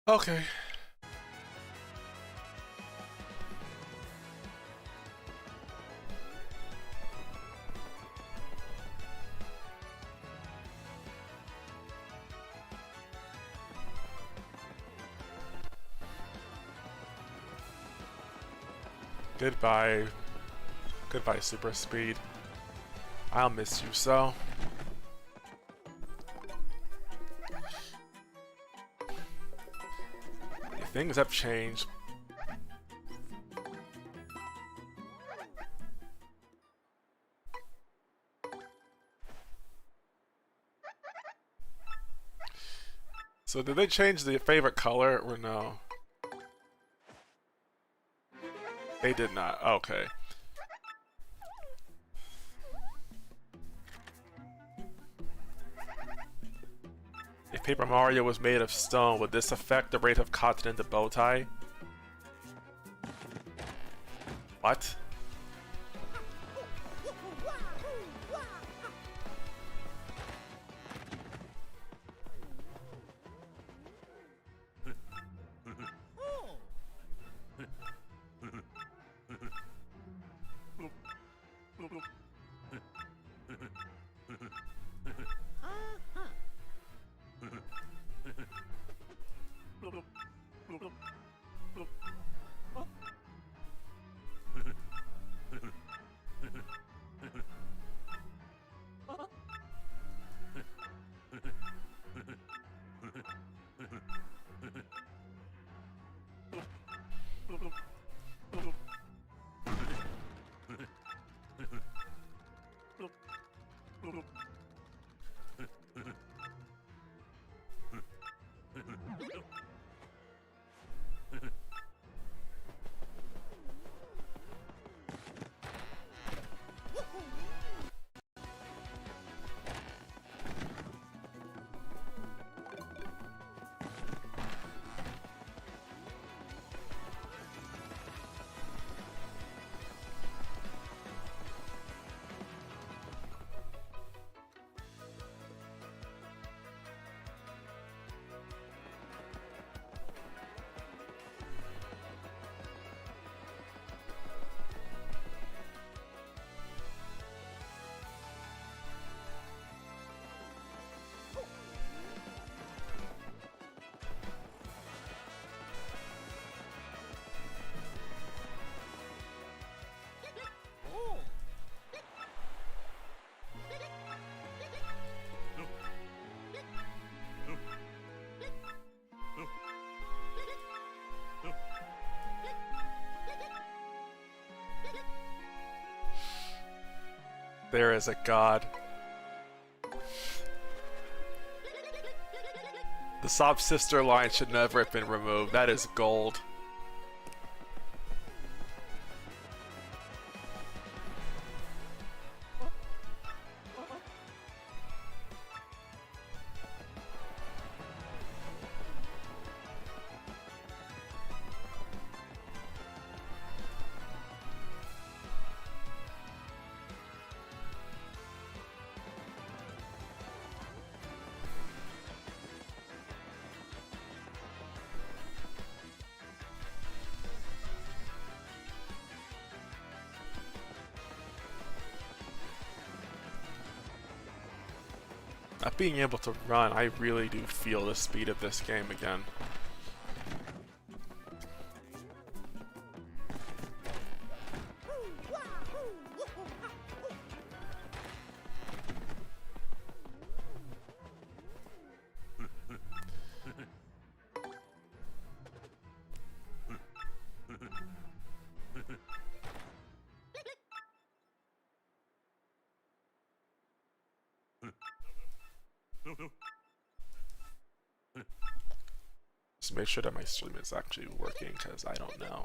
Okay. Goodbye. Goodbye, super speed. I'll miss you so. Things have changed. So did they change the favorite color or no? They did not. Okay. If Paper Mario was made of stone, would this affect the rate of cotton in the bow tie? What? There is a god. The Sob Sister line should never have been removed. That is gold. Not being able to run, I really do feel the speed of this game again. Just make sure that my stream is actually working, because I don't know.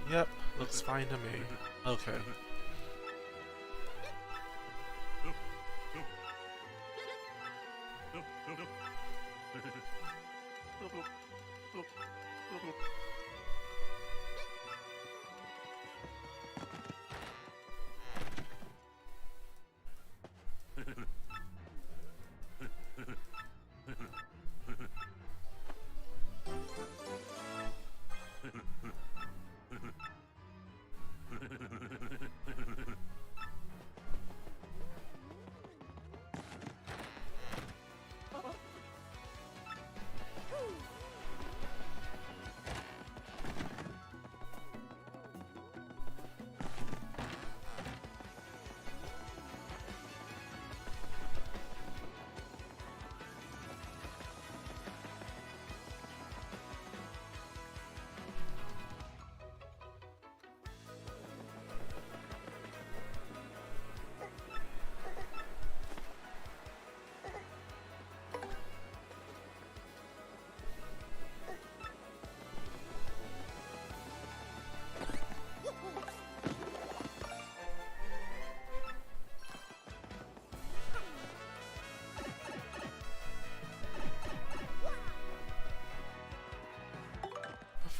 Yep, looks fine to me. Okay.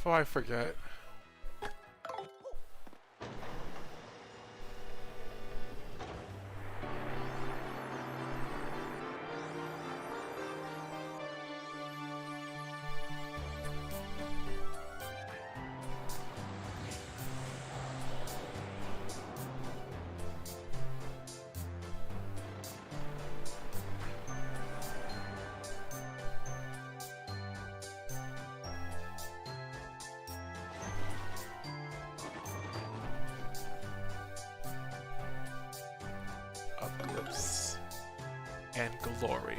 before I forget. Glitz and glory.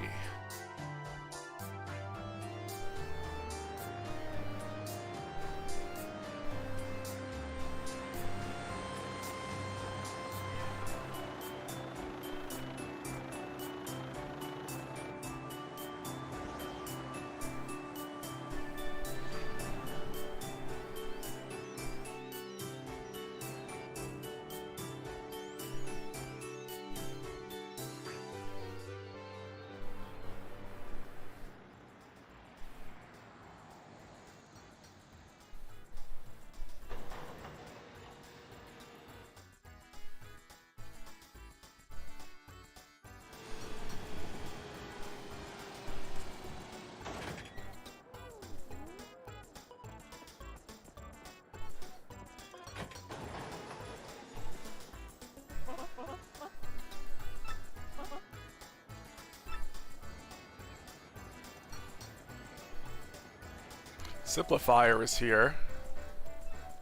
Simplifier is here.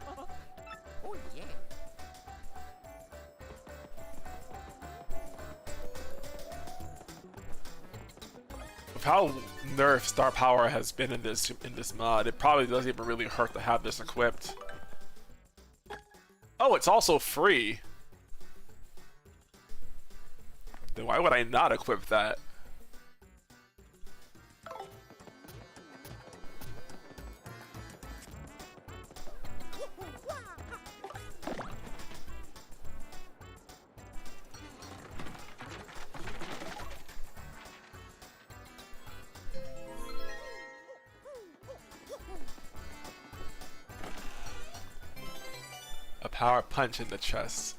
Oh, yeah. With how nerfed star power has been in this mod, it probably doesn't even really hurt to have this equipped. Oh, it's also free. Then why would I not equip that? A power punch in the chest.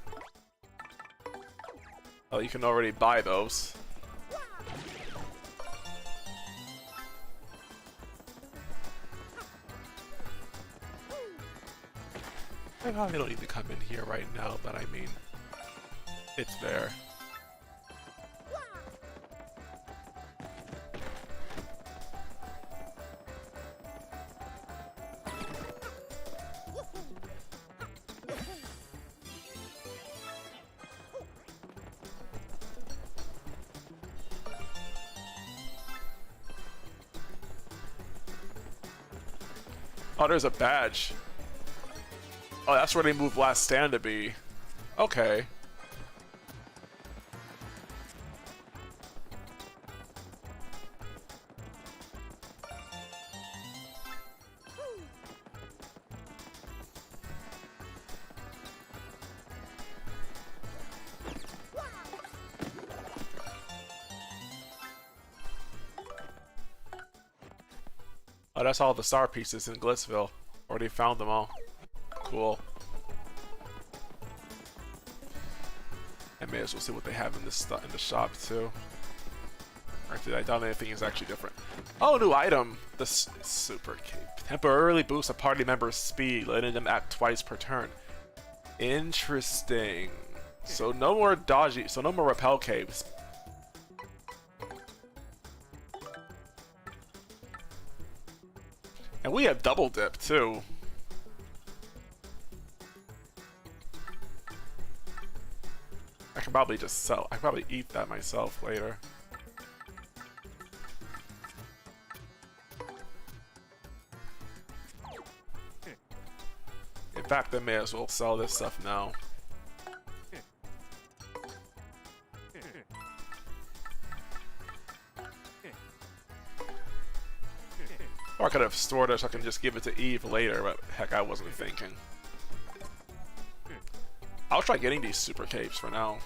Oh, you can already buy those. I probably don't need to come in here right now, but I mean, it's there. Oh, there's a badge. Oh, that's where they moved Last Stand to be. Okay. Oh, that's all the star pieces in Glitzville. Already found them all. Cool. I may as well see what they have in this in the shop too. Actually, I doubt anything is actually different. Oh, new item! The super cape. Temporarily boosts a party member's speed, letting them act twice per turn. Interesting. So no more dodgy. So no more repel capes. And we have double dip too. I can probably just sell. I can probably eat that myself later. In fact, I may as well sell this stuff now. Or I could have stored it so I can just give it to Eve later, but heck, I wasn't thinking. I'll try getting these super capes for now.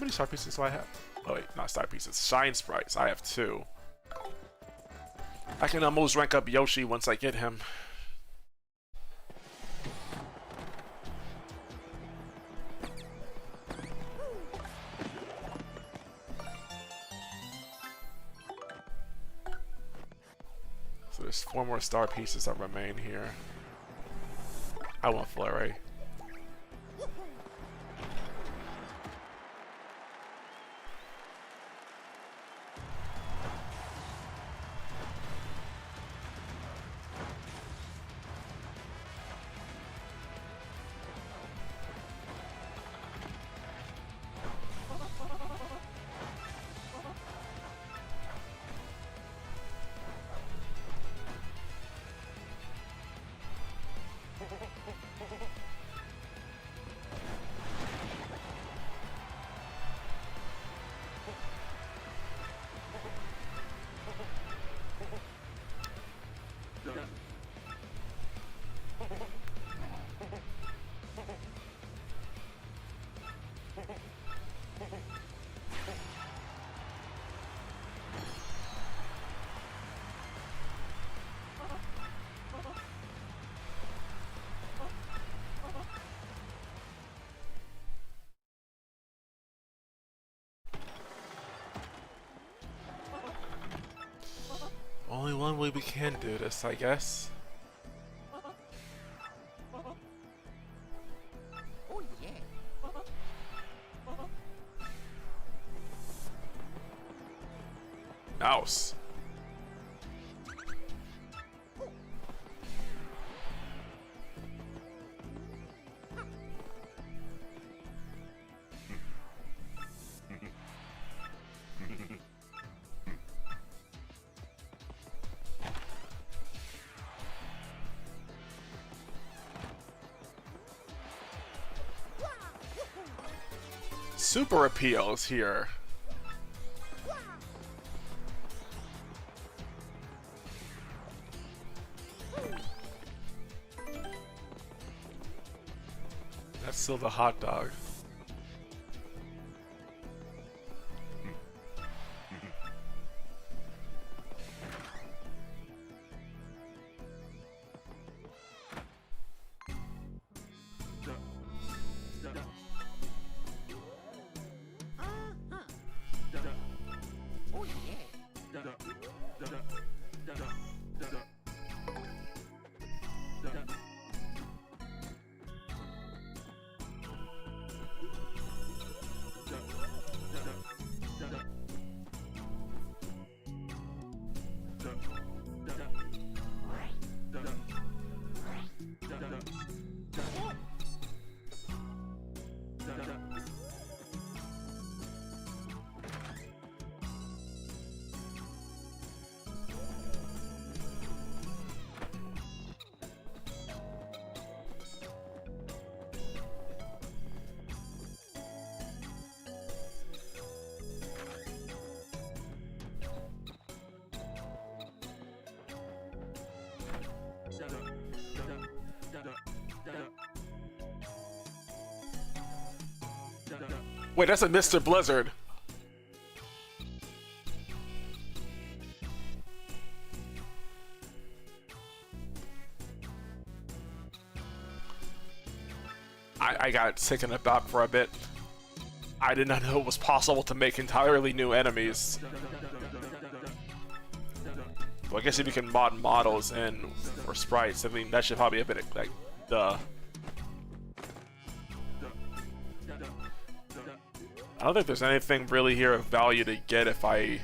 How many star pieces do I have? Oh wait, not star pieces. Shine sprites. I have 2. I can almost rank up Yoshi once I get him. So there's 4 more star pieces that remain here. I want Flurry. Only one way we can do this, I guess. Oh yeah. Mouse. Super appeals here. That's still the hot dog. Wait, that's a Mr. Blizzard. I got taken aback for a bit. I did not know it was possible to make entirely new enemies. Well, I guess if you can mod models in for sprites, I mean, that should probably have been like, duh. I don't think there's anything really here of value to get if I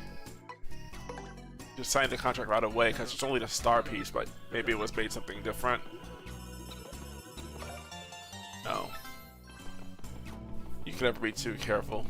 just signed the contract right away, because it's only the star piece, but maybe it was made something different. No. You can never be too careful.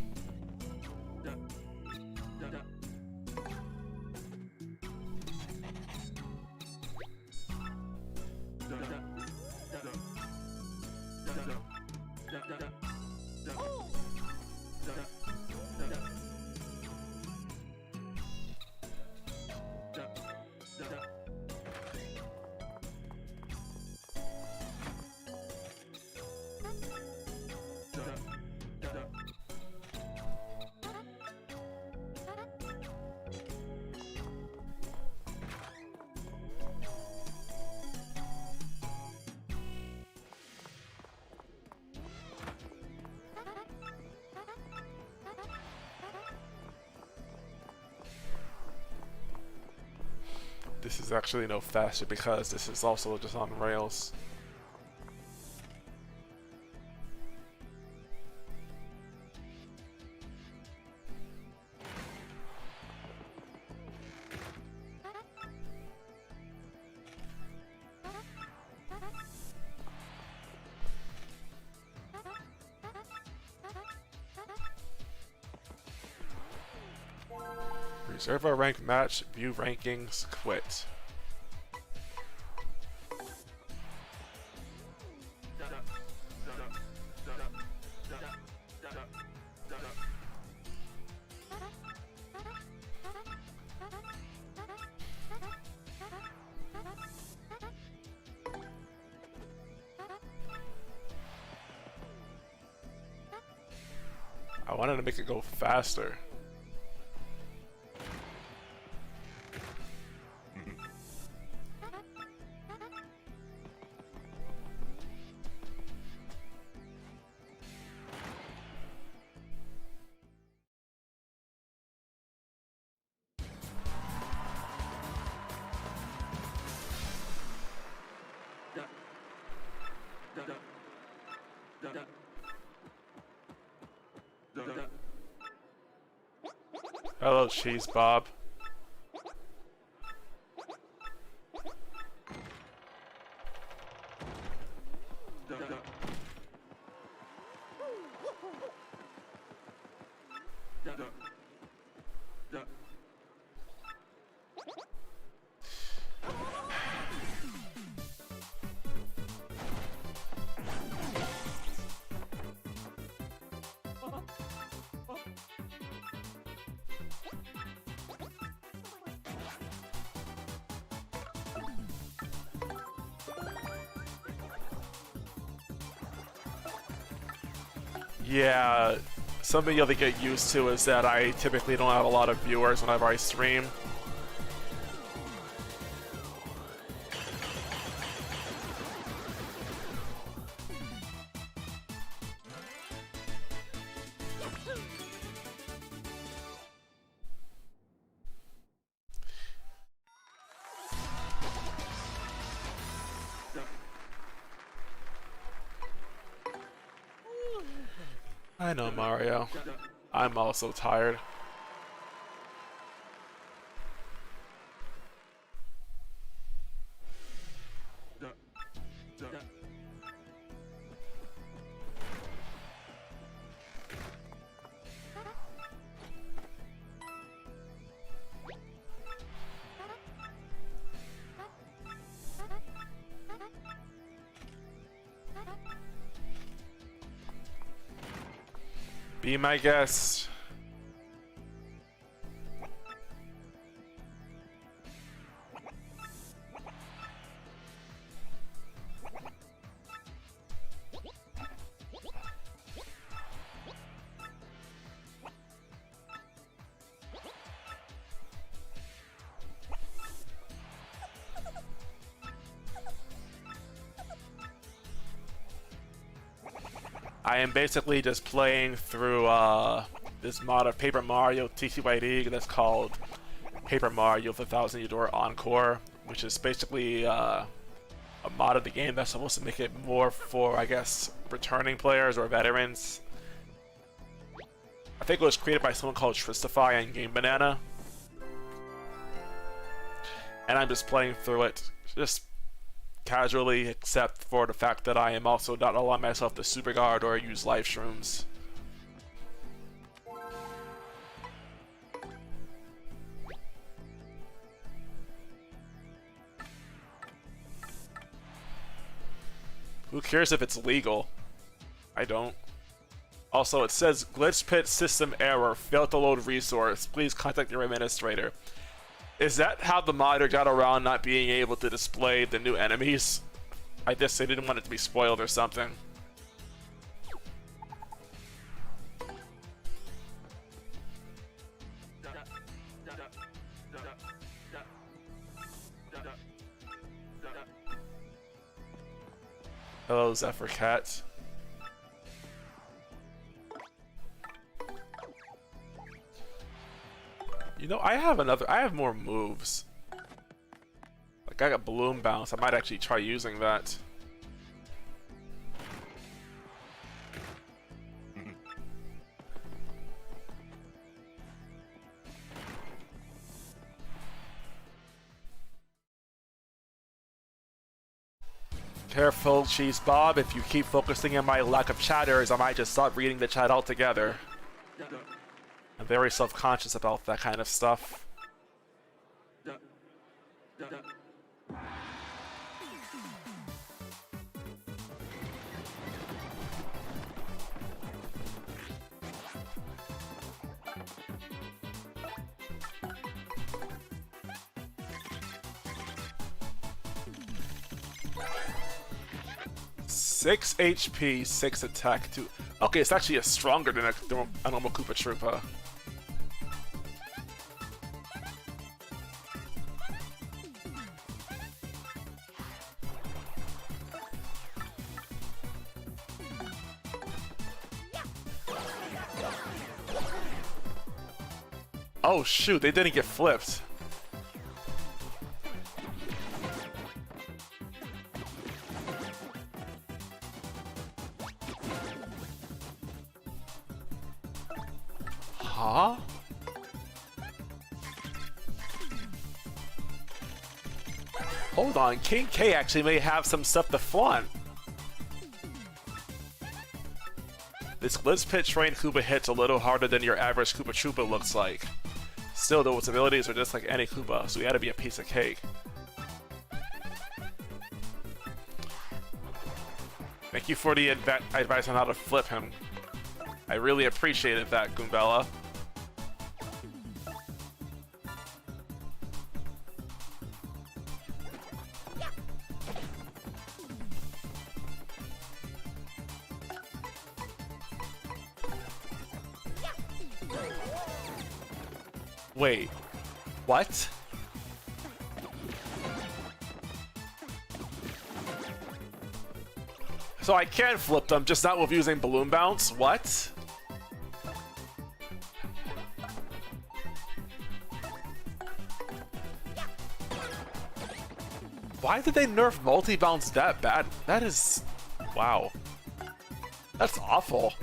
this is actually no faster because this is also just on rails. Reserve our rank match, view rankings, quit. I wanted to make it go faster. Hello, Cheese Bob. Yeah, something you have to get used to is that I typically don't have a lot of viewers whenever I stream. I know, Mario. I'm also tired. Be my guest. I am basically just playing through this mod of Paper Mario TTYD that's called Paper Mario the 1000-Year Encore, which is basically a mod of the game that's supposed to make it more for, I guess, returning players or veterans. I think it was created by someone called Tristify and Game Banana. And I'm just playing through it, just casually, except for the fact that I am also not allowing myself to super guard or use live shrooms. Who cares if it's legal? I don't. Also, it says Glitz Pit system error, failed to load resource. Please contact your administrator. Is that how the modder got around not being able to display the new enemies? I guess they didn't want it to be spoiled or something. Hello, Zephyr Cat. You know, I have more moves. I got balloon bounce. I might actually try using that. Careful, Cheese Bob. If you keep focusing on my lack of chatters, I might just stop reading the chat altogether. I'm very self-conscious about that kind of stuff. Six HP, 6 attack, 2. Okay, it's actually stronger than a normal Koopa Troopa. Oh shoot, they didn't get flipped. Huh? Hold on, King K actually may have some stuff to flaunt. This Glitz Pit trained Koopa hits a little harder than your average Koopa Troopa looks like. Still though, its abilities are just like any Koopa, so we gotta be a piece of cake. Thank you for the advice on how to flip him. I really appreciated that, Goombella. Wait, what? So I can flip them, just not with using balloon bounce? What? Why did they nerf multi-bounce that bad? That is... wow. That's awful.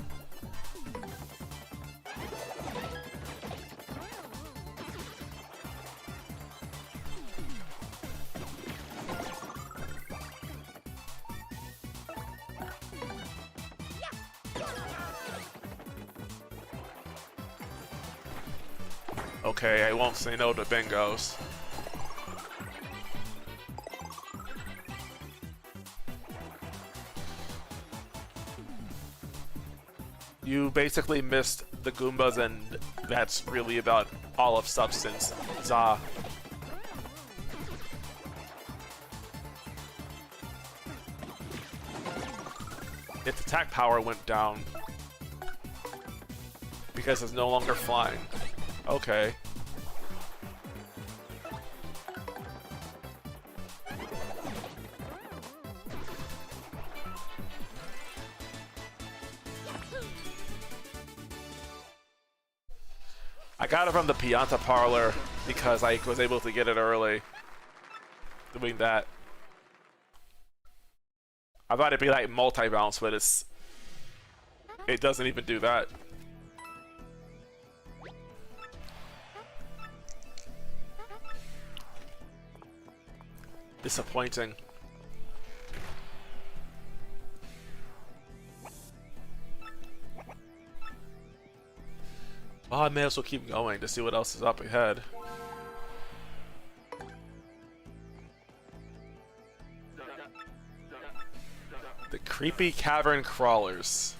Okay, I won't say no to bingos. You basically missed the Goombas, and that's really about all of Substance. Zah. Its attack power went down because it's no longer flying. Okay. I got it from the Pianta Parlor because I was able to get it early. Doing that. I thought it'd be like multi-bounce, but it doesn't even do that. Disappointing. Well, I may as well keep going to see what else is up ahead. The creepy cavern crawlers.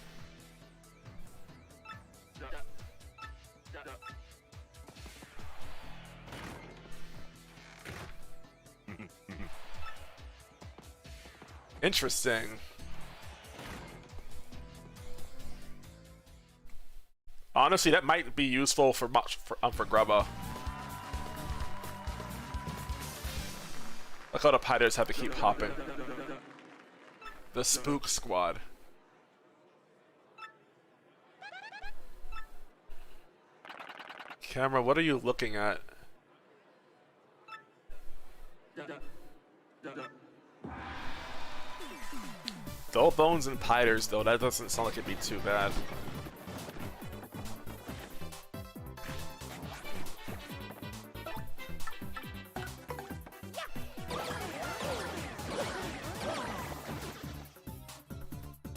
Interesting. Honestly, that might be useful for Grubba. Look how the pirates have to keep hopping. The Spook Squad. Camera, what are you looking at? No bones and piters though, that doesn't sound like it'd be too bad.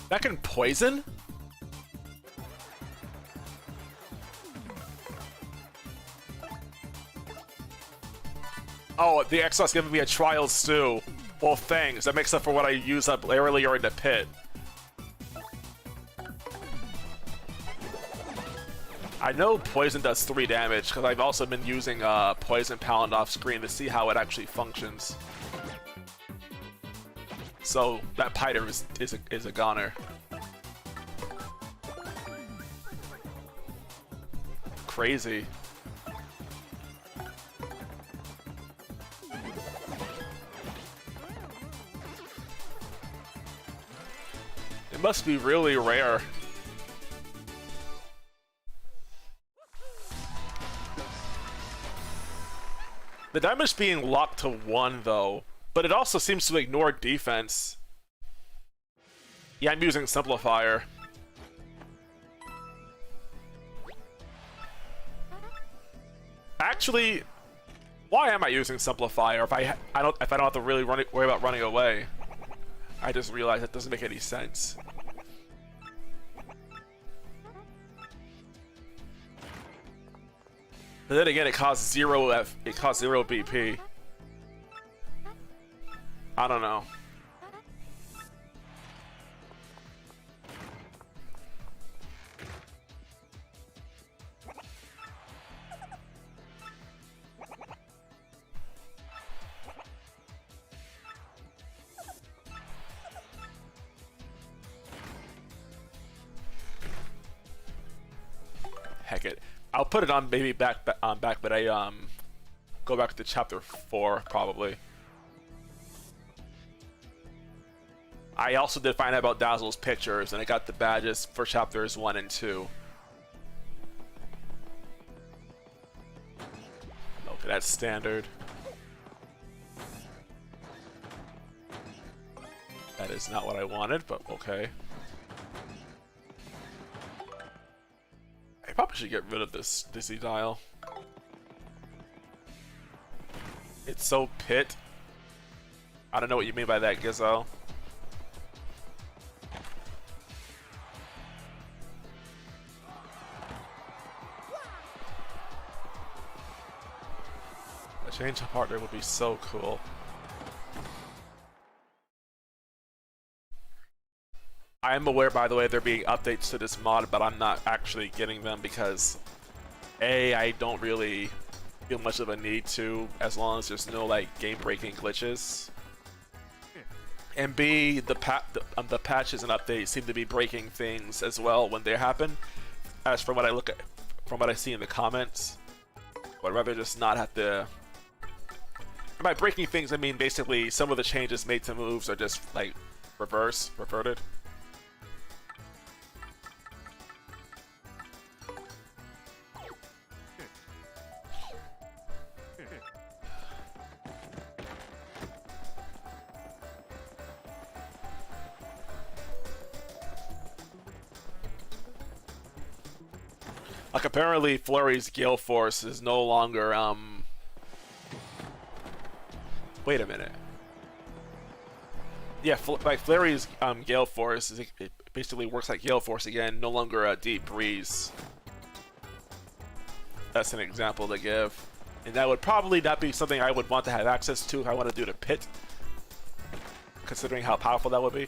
That can poison? Oh, the Exhaust giving me a Trial Stew. Well, thanks. That makes up for what I used up earlier in the pit. I know poison does 3 damage, because I've also been using poison pound off screen to see how it actually functions. So that Piter is a goner. Crazy. It must be really rare. The damage being locked to 1 though, but it also seems to ignore defense. Yeah, I'm using Simplifier. Actually, why am I using Simplifier if I don't have to really worry about running away? I just realized that doesn't make any sense. But then again, it costs 0 BP. I don't know. Heck it. I'll put it on maybe back, but I go back to chapter 4 probably. I also did find out about Dazzle's pictures, and I got the badges for chapters 1 and 2. Okay, that's standard. That is not what I wanted, but okay. I probably should get rid of this Dizzy Dial. It's so pit. I don't know what you mean by that, Gizzo. A change of partner would be so cool. I am aware, by the way, there being updates to this mod, but I'm not actually getting them because A, I don't really feel much of a need to, as long as there's no like game-breaking glitches, and B, the patches and updates seem to be breaking things as well when they happen. As from what I look at, from what I see in the comments, but I'd rather just not have to. And by breaking things, I mean basically some of the changes made to moves are just like reverted. Like apparently Flurry's Gale Force is no longer wait a minute. Yeah, like Flurry's Gale Force is, it basically works like Gale Force again, no longer a Deep Breeze. That's an example to give. And that would probably not be something I would want to have access to if I want to do the pit, considering how powerful that would be.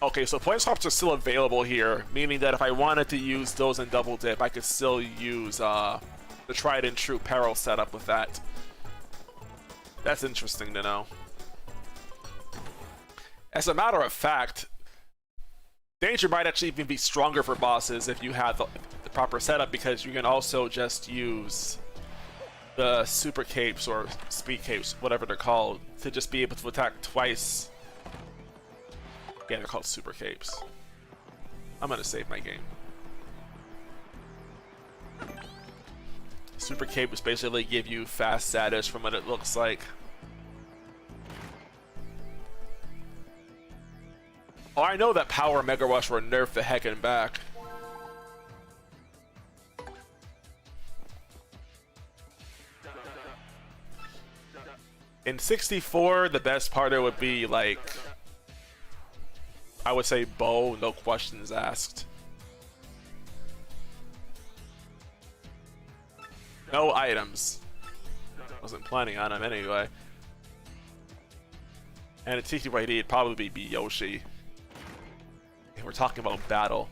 Okay, so point swaps are still available here, meaning that if I wanted to use those in Double Dip, I could still use the tried and true Peril setup with that. That's interesting to know. As a matter of fact, Danger might actually even be stronger for bosses if you have the proper setup, because you can also just use the Super Capes or Speed Capes, whatever they're called, to just be able to attack twice. Yeah, they're called Super Capes. I'm gonna save my game. Super Capes basically give you fast status from what it looks like. Oh, I know that Power and Mega Rush were nerfed the heckin' back. In 64, the best partner would be, like, I would say Bo, no questions asked. No items. Wasn't planning on them anyway. And at TTYD, it'd probably be Yoshi. If we're talking about battle.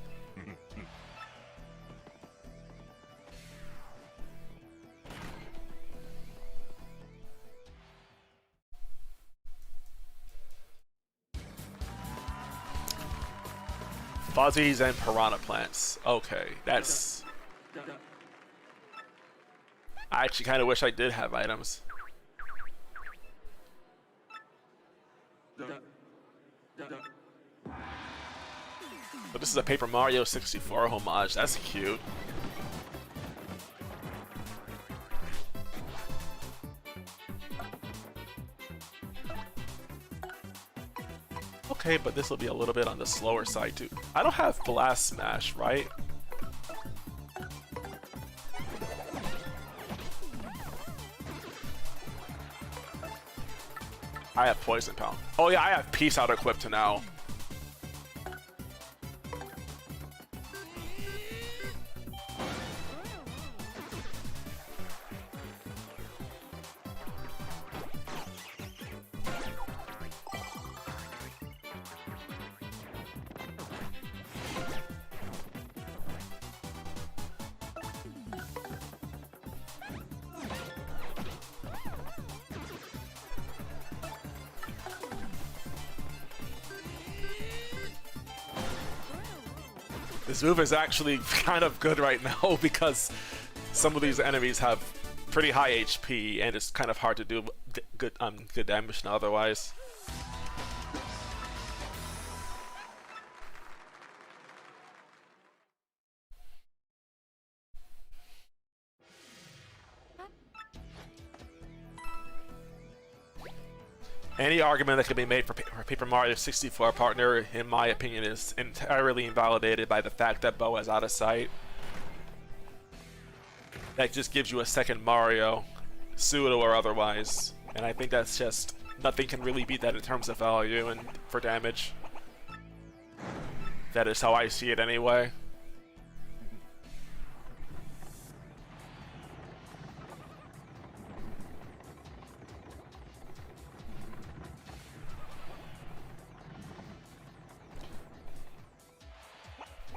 Fuzzies and piranha plants. Okay, that's... I actually kind of wish I did have items. But this is a Paper Mario 64 homage. That's cute. Okay, but this will be a little bit on the slower side too. I don't have Blast Smash, right? I have Poison Pound. Oh yeah, I have Peace Out equipped now. This move is actually kind of good right now because some of these enemies have pretty high HP and it's kind of hard to do good damage now otherwise. Any argument that can be made for Paper Mario 64 partner, in my opinion, is entirely invalidated by the fact that Bo is out of sight. That just gives you a second Mario, pseudo or otherwise, and I think that's just nothing can really beat that in terms of value and for damage. That is how I see it anyway.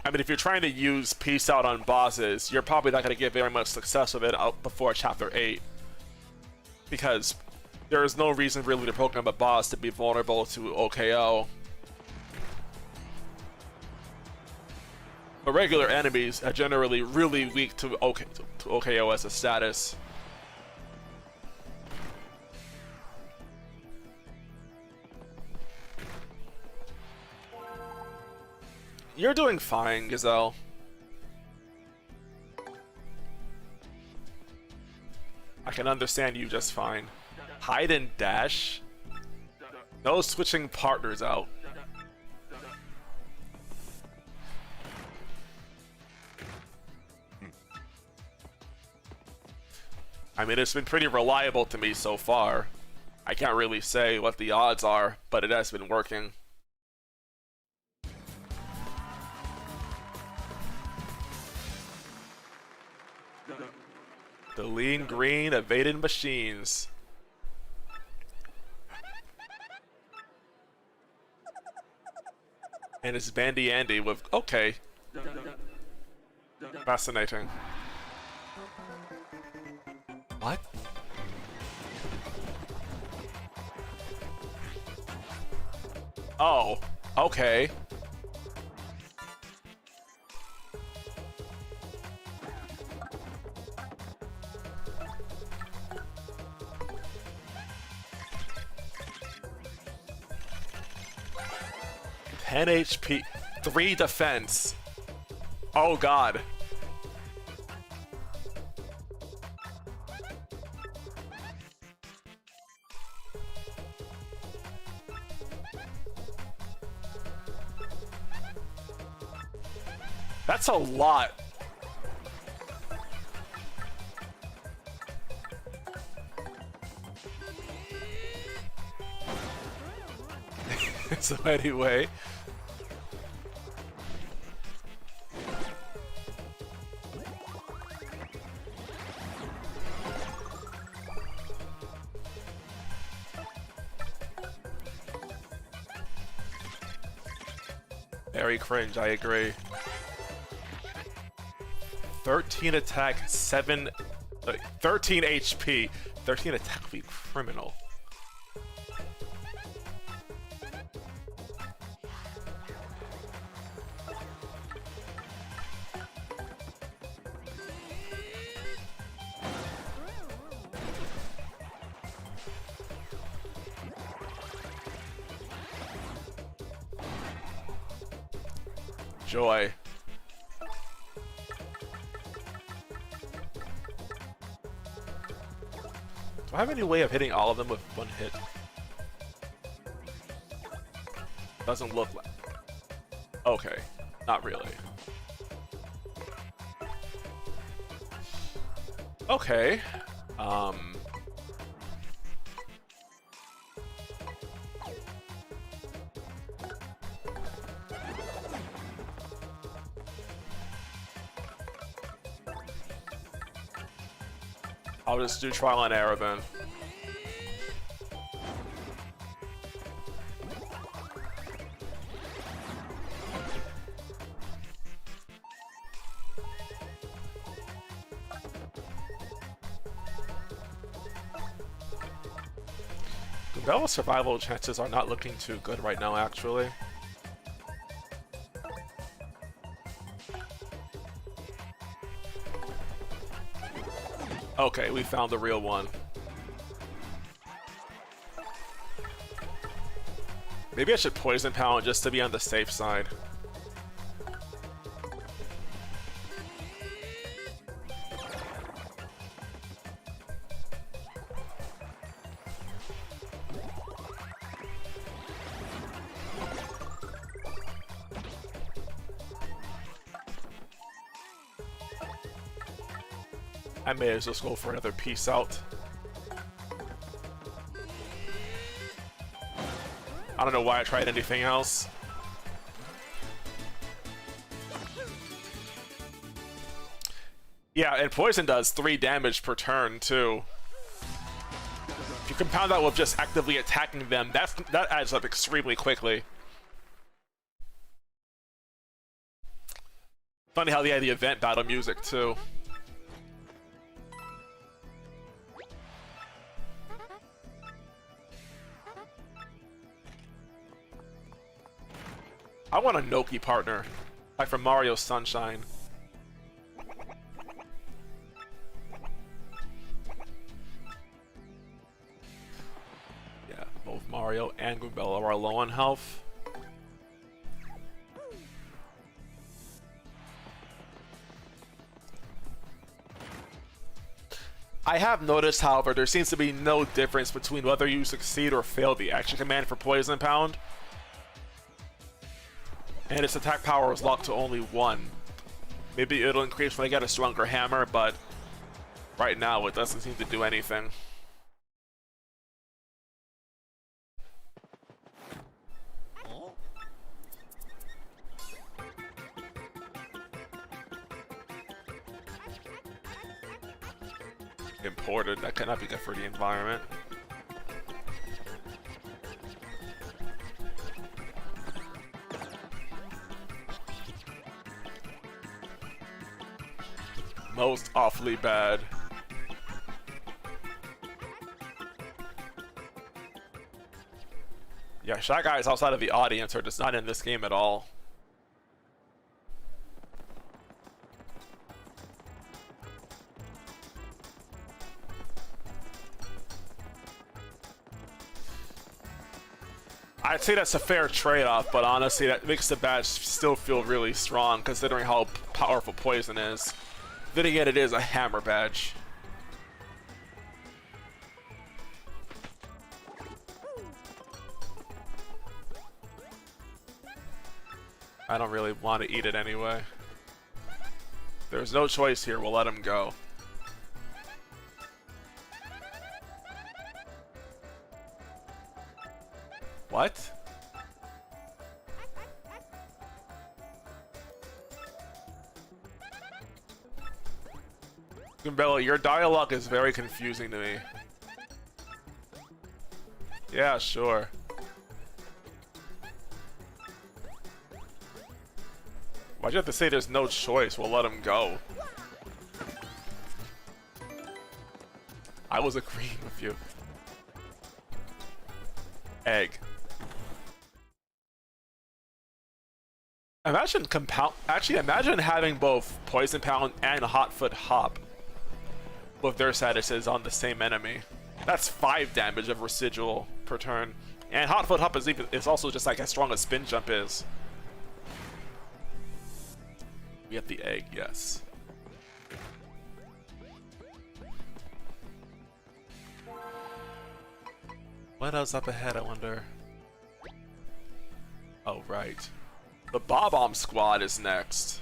I mean, if you're trying to use Peace Out on bosses, you're probably not going to get very much success with it out before Chapter 8. Because there is no reason really to program a boss to be vulnerable to OKO. But regular enemies are generally really weak to OKO as a status. You're doing fine, Gazelle. I can understand you just fine. Hide and dash? No switching partners out. I mean, it's been pretty reliable to me so far. I can't really say what the odds are, but it has been working. The lean green evaded machines. And it's Bandy Andy with, okay. Fascinating. What? Oh, okay. Ten HP, 3 defense. Oh god. That's a lot. So anyway. Very cringe, I agree. 13 attack, 13 HP. 13 attack would be criminal. Joy. Do I have any way of hitting all of them with one hit? Doesn't look like... Okay, not really. Okay. I'll just do trial and error then. Grubba's survival chances are not looking too good right now, actually. Okay, we found the real one. Maybe I should poison pound just to be on the safe side. I may as well just go for another peace out. I don't know why I tried anything else. Yeah, and poison does 3 damage per turn too. If you compound that with just actively attacking them, that adds up extremely quickly. Funny how they had the event battle music too. I want a Noki partner, like from Mario Sunshine. Yeah, both Mario and Grubba are low on health. I have noticed, however, there seems to be no difference between whether you succeed or fail the action command for Poison Pound. And its attack power is locked to only 1. Maybe it'll increase when I get a stronger hammer, but right now it doesn't seem to do anything. Imported, that cannot be good for the environment. Most awfully bad. Yeah, Shy Guys outside of the audience are just not in this game at all. I'd say that's a fair trade-off, but honestly, that makes the badge still feel really strong considering how powerful Poison is. Then again, it is a hammer badge. I don't really want to eat it anyway. There's no choice here. We'll let him go. What? Bella, your dialogue is very confusing to me. Yeah, sure. Why'd you have to say there's no choice? We'll let him go. I was agreeing with you. Egg. Imagine imagine having both Poison Pound and Hotfoot Hop with their statuses on the same enemy. That's 5 damage of residual per turn. And Hotfoot Hop is also just like as strong as Spin Jump is. We have the egg, yes. What else up ahead, I wonder? Oh, right. The Bob-omb Squad is next.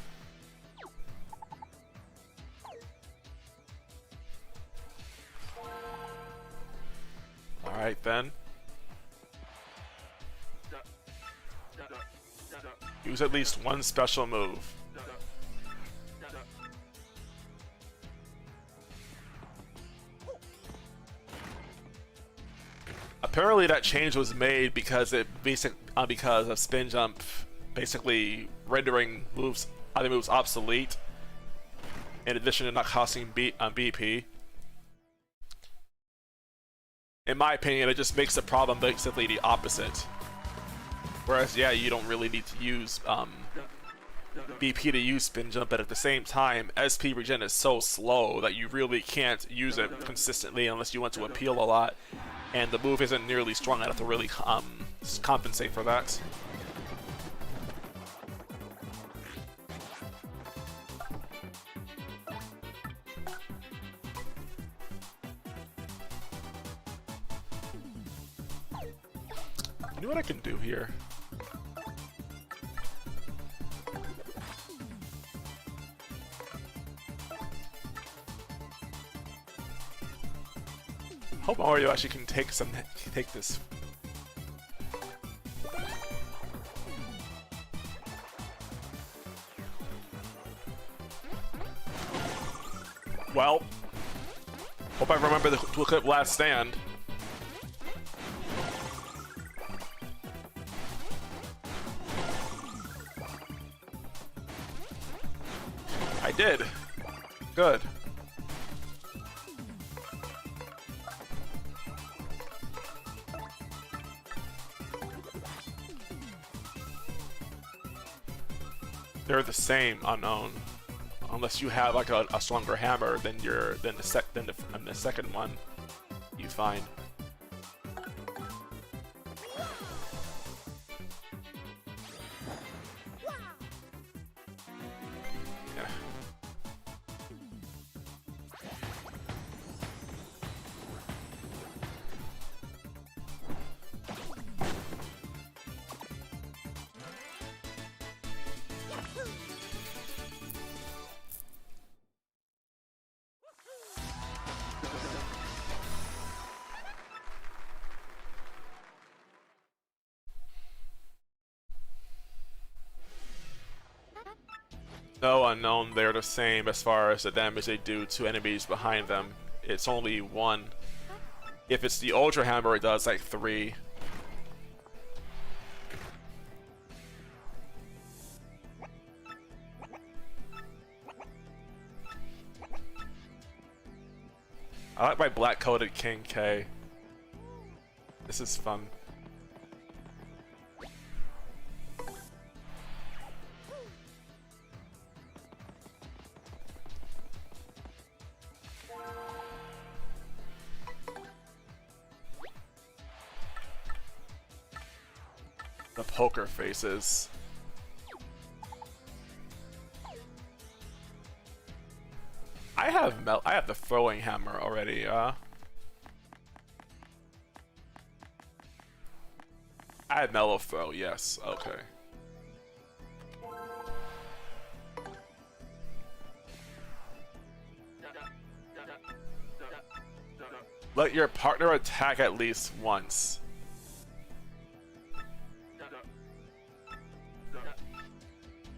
Alright then. Use at least one special move. Apparently that change was made because because of Spin Jump basically rendering other moves obsolete, in addition to not costing BP. In my opinion, it just makes the problem basically the opposite. Whereas, yeah, you don't really need to use BP to use Spin Jump, but at the same time, SP regen is so slow that you really can't use it consistently unless you want to appeal a lot, and the move isn't nearly strong enough to really compensate for that. You know what I can do here? Hope Mario actually can take this. Well, hope I remember the clip Last Stand. I did. Good. They're the same, unknown, unless you have like a stronger hammer than the second one. You find. Yeah. No, unknown, they're the same as far as the damage they do to enemies behind them. It's only 1. If it's the Ultra Hammer, it does like 3. I like my black-coated King K. This is fun. The poker faces. I have the throwing hammer already. I had mellow throw. Yes. Okay. Let your partner attack at least once.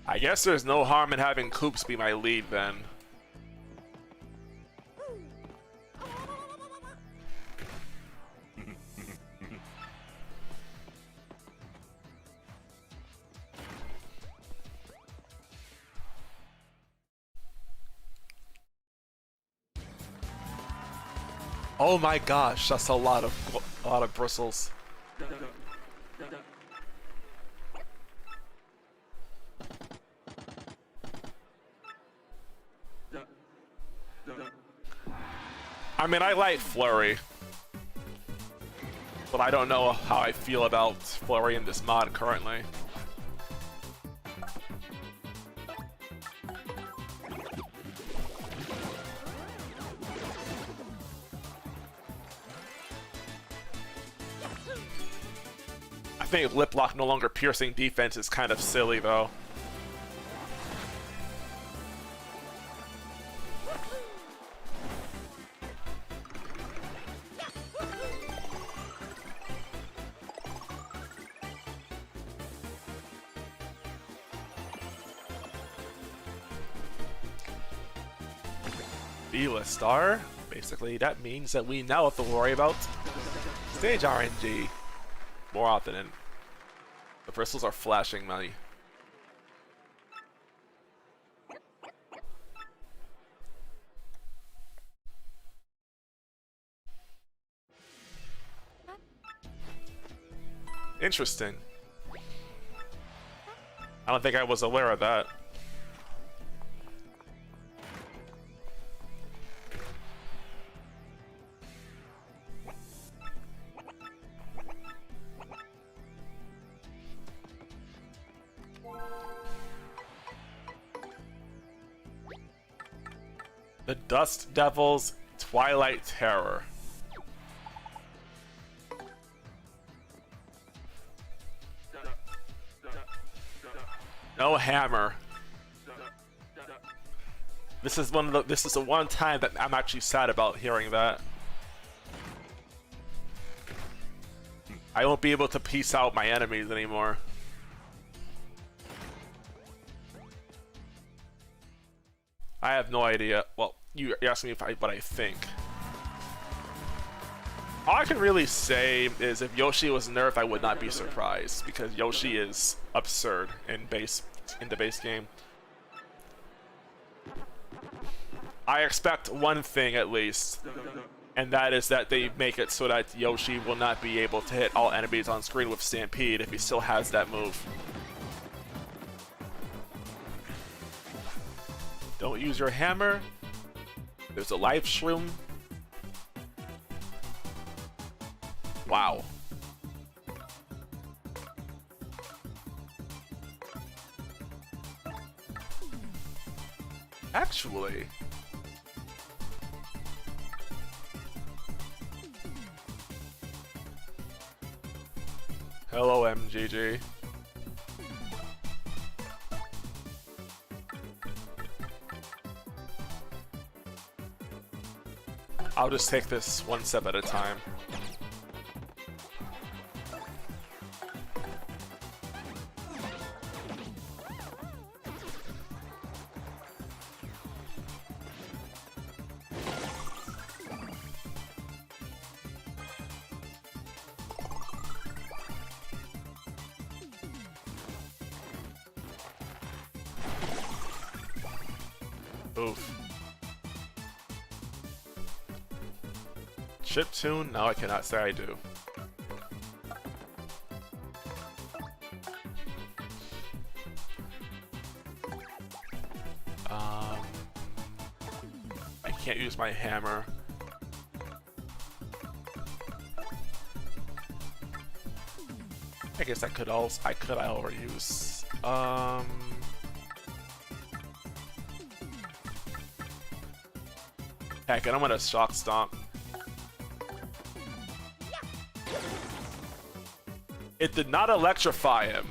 I guess there's no harm in having Koops be my lead then. Oh my gosh, that's a lot of bristles. I mean, I like Flurry, but I don't know how I feel about Flurry in this mod currently. I think Lip Lock no longer piercing defense is kind of silly though. B-list star. Basically, that means that we now have to worry about stage RNG more often, and the bristles are flashing money. Interesting. I don't think I was aware of that. The Dust Devil's Twilight Terror. No hammer. This is the one time that I'm actually sad about hearing that. I won't be able to piece out my enemies anymore. I have no idea. Well, you're asking me what I think. All I can really say is if Yoshi was nerfed, I would not be surprised, because Yoshi is absurd in the base game. I expect one thing at least, and that is that they make it so that Yoshi will not be able to hit all enemies on screen with Stampede if he still has that move. Don't use your hammer. There's a life shroom. Wow. Actually, hello, MGG. I'll just take this one step at a time. Oof. Chiptune? No, I cannot say I do. I can't use my hammer. I guess I could overuse. Heck, and I'm gonna shock stomp. It did not electrify him.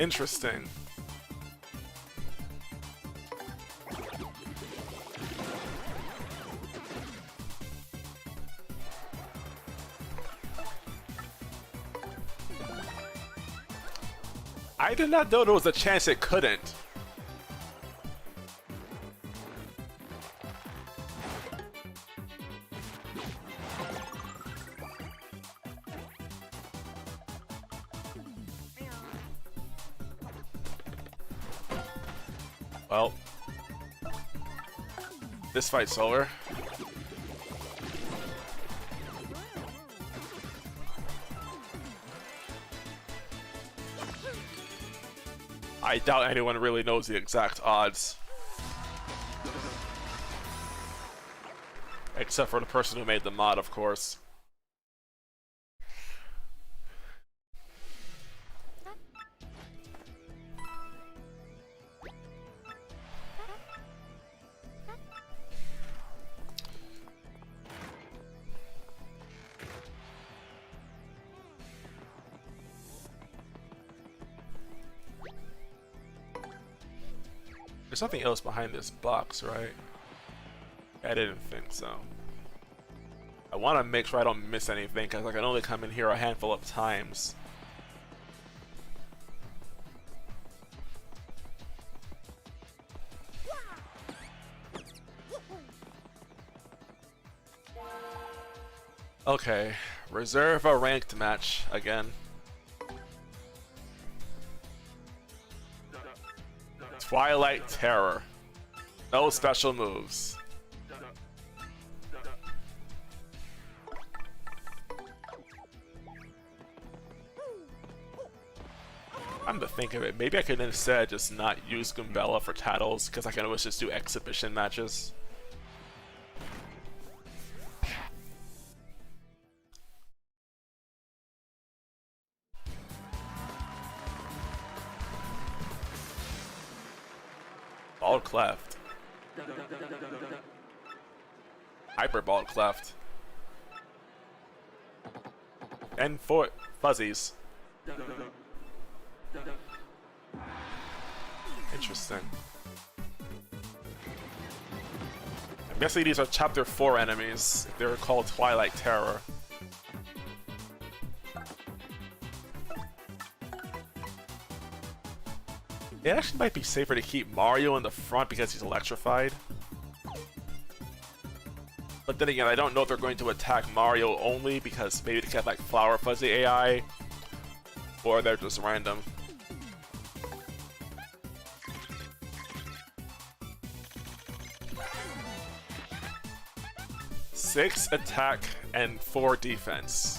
Interesting. I did not know there was a chance it couldn't. Well, this fight's over. I doubt anyone really knows the exact odds. Except for the person who made the mod, of course. There's something else behind this box, right? I didn't think so. I want to make sure I don't miss anything, because I can only come in here a handful of times. Okay, reserve a ranked match again. Twilight Terror. No special moves. I'm to think of it. Maybe I could instead just not use Goombella for titles, because I can always just do exhibition matches. Bald Cleft. Hyper Bald Cleft. And for Fuzzies. Interesting. I'm guessing these are Chapter 4 enemies, if they're called Twilight Terror. It actually might be safer to keep Mario in the front because he's electrified. But then again, I don't know if they're going to attack Mario only because maybe they have like Flower Fuzzy AI, or they're just random. Six attack and 4 defense.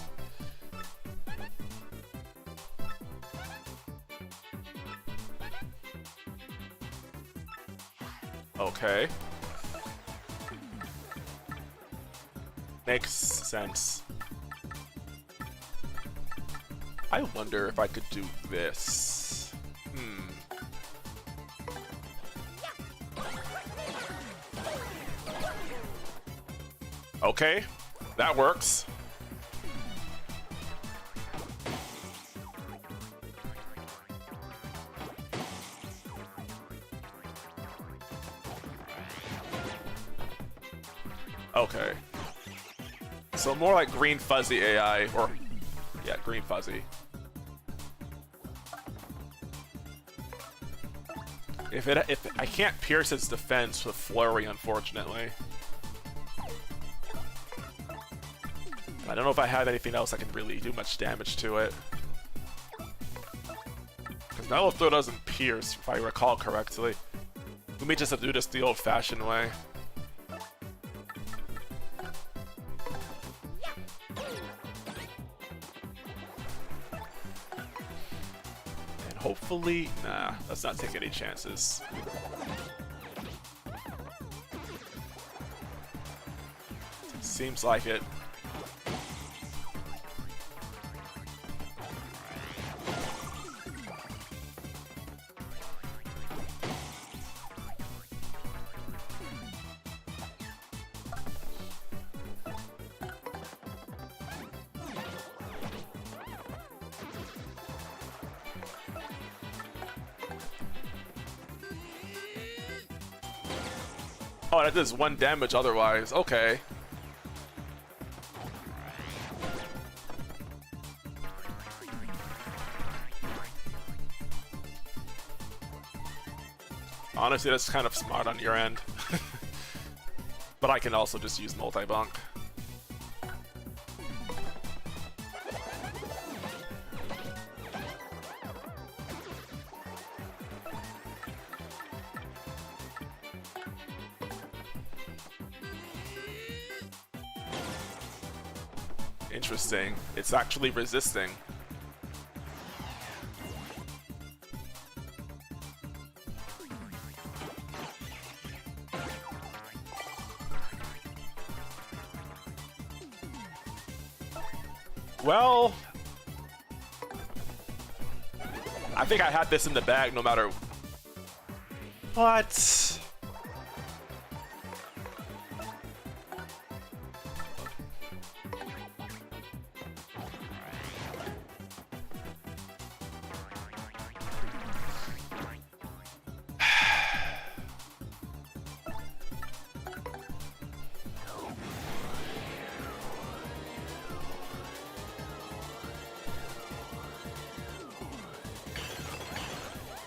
Okay. Makes sense. I wonder if I could do this. Okay, that works. Okay. So more like Green Fuzzy AI, or yeah, Green Fuzzy. If I can't pierce its defense with Flurry, unfortunately. I don't know if I have anything else that can really do much damage to it. Because Mellow Throw doesn't pierce, if I recall correctly. We may just have to do this the old-fashioned way. And hopefully... Nah, let's not take any chances. Seems like it. Oh, that does 1 damage otherwise. Okay. Honestly, that's kind of smart on your end. But I can also just use multi-bunk. Interesting. It's actually resisting. Well, I think I had this in the bag no matter what.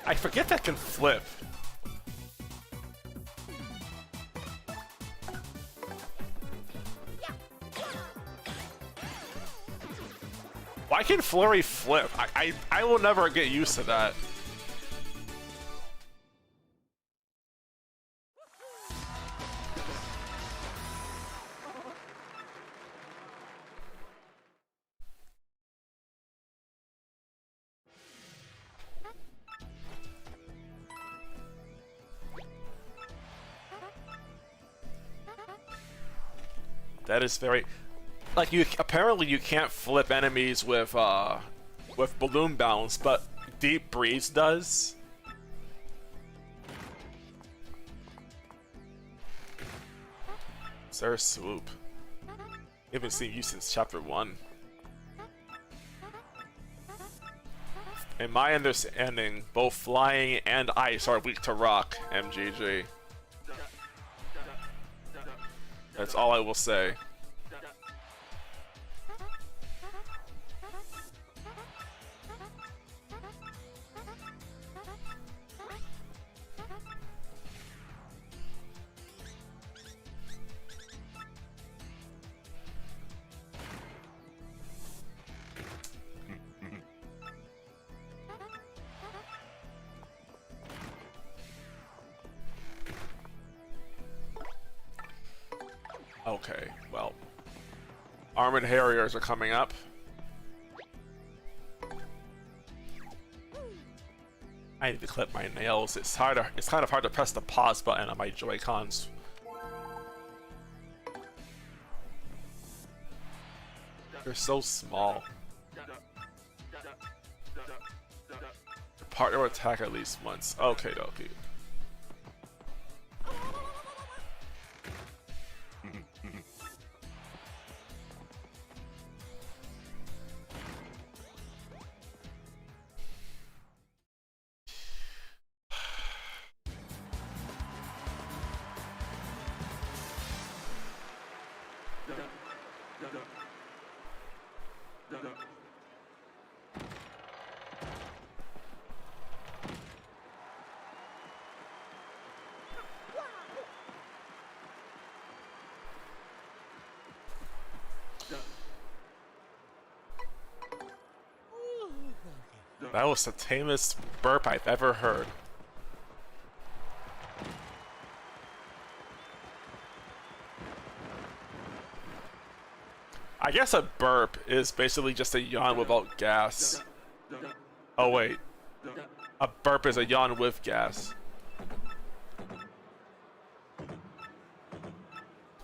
I forget that can flip. Why can Flurry flip? I will never get used to that. That is very, like, you apparently you can't flip enemies with balloon bounce, but Deep Breeze does. Is there a swoop? We haven't seen you since chapter 1. In my understanding, both flying and ice are weak to rock, MGG. That's all I will say. Okay, well, Armored Harriers are coming up. I need to clip my nails. It's kind of hard to press the pause button on my Joy-Cons. They're so small. Partner attack at least once. Okay, dokie. That was the tamest burp I've ever heard. I guess a burp is basically just a yawn without gas. Oh wait. A burp is a yawn with gas.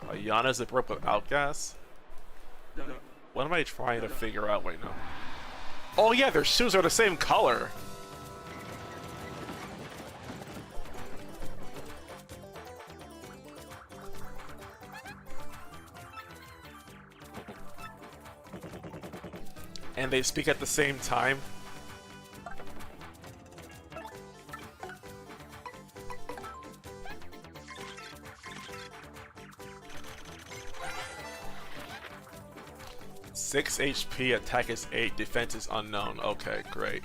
A yawn is a burp without gas? What am I trying to figure out right now? Oh yeah, their shoes are the same color. And they speak at the same time. 6 HP, attack is 8, defense is unknown. Okay, great.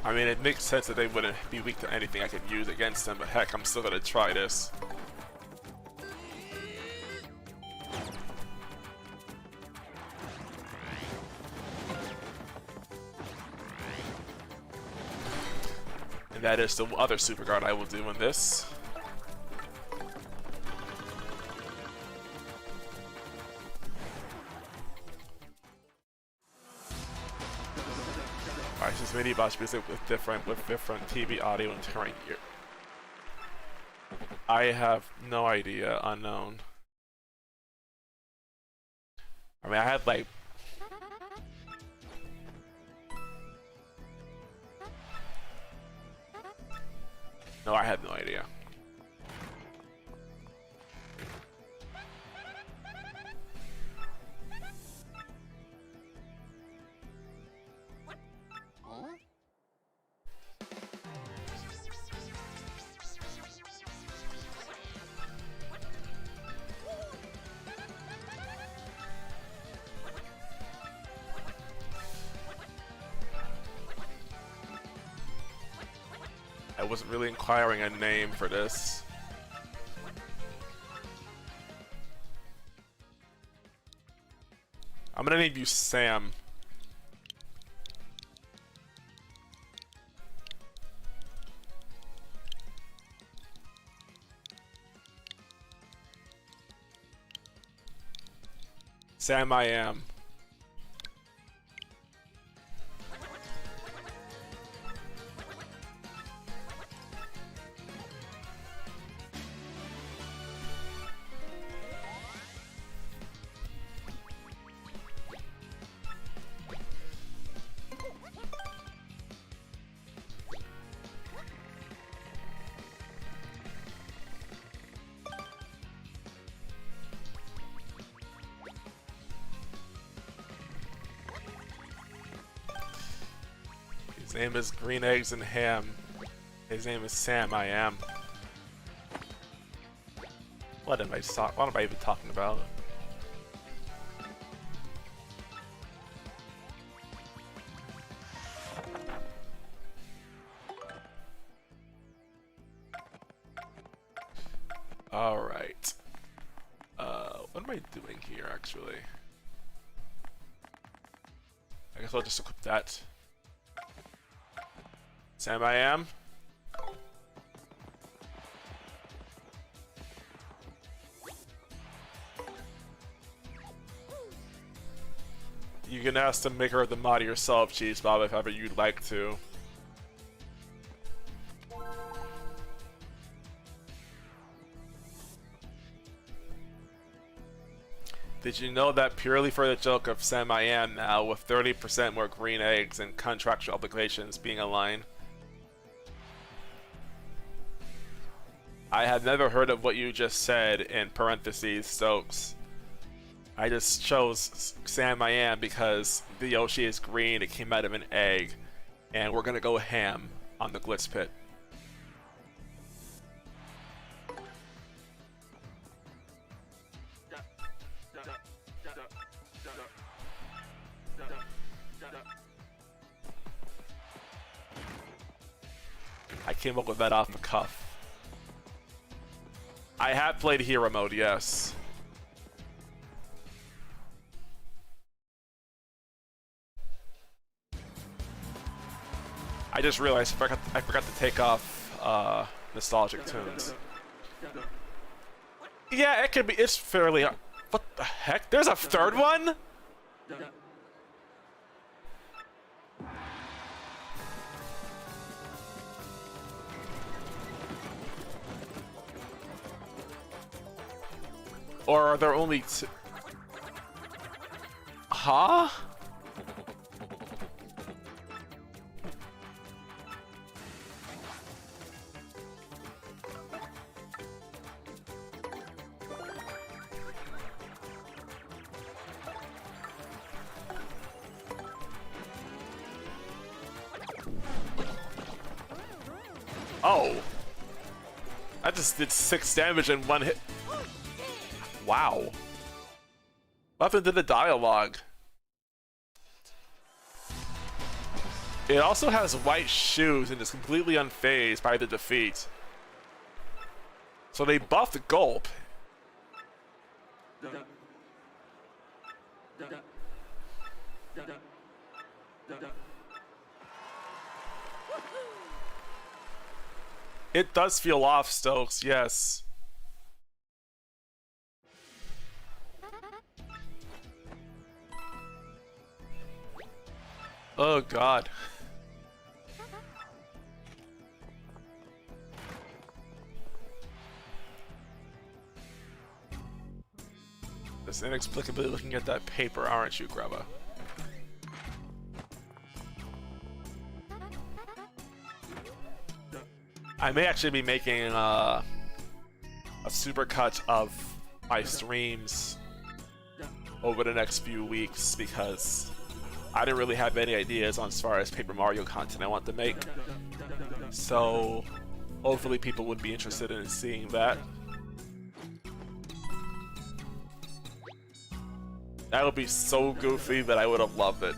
I mean, it makes sense that they wouldn't be weak to anything I could use against them, but heck, I'm still gonna try this. And that is the other super guard I will do in this. Alright, this mini boss music with different TV audio and terrain gear. I have no idea. Unknown. I mean, I had like no, I had no idea. I wasn't really inquiring a name for this. I'm gonna name you Sam. Sam I am. His name is Green Eggs and Ham. His name is Sam I am. What am I even talking about? Alright. What am I doing here actually? I guess I'll just equip that. Sam I am. You can ask the maker of the mod yourself, Cheese Bob, if ever you'd like to. Did you know that purely for the joke of Sam I am now, with 30% more green eggs and contractual obligations being aligned? I had never heard of what you just said in parentheses, Stokes. I just chose Sam I am because the Yoshi is green, it came out of an egg, and we're gonna go ham on the Glitz Pit. I came up with that off the cuff. I have played hero mode, yes. I just realized I forgot to take off nostalgic tunes. Yeah, it could be. It's fairly. What the heck? There's a third one? Or are there only two? Huh? Oh. I just did 6 damage in one hit. Wow. Nothing to the dialogue. It also has white shoes and is completely unfazed by the defeat. So they buffed Gulp. It does feel off, Stokes, yes. Oh god. Just inexplicably looking at that paper, aren't you, Grubba? I may actually be making a supercut of my streams over the next few weeks because I didn't really have any ideas on as far as Paper Mario content I want to make. So hopefully people would be interested in seeing that. That would be so goofy that I would have loved it.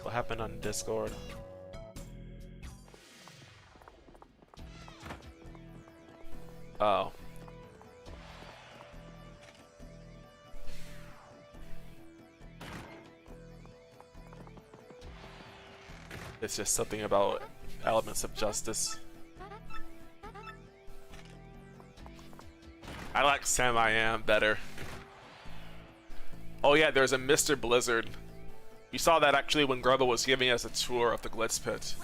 What happened on Discord? Oh. It's just something about elements of justice. I like Sam I Am better. Oh yeah, there's a Mr. Blizzard. You saw that actually when Grubba was giving us a tour of the Glitz Pit.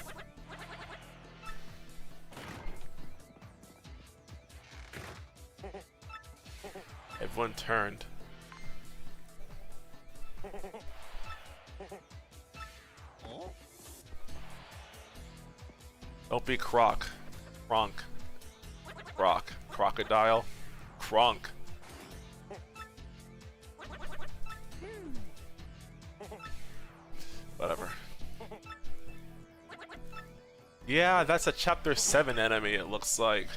Everyone turned. Don't be Croc. Kronk. Croc. Crocodile. Kronk. Whatever. Yeah, that's a chapter 7 enemy, it looks like.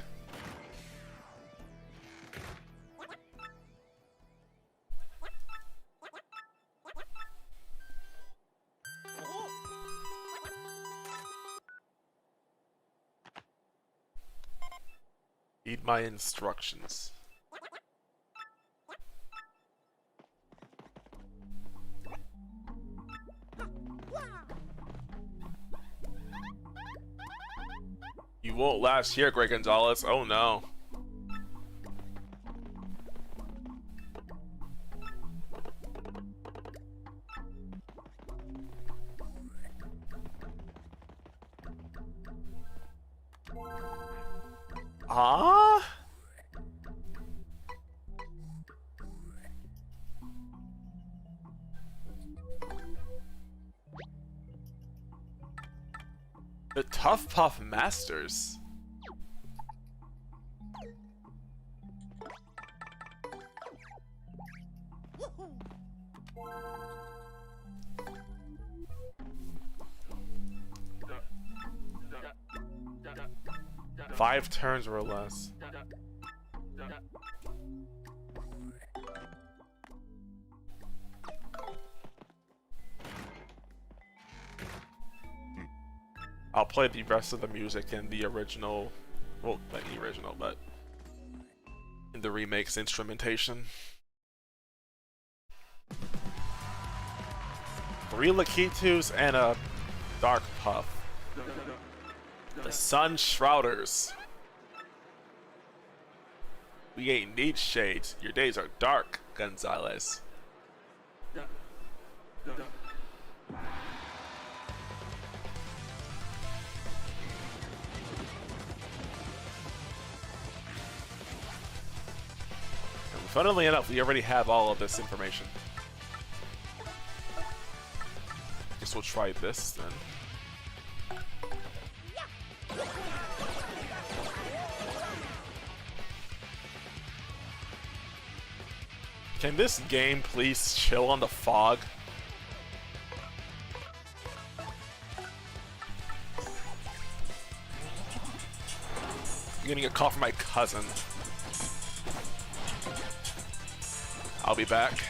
Read my instructions. You won't last here, Greg Gonzalez. Oh no. Ah? The Tough Puff Masters. Five turns or less. I'll play the rest of the music in the original, well, not the original, but in the remake's instrumentation. 3 Lakitus and a Dark Puff. The Sun Shrouders. We ain't need shades. Your days are dark, Gonzalez. Funnily enough, we already have all of this information. Guess we'll try this then. Can this game please chill on the fog? getting a call from my cousin. I'll be back.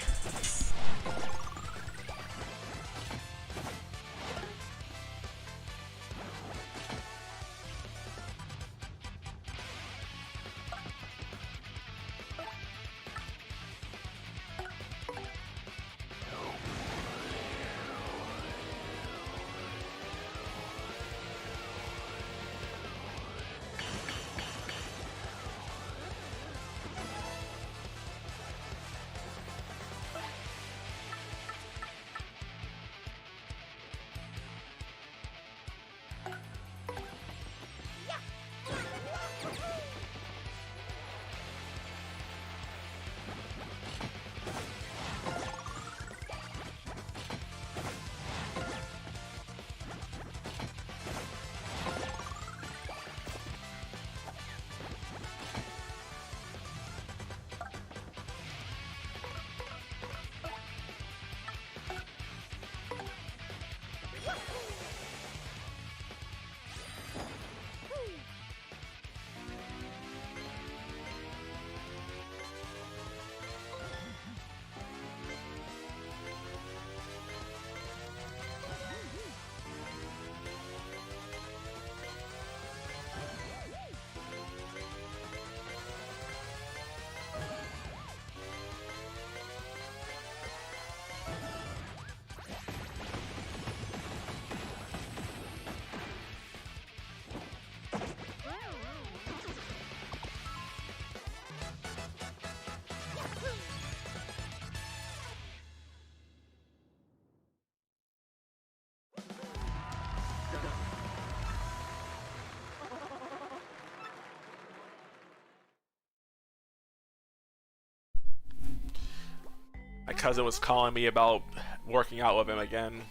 My cousin was calling me about working out with him again.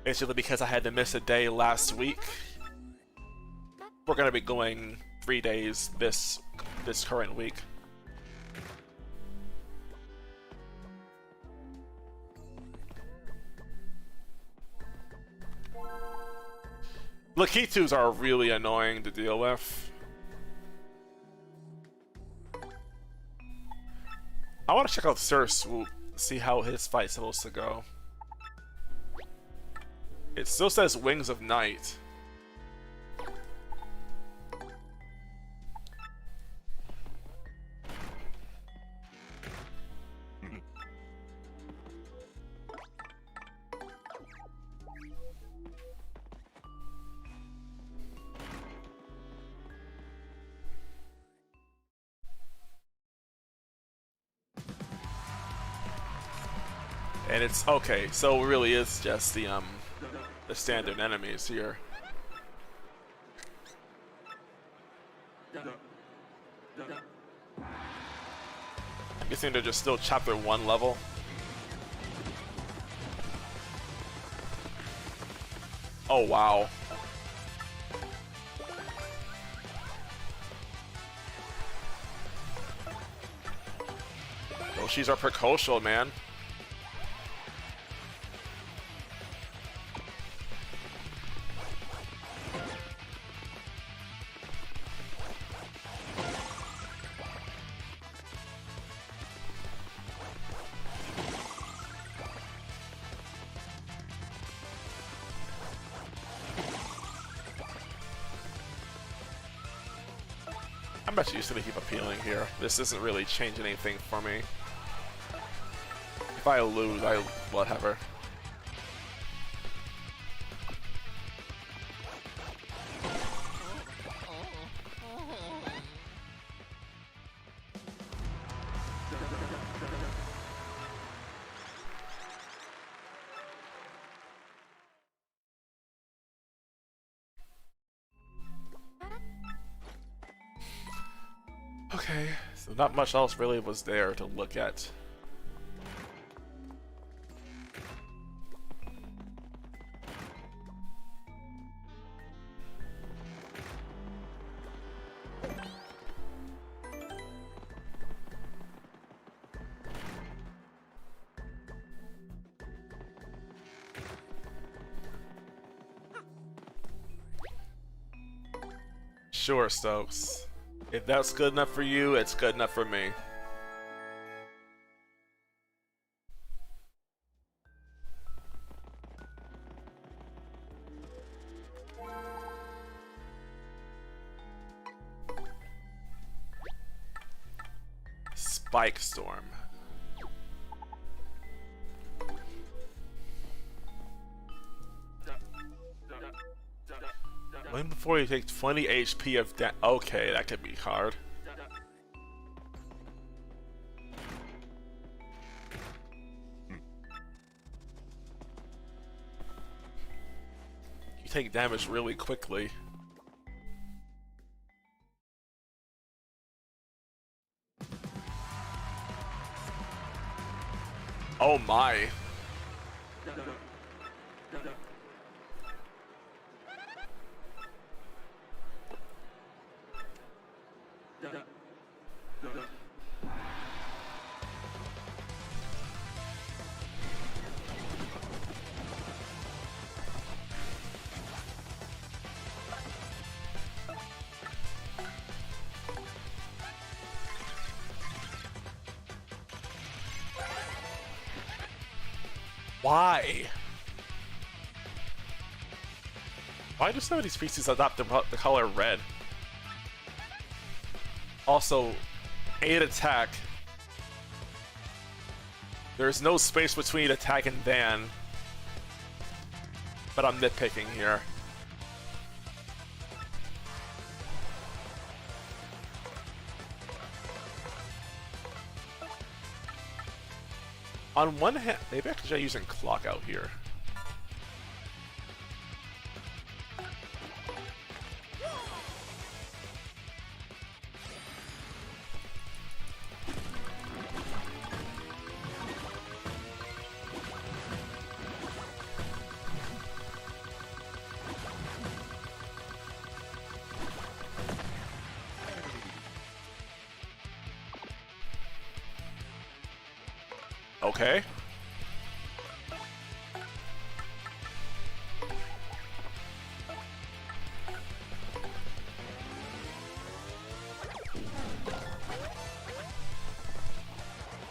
Basically because I had to miss a day last week. We're gonna be going 3 days this current week. Lakitus are really annoying to deal with. I want to check out Sir Swoop, see how his fight's supposed to go. It still says Wings of Night. And it's okay, so it really is just the standard enemies here. I'm guessing they're just still chapter 1 level. Oh wow. Yoshi's our precocial, man. I'm actually just gonna keep appealing here. This doesn't really change anything for me. If I lose, whatever. Okay, so not much else really was there to look at. Sure, Stokes. If that's good enough for you, it's good enough for me. Spike Storm. When before you take 20 HP of that. Okay, that could be hard. You take damage really quickly. Oh my. Why? Why do some of these species adopt the color red? Also, 8 attack. There's no space between attack and ban. But I'm nitpicking here. On one hand, maybe I could try using Clock out here. Okay.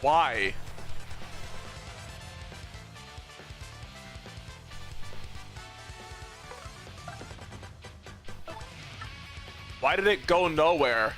Why? Why did it go nowhere?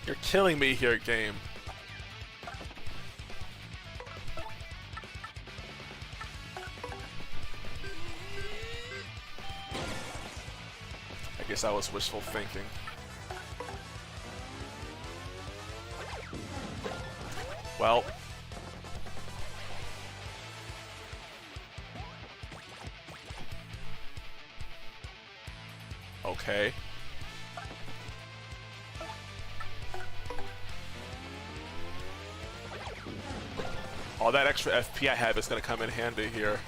You're killing me here, game. I guess I was wishful thinking. Well. Okay. All that extra FP I have is going to come in handy here.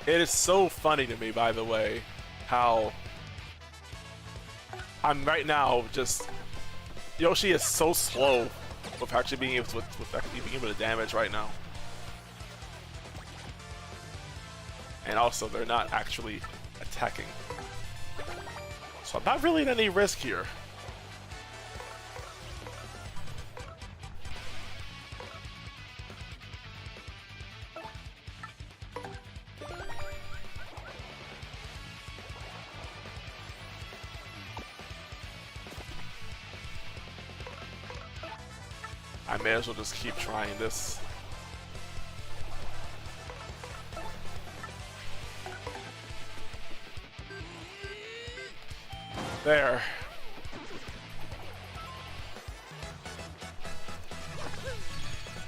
It is so funny to me, by the way, how I'm right now just Yoshi is so slow with actually being able to damage right now, and also they're not actually attacking, so I'm not really at any risk here. I may as well just keep trying this. There.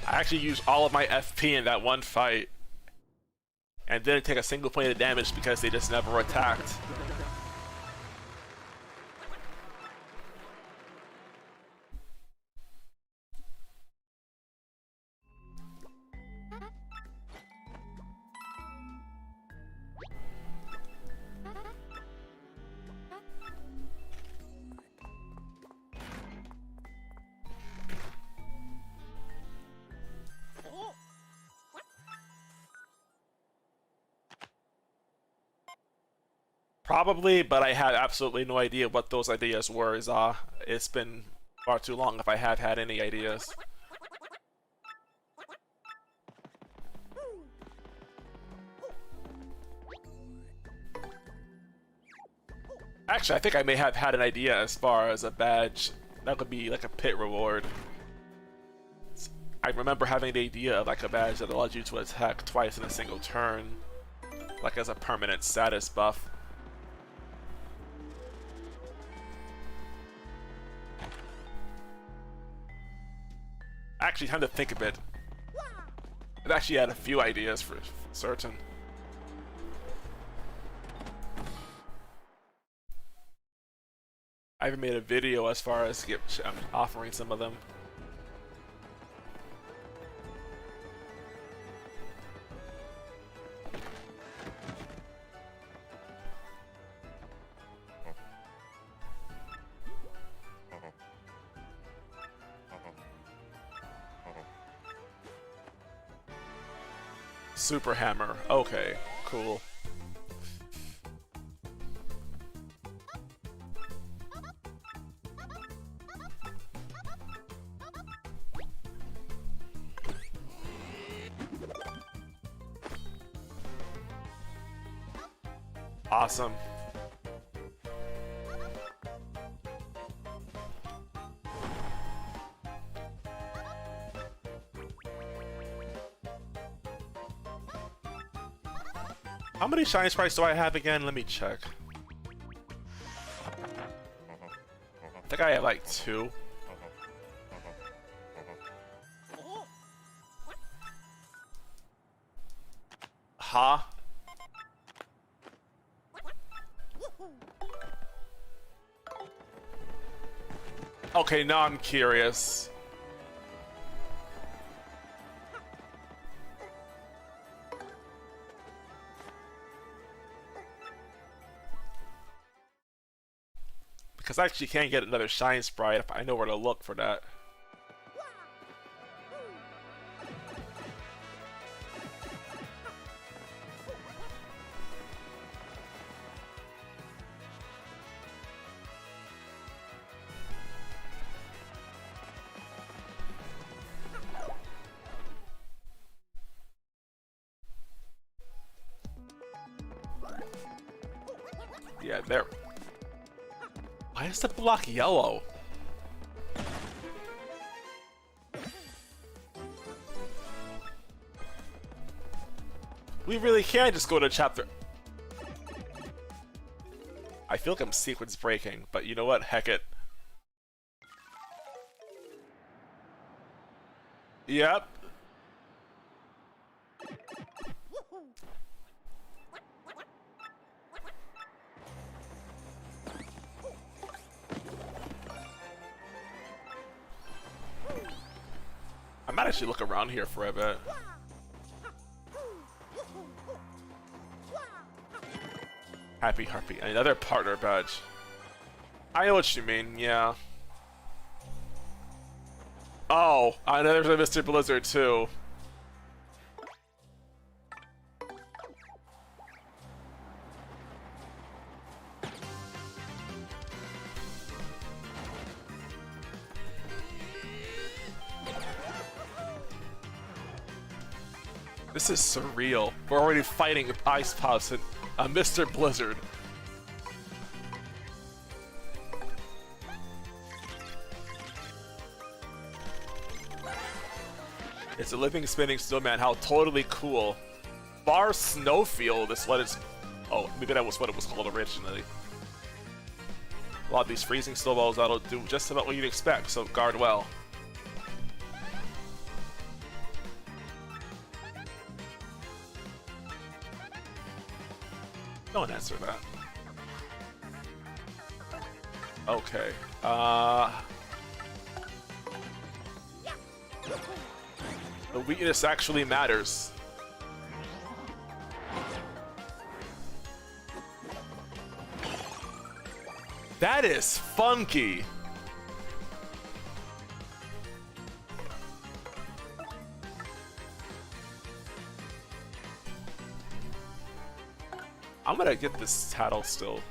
I actually used all of my FP in that one fight. And didn't take a single point of damage because they just never attacked. Probably, but I had absolutely no idea what those ideas were. It's been far too long if I have had any ideas. Actually, I think I may have had an idea as far as a badge. That could be like a pit reward. I remember having the idea of like a badge that allowed you to attack twice in a single turn, like as a permanent status buff. Actually, time to think a bit. I've actually had a few ideas for certain. I even made a video as far as offering some of them. Super hammer. Okay, cool. Awesome. How many shiny sprites do I have again? Let me check. I think I have like 2. Huh? Okay, now I'm curious. Because I actually can't get another shine sprite if I know where to look for that. Yeah, there. Why is the block yellow? We really can't just go to chapter. I feel like I'm sequence breaking, but you know what? Heck it. Yep. I might actually look around here for a bit. Happy Harpy, another partner badge. I know what you mean, yeah. Oh, I know there's a Mr. Blizzard too. This is surreal. We're already fighting Ice Pops and Mr. Blizzard. It's a living, spinning snowman. How totally cool. Bar Snowfield is what it's... Oh, maybe that was what it was called originally. a lot of these freezing snowballs that'll do just about what you'd expect, so guard well. Don't answer that. Okay. The weakness actually matters. That is funky. I'm gonna get this tattle still.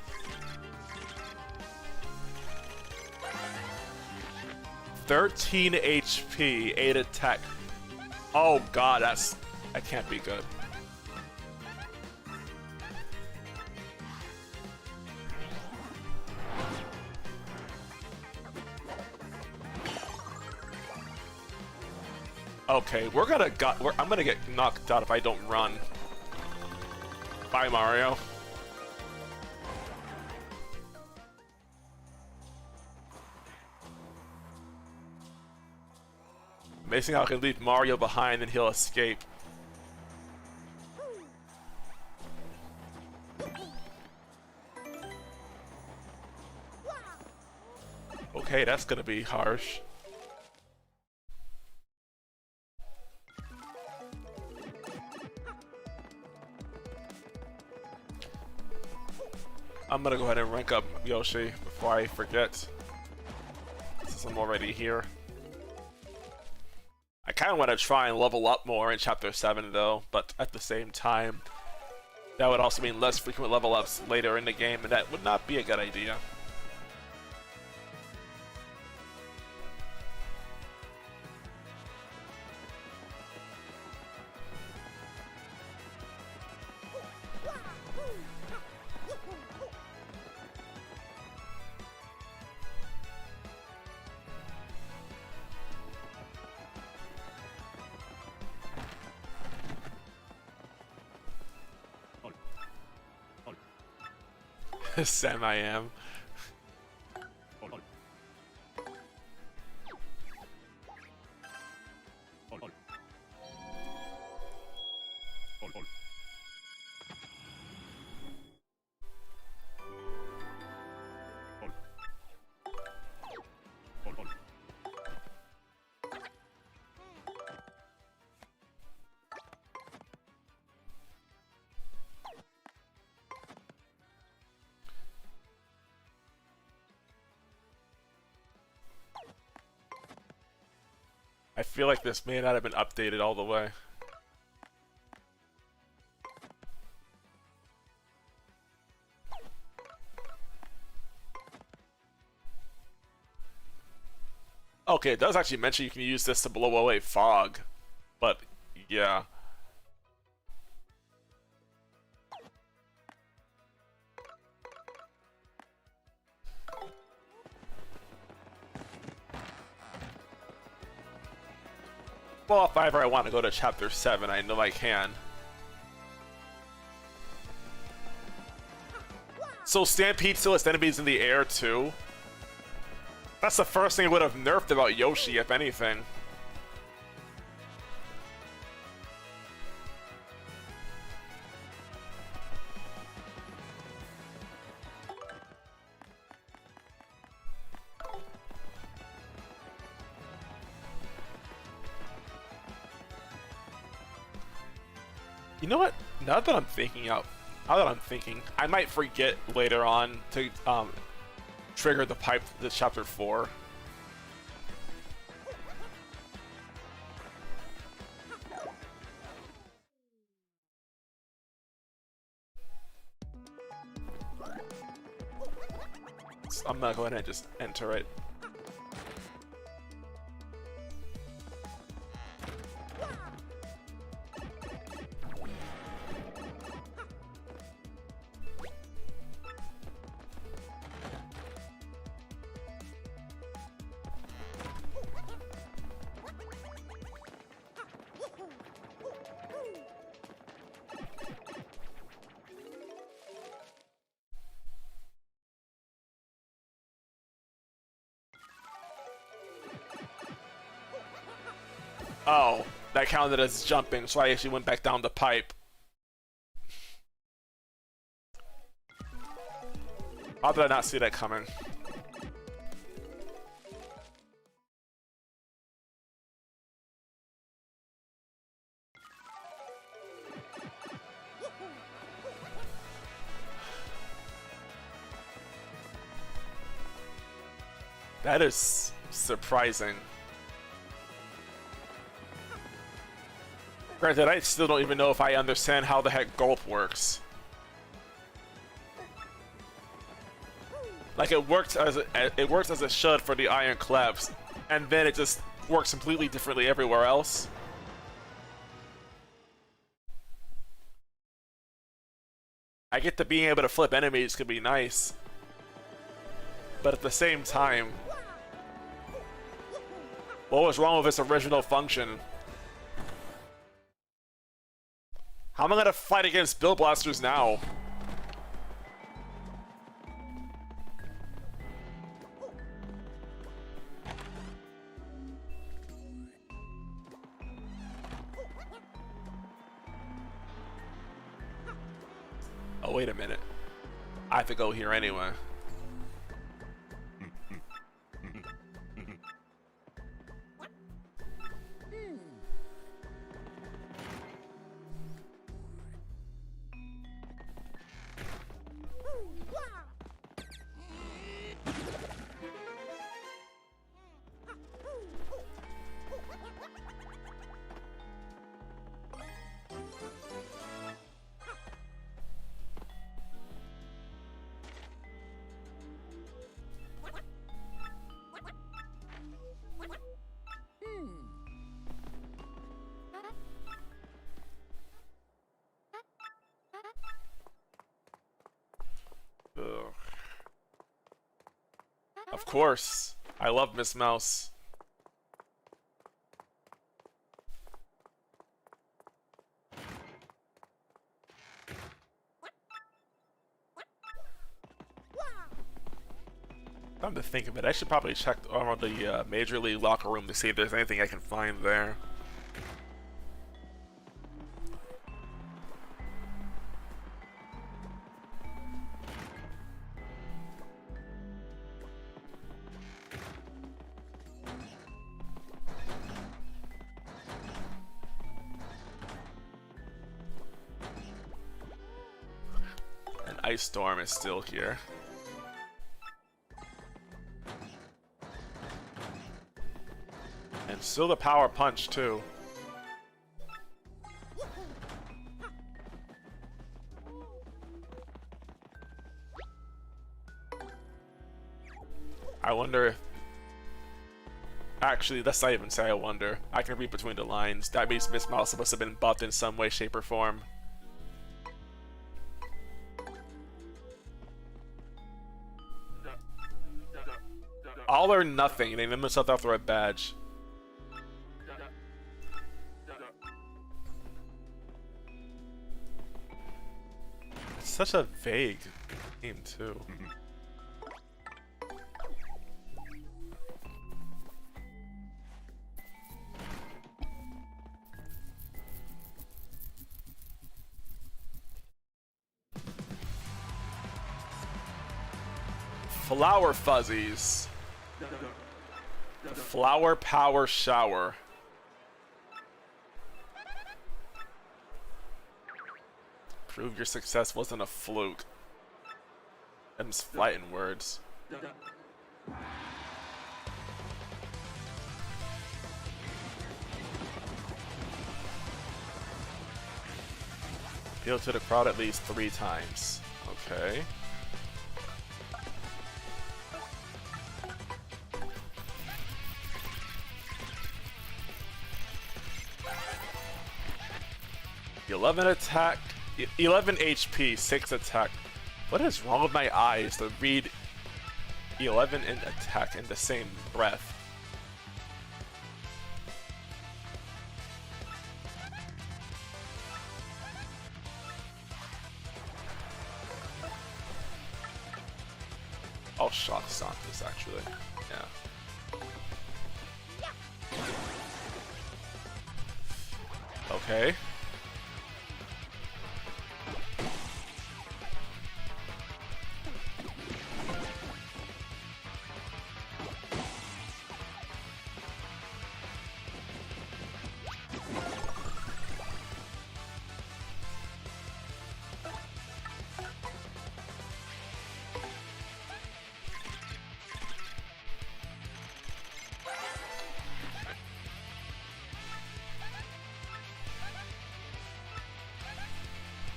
$13 HP, 8 attack. Oh god, that can't be good. Okay, I'm gonna get knocked out if I don't run. Bye, Mario. Amazing how I can leave Mario behind and he'll escape. Okay, that's gonna be harsh. I'm gonna go ahead and rank up Yoshi before I forget, since I'm already here. I kind of want to try and level up more in Chapter 7 though, but at the same time, that would also mean less frequent level ups later in the game, and that would not be a good idea. Sam, I am. I feel like this may not have been updated all the way. Okay, it does actually mention you can use this to blow away fog, but yeah. Well, if ever I want to go to Chapter 7, I know I can. So Stampede still has enemies in the air too? That's the first thing I would have nerfed about Yoshi, if anything. You know what? Now that I'm thinking, I might forget later on to trigger the pipe to Chapter 4. So I'm gonna go ahead and just enter it. Oh, that counted as jumping, so I actually went back down the pipe. How did I not see that coming? That is surprising. Granted, I still don't even know if I understand how the heck gulp works. Like it works as it should for the iron clefs, and then it just works completely differently everywhere else. I get that being able to flip enemies could be nice, but at the same time, what was wrong with its original function? How am I gonna fight against Bill Blasters now? Oh, wait a minute. I have to go here anyway. Ugh. Of course. I love Miss Mouse. Come to think of it, I should probably check the Major League locker room to see if there's anything I can find there. An ice storm is still here. And still the power punch too. I wonder if... Actually, let's not even say I wonder. I can read between the lines. That means Miss Mouse must have been buffed in some way, shape, or form. All or nothing. They named themselves after a badge. It's such a vague name, too. Flower Fuzzies. Flower Power Shower. Prove your success wasn't a fluke. Them's fighting words. Appeal to the crowd at least 3 times. Okay. The 11 attack, 11 HP, 6 attack. What is wrong with my eyes to read 11 and attack in the same breath? I'll shock stomp this actually. Yeah. Okay.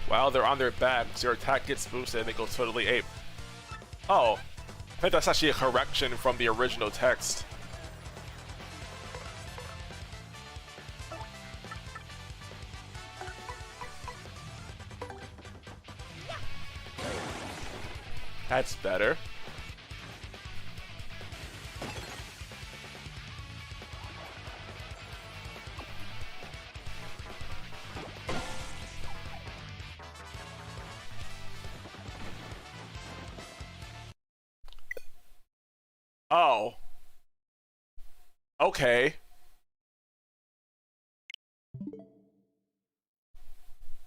While they're on their backs, your attack gets boosted and they go totally ape. Oh, I think that's actually a correction from the original text. That's better. Oh. Okay.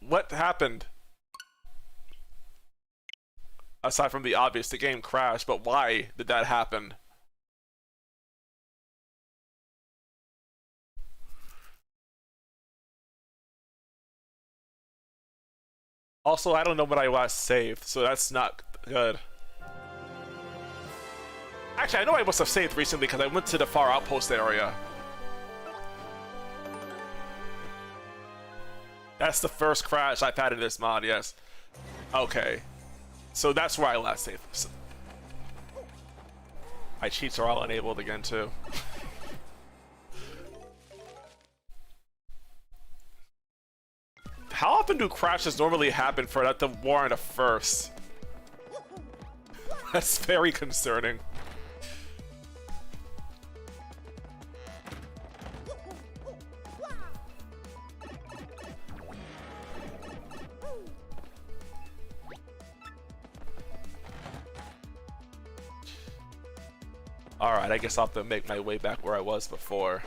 What happened? Aside from the obvious, the game crashed, but why did that happen? Also, I don't know when I last saved, so that's not good. Actually, I know I must have saved recently because I went to the far outpost area. That's the first crash I've had in this mod, yes. Okay. So that's where I last saved. So my cheats are all enabled again, too. How often do crashes normally happen for that to warrant a first? That's very concerning. Alright, I guess I'll have to make my way back where I was before.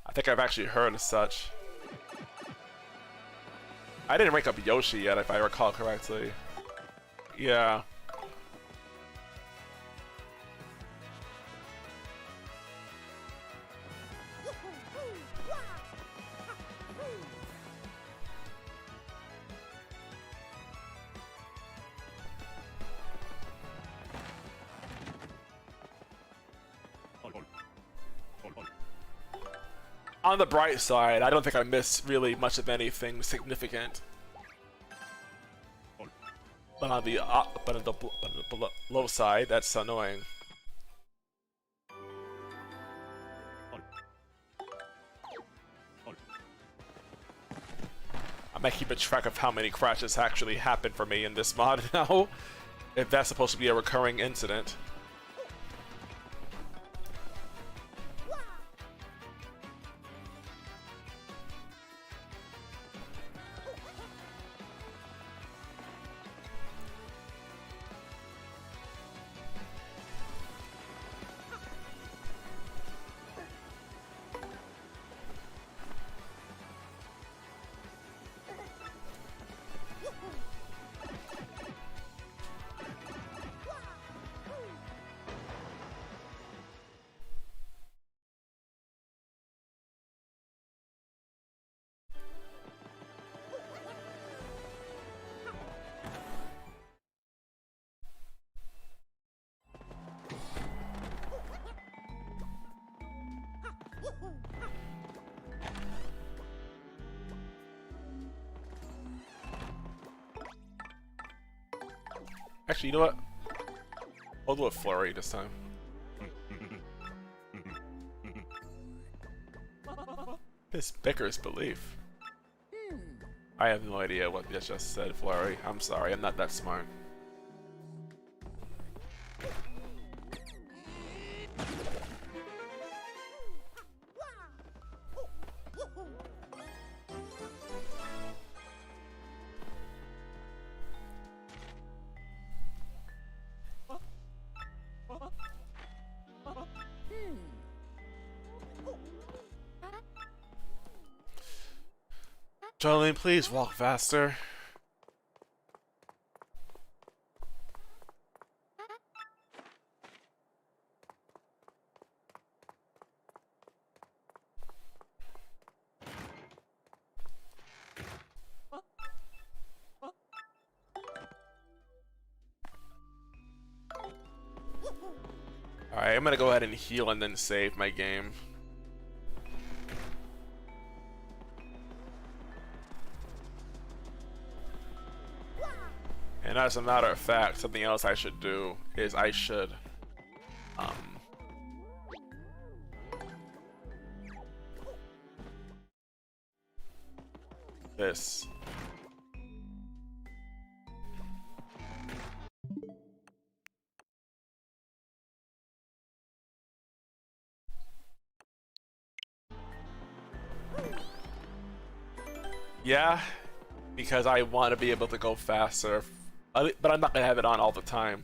I think I've actually heard of such. I didn't rank up Yoshi yet, if I recall correctly. Yeah. On the bright side, I don't think I missed really much of anything significant. But on the low side, that's annoying. I might keep a track of how many crashes actually happen for me in this mod now, if that's supposed to be a recurring incident. Actually, you know what? I'll do a flurry this time. This beggars belief. I have no idea what this just said, flurry. I'm sorry, I'm not that smart. Jolene, please walk faster. Alright, I'm gonna go ahead and heal and then save my game. And as a matter of fact, something else I should do is I should this. Yeah, because I want to be able to go faster, but I'm not gonna have it on all the time.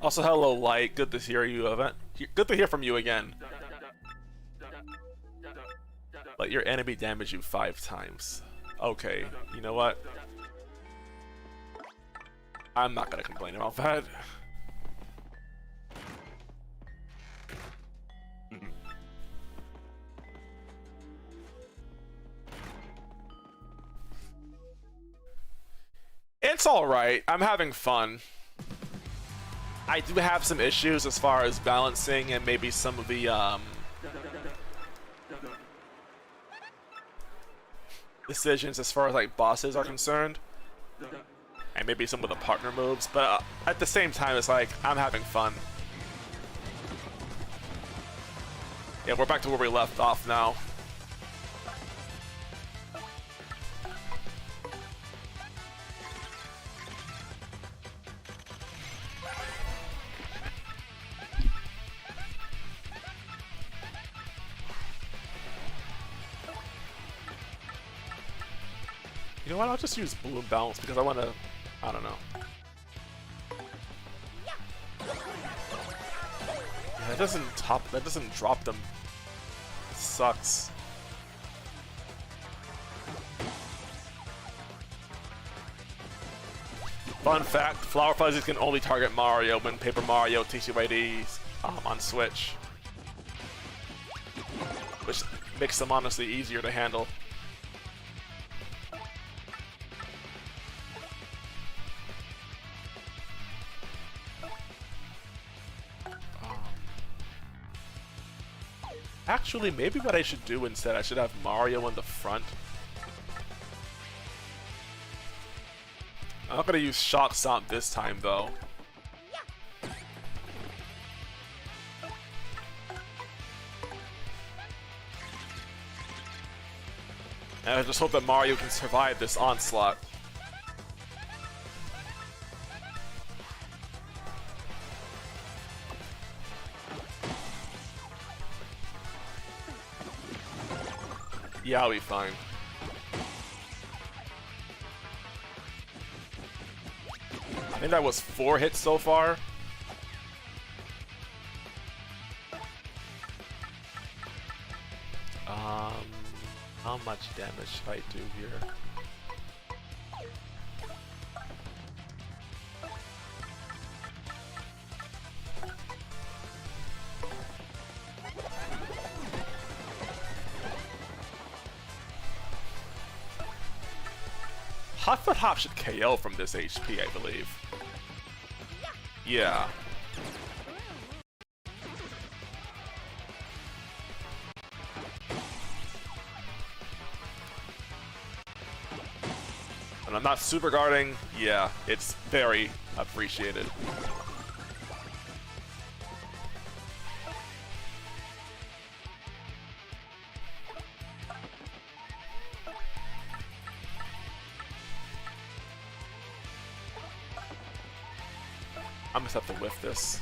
Also, hello, Light. Good to hear you. Good to hear from you again. Let your enemy damage you 5 times. Okay, you know what? I'm not gonna complain about that. It's alright. I'm having fun. I do have some issues as far as balancing and maybe some of the decisions as far as like bosses are concerned, and maybe some of the partner moves, but at the same time it's like I'm having fun. Yeah, we're back to where we left off now. You know what, I'll just use balloon bounce because I want to, I don't know. Yeah, that doesn't drop them. It sucks. Fun fact, Flower Fuzzies can only target Mario when Paper Mario TTYDs on Switch. Which makes them honestly easier to handle. Actually, maybe what I should do instead, I should have Mario in the front. I'm not gonna use Shock Stomp this time, though. And I just hope that Mario can survive this onslaught. Yeah, I'll be fine. I think that was 4 hits so far. How much damage should I do here? Hotfoot Hop should KO from this HP, I believe. Yeah. And I'm not super guarding. Yeah, it's very appreciated. I'm just have to whiff this.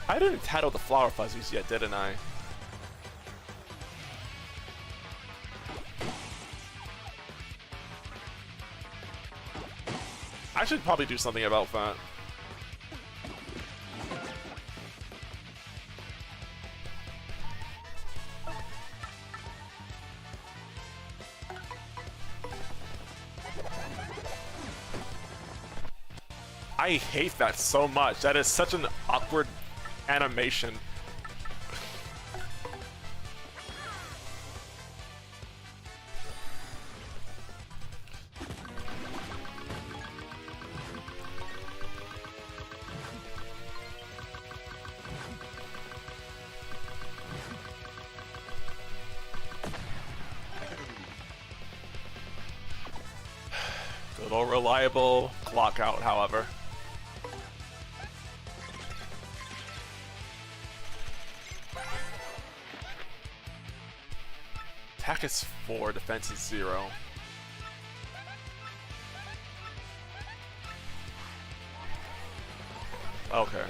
I didn't tattle the Flower Fuzzies yet, didn't I? should probably do something about that. I hate that so much. That is such an awkward animation. Good old reliable clock out, however. Attack is 4, defense is 0. Okay.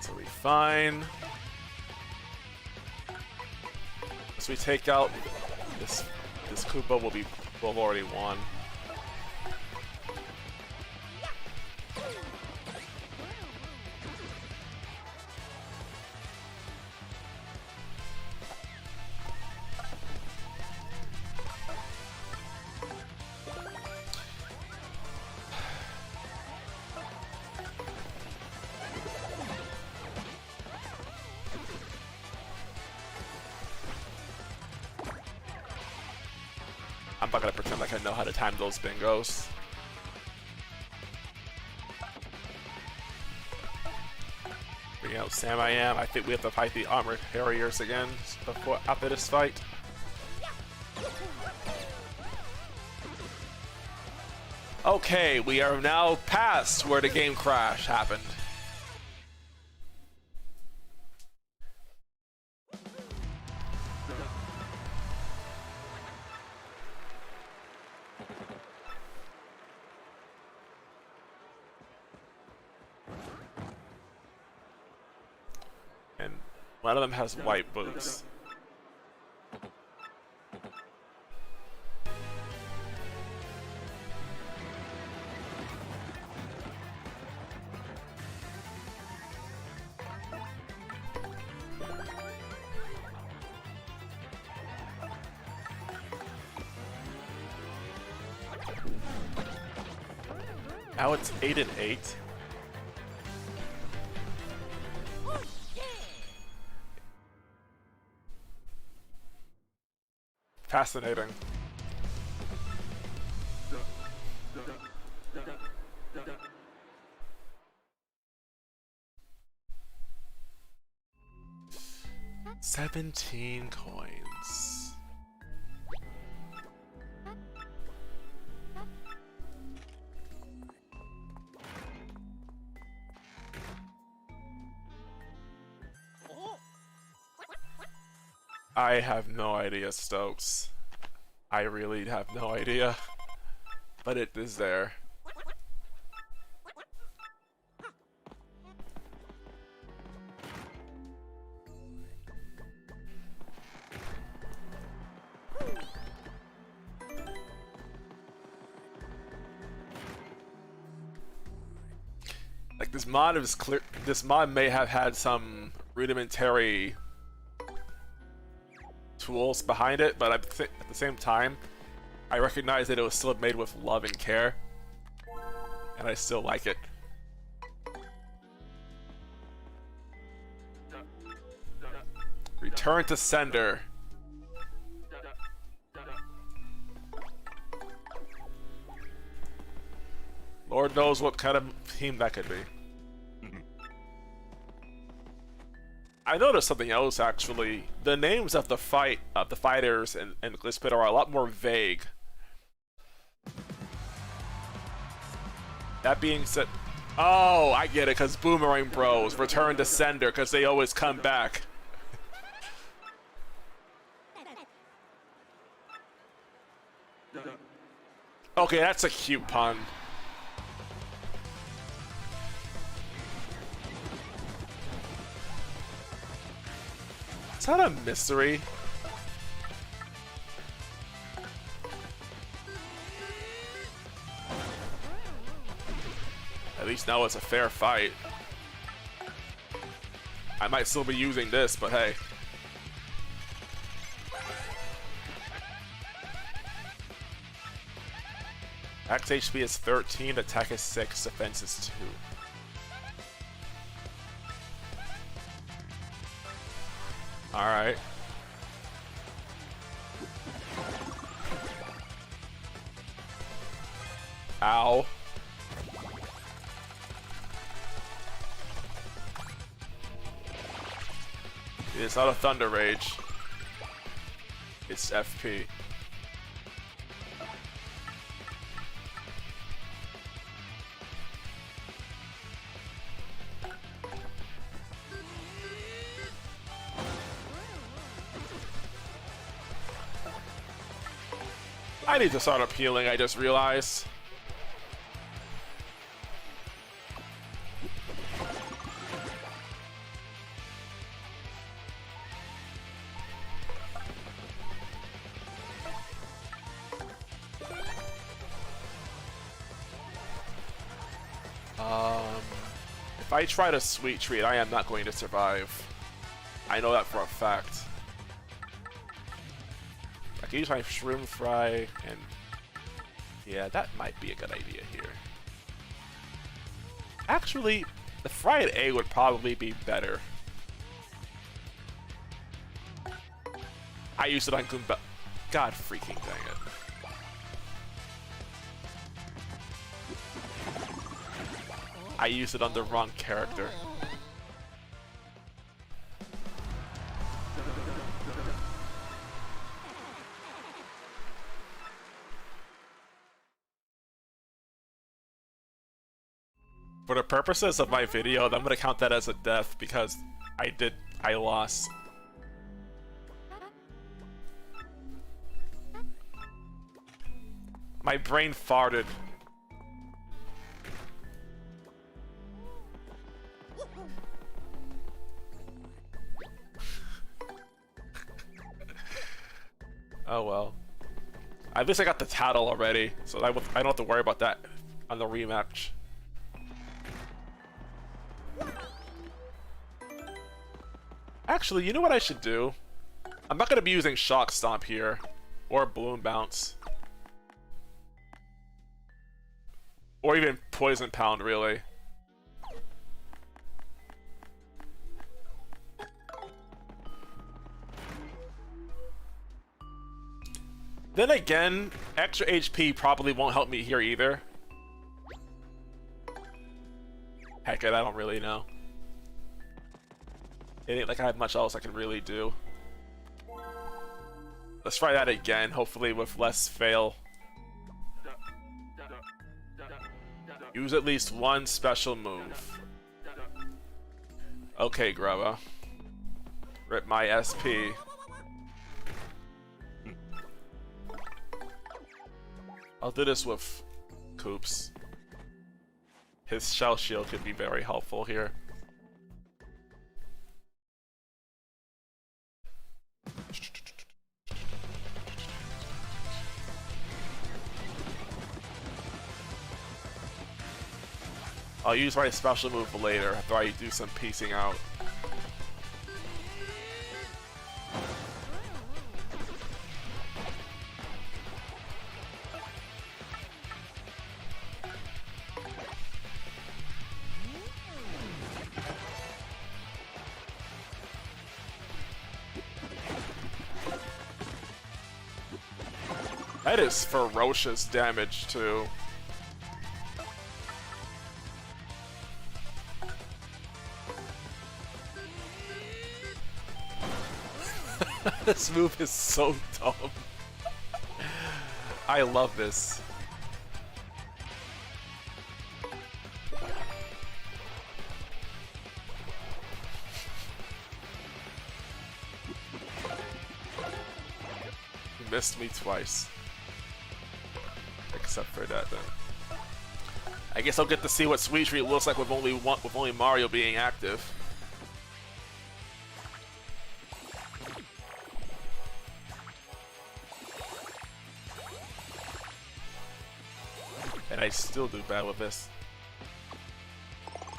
So we fine. As we take out this Koopa, we'll have already won. I'm not gonna pretend like I know how to time those bingos. Bring out Sam I Am. I think we have to fight the armored carriers again after this fight. Okay, we are now past where the game crash happened. And one of them has white boots. Now it's 8 and 8. Fascinating. $17 coins. I have no idea, Stokes. I really have no idea. But it is there. Like, this mod is clear. This mod may have had some rudimentary tools behind it, but at the same time, I recognize that it was still made with love and care, and I still like it. Return to sender. Lord knows what kind of team that could be. I noticed something else actually. The names of the fighters in Glitz Pit are a lot more vague. That being said, oh, I get it, because Boomerang Bros return to sender because they always come back. Okay, that's a cute pun. Is that a mystery? At least now it's a fair fight. I might still be using this, but hey. Max HP is 13, attack is 6, defense is 2. Alright. Ow. It's not a Thunder Rage. It's FP. I need to start up healing, I just realized. If I try to sweet treat, I am not going to survive. I know that for a fact. I can use my shroom fry, and yeah, that might be a good idea here. Actually, the fried egg would probably be better. I used it on Goomba. God freaking dang it. I used it on the wrong character. For the purposes of my video, I'm gonna count that as a death because I lost. My brain farted. Oh well. At least I got the tattle already, so I don't have to worry about that on the rematch. Actually, you know what I should do? I'm not going to be using Shock Stomp here, or Balloon Bounce. Or even Poison Pound, really. Then again, extra HP probably won't help me here either. Heck it, I don't really know. It ain't like I have much else I can really do. Let's try that again, hopefully with less fail. Use at least one special move. Okay, Grubba. Rip my SP. I'll do this with Koops. His Shell Shield could be very helpful here. I'll use my special move later after I do some piecing out. That is ferocious damage too. This move is so dumb. I love this. You missed me twice. Except for that then. I guess I'll get to see what Sweet Treat looks like with only Mario being active. And I still do bad with this.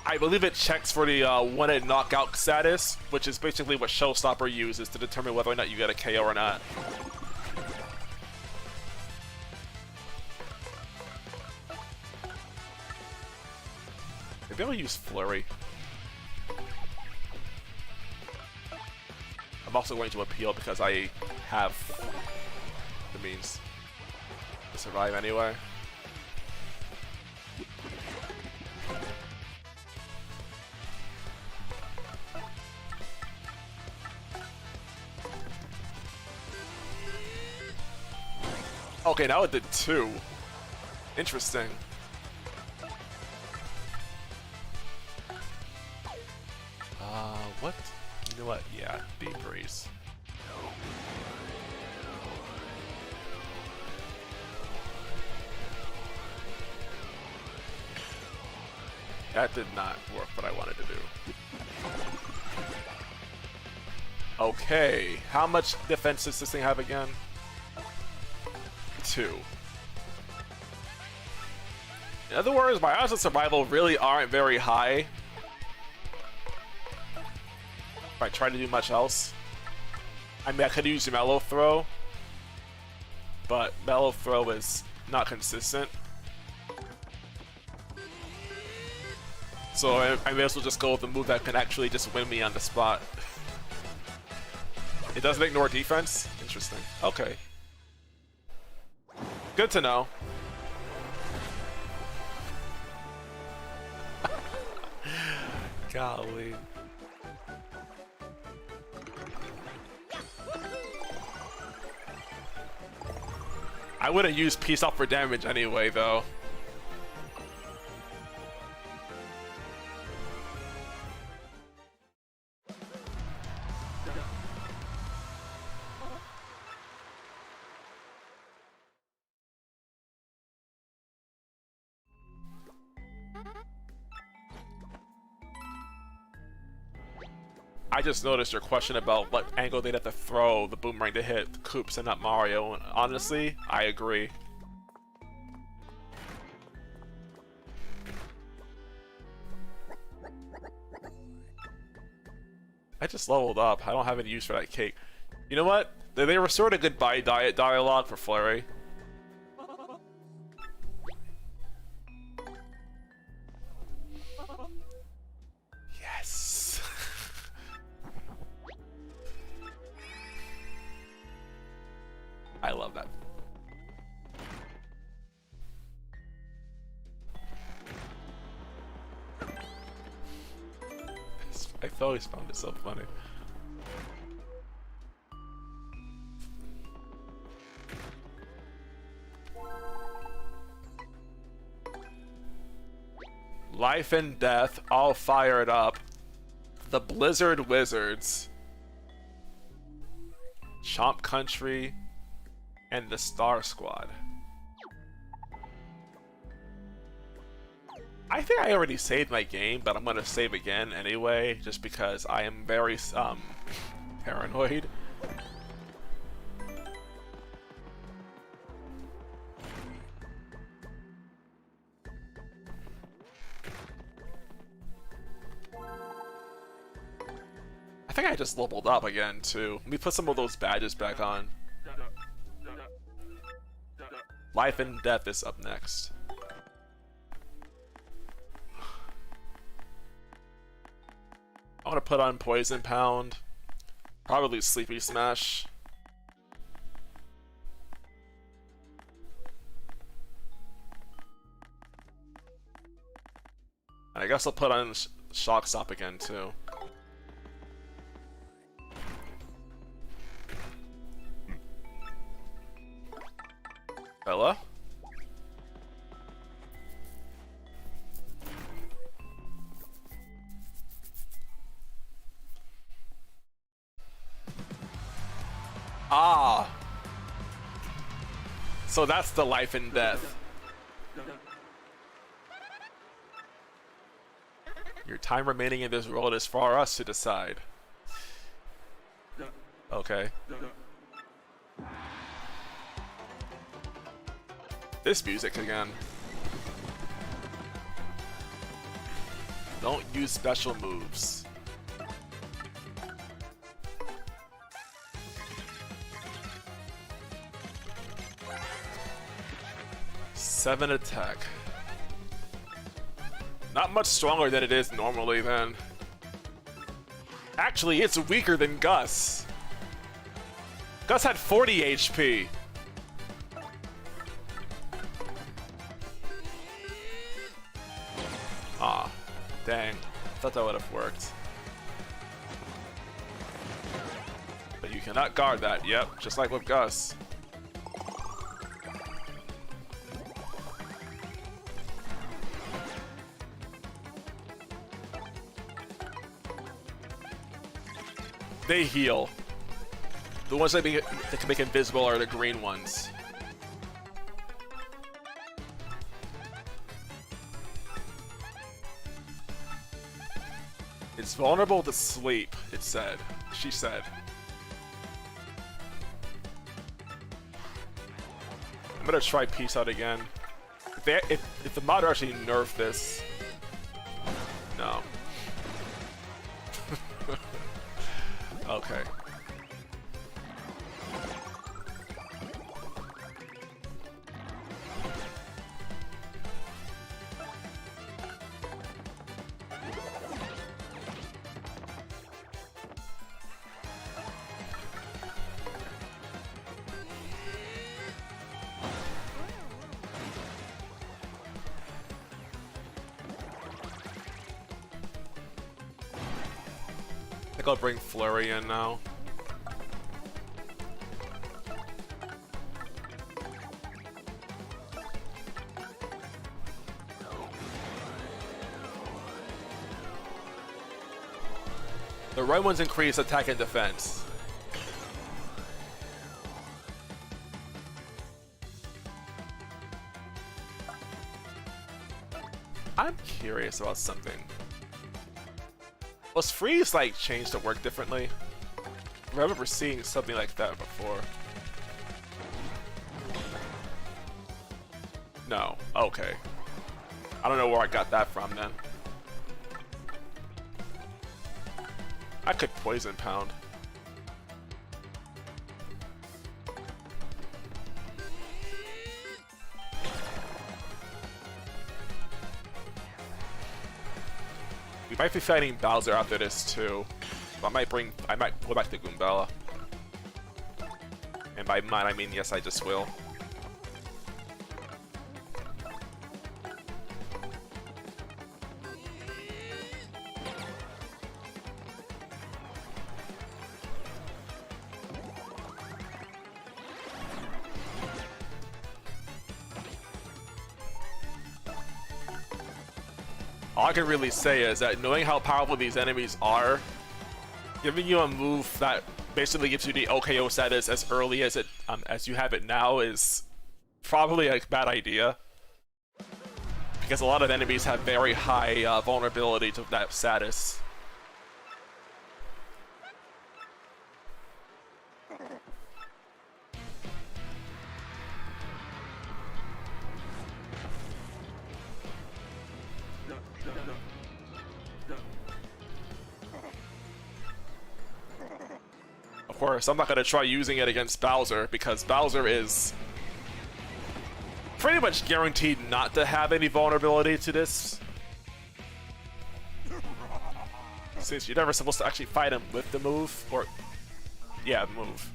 I believe it checks for the one-hit knockout status, which is basically what Showstopper uses to determine whether or not you get a KO or not. Maybe I'll use Flurry. I'm also going to appeal because I have the means to survive anyway. Okay, now it did 2. Interesting. What? You know what? Yeah, Deep Breeze. That did not work what I wanted to do. Okay, how much defense does this thing have again? 2. In other words, my odds of survival really aren't very high. If I try to do much else. I mean, I could use Mellow Throw, but Mellow Throw is not consistent. So I may as well just go with the move that can actually just win me on the spot. It doesn't ignore defense? Interesting. Okay. Good to know. Golly. I wouldn't use Peace Out for damage anyway, though. I just noticed your question about what angle they'd have to throw the boomerang to hit Koops and not Mario, and honestly, I agree. I just leveled up. I don't have any use for that cake. You know what? They restored a goodbye diet dialogue for Flurry. Yes. I love that. I've always found it so funny. Life and Death, all fired up. The Blizzard Wizards. Chomp Country. And the Star Squad. I think I already saved my game, but I'm gonna save again anyway, just because I am very, paranoid. I think I just leveled up again, too. Let me put some of those badges back on. Life and Death is up next. I want to put on Poison Pound. Probably Sleepy Smash. And I guess I'll put on Shock Stop again too. Bella? Ah! So that's the Life and Death. Your time remaining in this world is for us to decide. Okay. This music again. Don't use special moves. Seven attack. Not much stronger than it is normally then. Actually, it's weaker than Gus. Gus had 40 HP. Ah, dang. Thought that would have worked. But you cannot guard that. Yep, just like with Gus. They heal. The ones that can make invisible are the green ones. It's vulnerable to sleep, it said. She said. I'm gonna try Peace Out again. If the mod actually nerfed this. No. Okay. I think I'll bring Flurry in now. The right ones increase attack and defense. I'm curious about something. Was Freeze like changed to work differently? I remember seeing something like that before. No. Okay. I don't know where I got that from then. I could Poison Pound. We might be fighting Bowser after this too. I might go back to Goombella. And by might I mean yes, I just will. All I can really say is that knowing how powerful these enemies are, giving you a move that basically gives you the OKO status as early as as you have it now is probably a bad idea. Because a lot of enemies have very high vulnerability to that status. Of course, I'm not going to try using it against Bowser, because Bowser is pretty much guaranteed not to have any vulnerability to this. Since you're never supposed to actually fight him with the move, or... yeah, the move.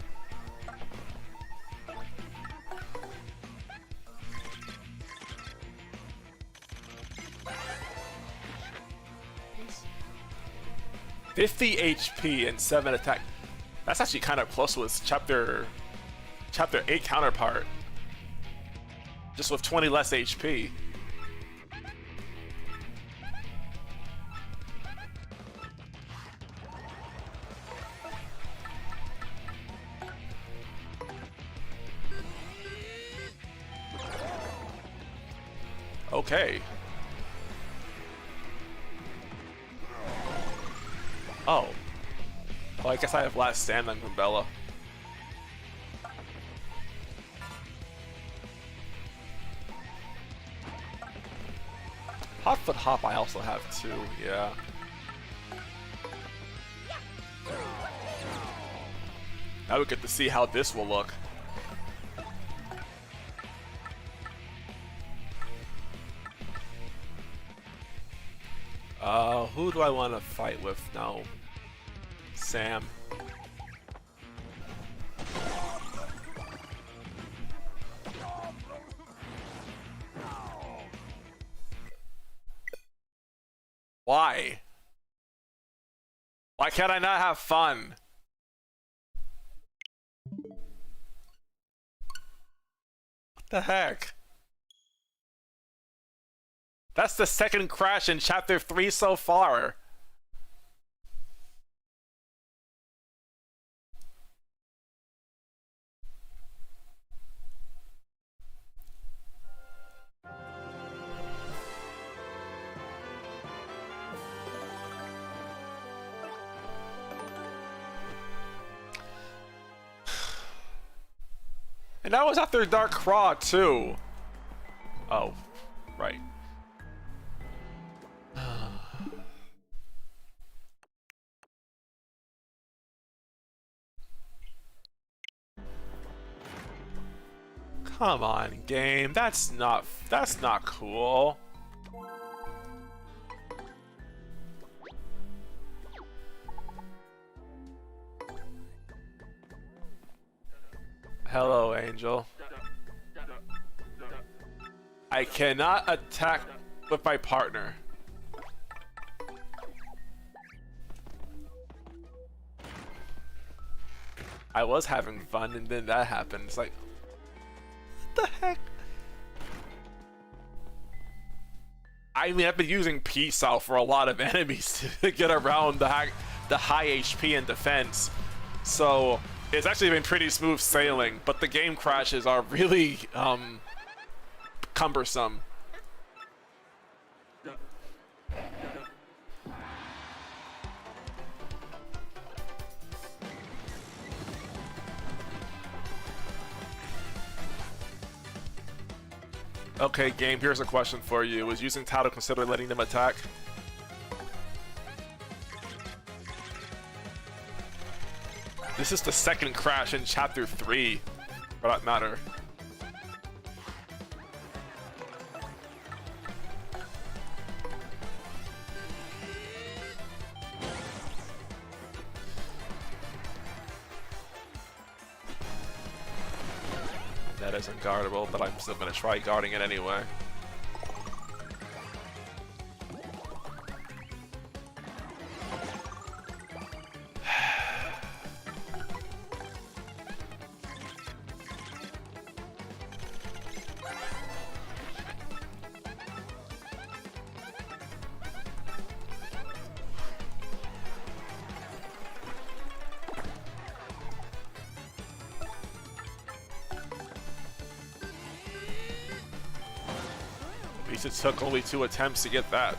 $50 HP and 7 attack. That's actually kind of close to his chapter 8 counterpart. Just with 20 less HP. Okay. Oh. Well, I guess I have last stand on Goombella. Hot Foot Hop I also have too, yeah. Now we get to see how this will look. Who do I want to fight with now? Sam. Why? Why can't I not have fun? What the heck? That's the second crash in chapter 3 so far. And that was after Dark Craw too. Oh, right. Come on, game. That's not cool. Hello, Angel. I cannot attack with my partner. I was having fun and then that happened. It's like, what the heck? I mean, I've been using Peace Out for a lot of enemies to get around the high HP and defense. So it's actually been pretty smooth sailing, but the game crashes are really cumbersome. Okay, game, here's a question for you. Was using Tao to consider letting them attack? This is the second crash in chapter 3, for that matter. That isn't guardable, but I'm still gonna try guarding it anyway. It took only 2 attempts to get that.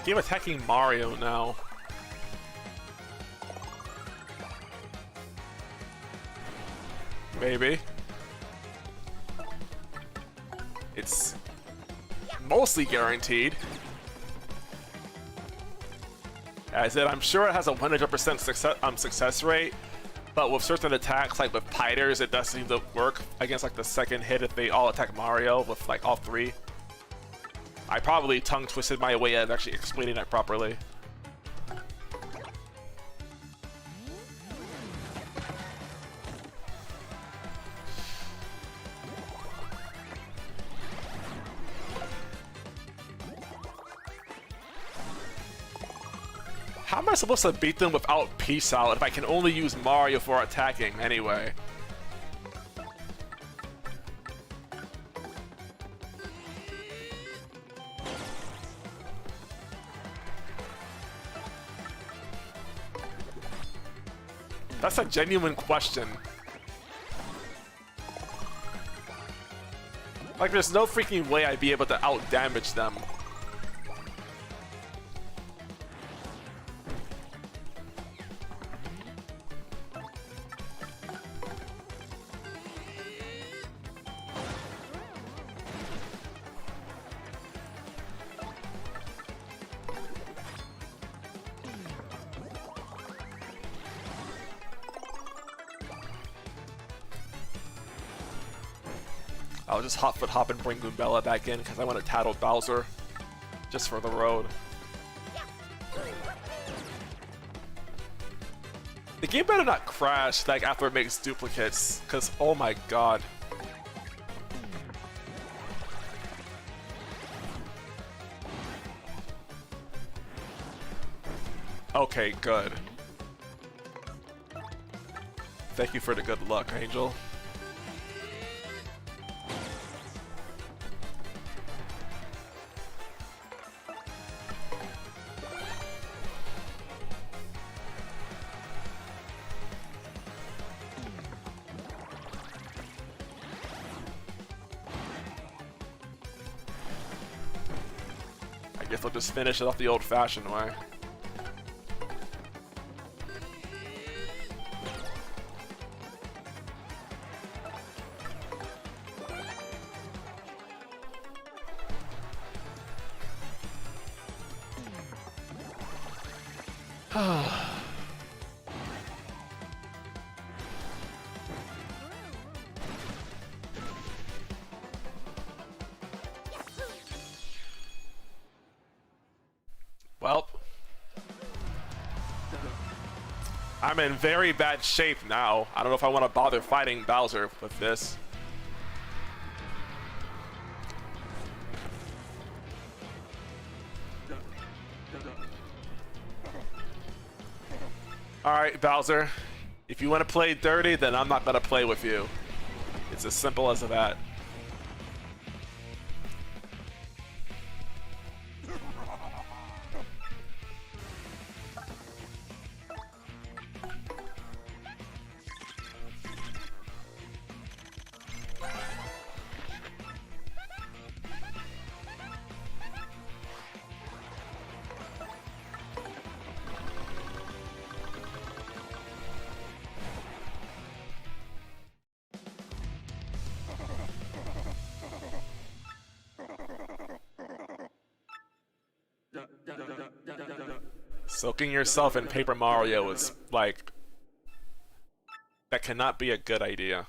Game attacking Mario now. Maybe. It's mostly guaranteed. As I said, I'm sure it has a 100% success rate, but with certain attacks, like with Piters, it does seem to work against like the second hit if they all attack Mario with like all 3. I probably tongue twisted my way out of actually explaining that properly. How am I supposed to beat them without Peace Out if I can only use Mario for attacking anyway? That's a genuine question. Like, there's no freaking way I'd be able to out-damage them. I'll just hot foot hop and bring Goombella back in because I want to tattle Bowser just for the road. The game better not crash like after it makes duplicates, because oh my god. Okay, good. Thank you for the good luck, Angel. I guess I'll just finish it off the old-fashioned way. Well, I'm in very bad shape now. I don't know if I want to bother fighting Bowser with this. Alright, Bowser. If you want to play dirty, then I'm not going to play with you. It's as simple as that. Soaking yourself in Paper Mario is, like, that cannot be a good idea.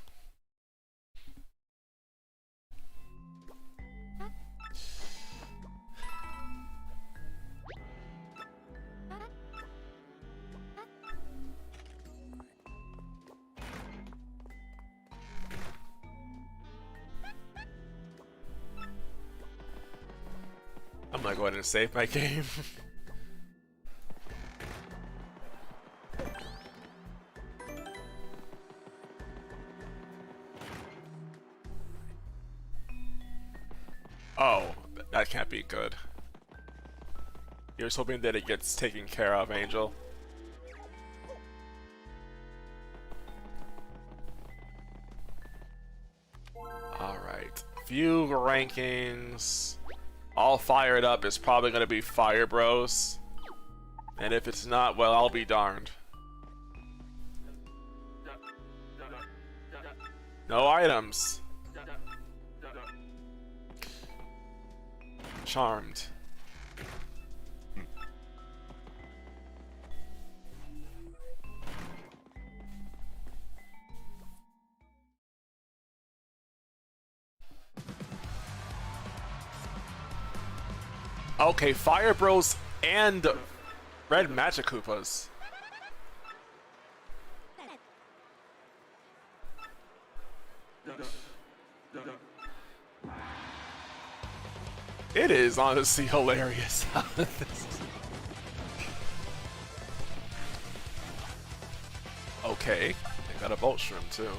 I'm gonna go ahead and save my game. Oh, that can't be good. You're just hoping that it gets taken care of, Angel. Alright. View rankings. All fired up is probably going to be Fire Bros. And if it's not, well, I'll be darned. No items. Charmed. Okay, Fire Bros and Red Magic Koopas. It is honestly hilarious. Okay, they got a Bolt Shroom too.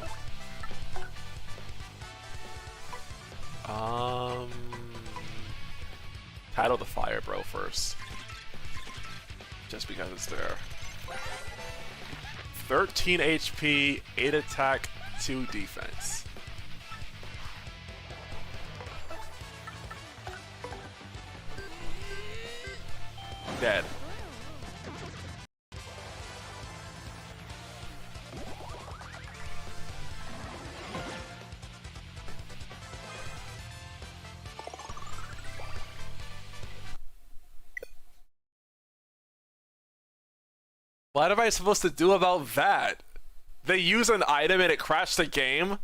Tattle the Fire Bro first. Just because it's there. 13 HP, 8 attack, 2 defense. Dead. What am I supposed to do about that? They use an item and it crashed the game?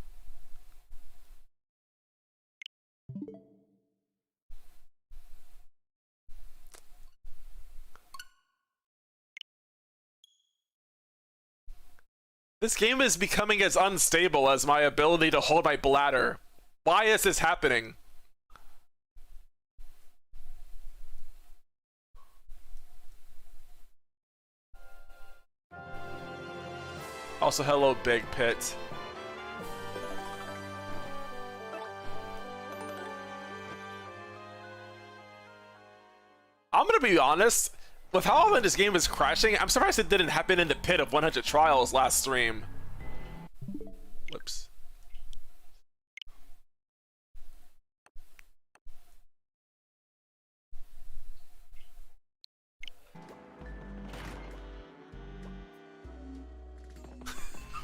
This game is becoming as unstable as my ability to hold my bladder. Why is this happening? Also, hello, Big Pit. I'm gonna be honest, with how often this game is crashing, I'm surprised it didn't happen in the pit of 100 trials last stream. Whoops.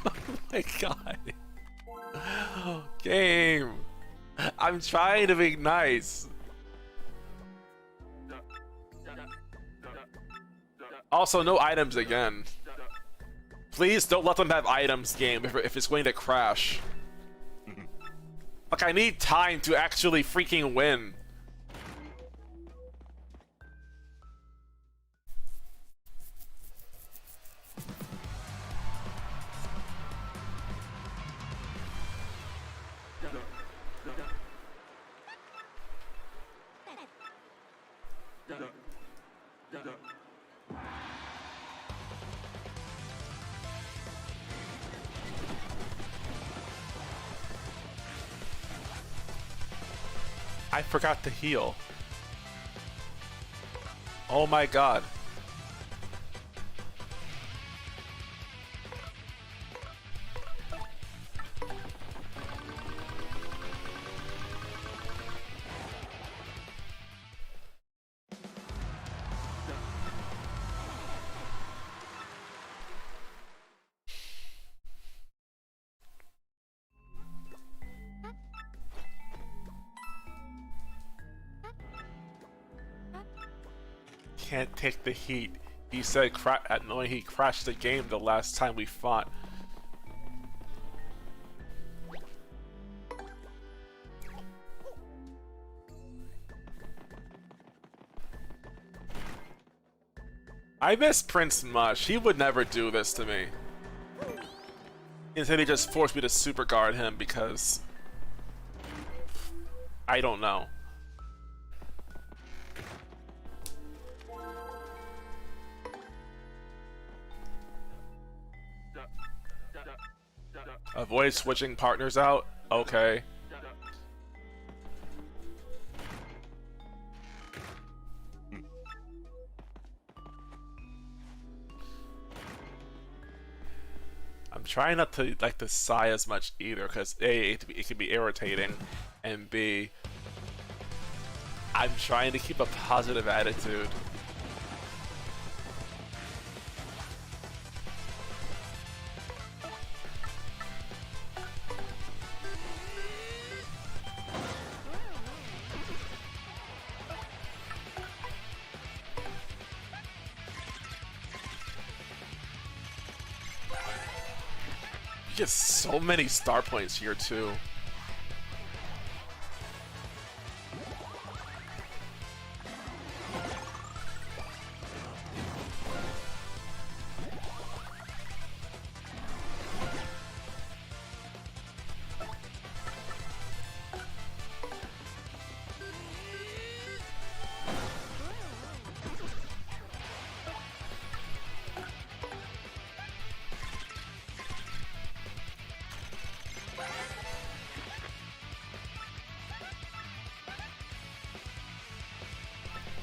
Oh my god. Game. I'm trying to be nice. Also, no items again. Please don't let them have items, game, if it's going to crash. Like, I need time to actually freaking win. I forgot to heal. Oh my god. Can't take the heat. He said knowing he crashed the game the last time we fought. I miss Prince much. He would never do this to me. Instead he just forced me to super guard him because I don't know. Avoid switching partners out? Okay. I'm trying not to like to sigh as much either, because A, it can be irritating, and B, I'm trying to keep a positive attitude. You get so many star points here too.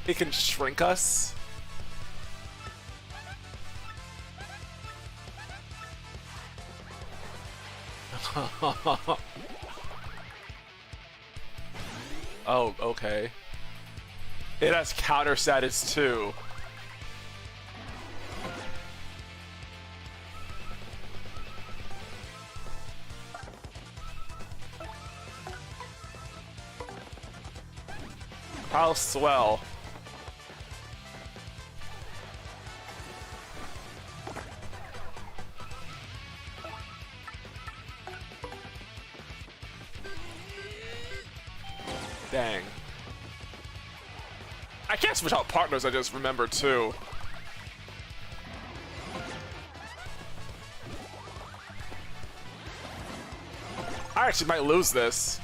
It can shrink us. Oh, okay. It has counter status too. How swell. Dang. I can't switch out partners, I just remember too. I actually might lose this.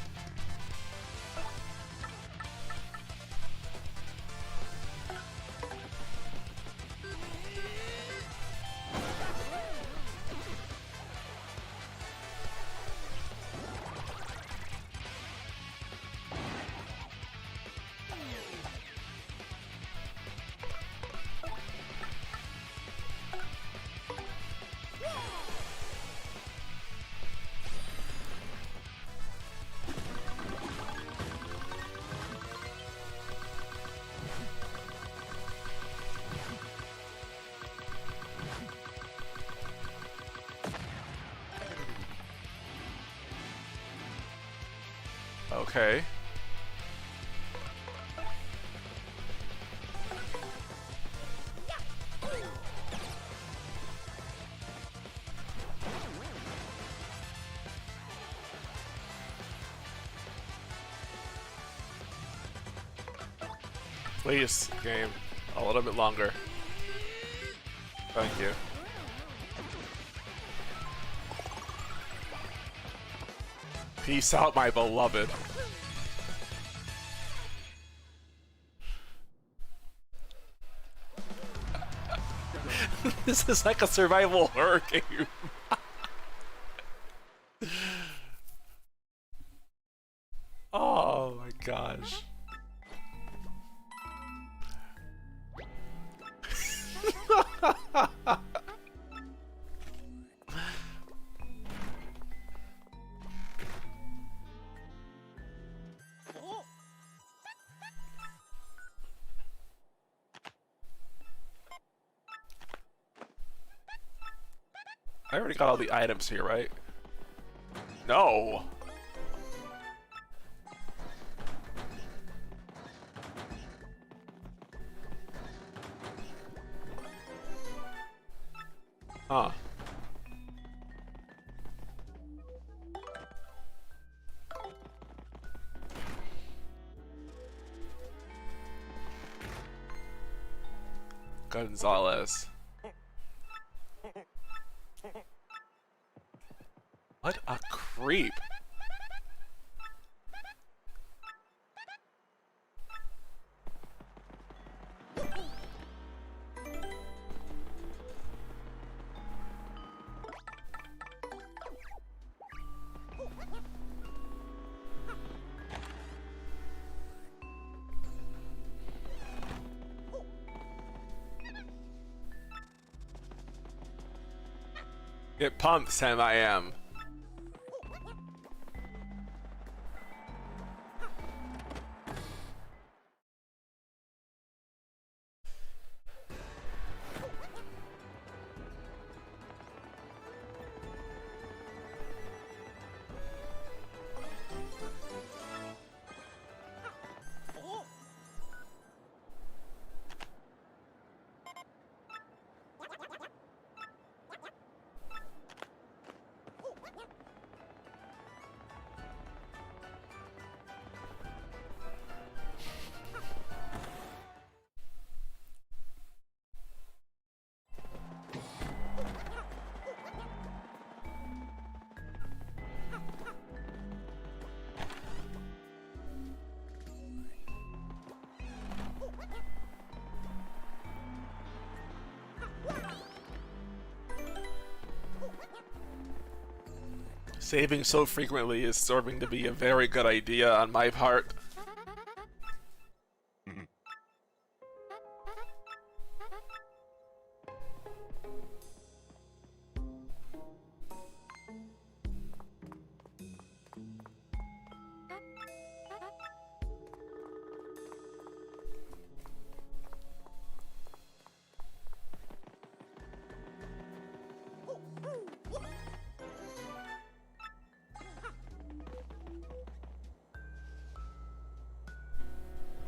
Okay. Please, game. A little bit longer. Thank you. Peace out, my beloved. This is like a survival horror game. Oh my gosh. I already got all the items here, right? No! Huh. Gonzalez. What a creep. Get pumped, Sam, I am. Saving so frequently is starting to be a very good idea on my part.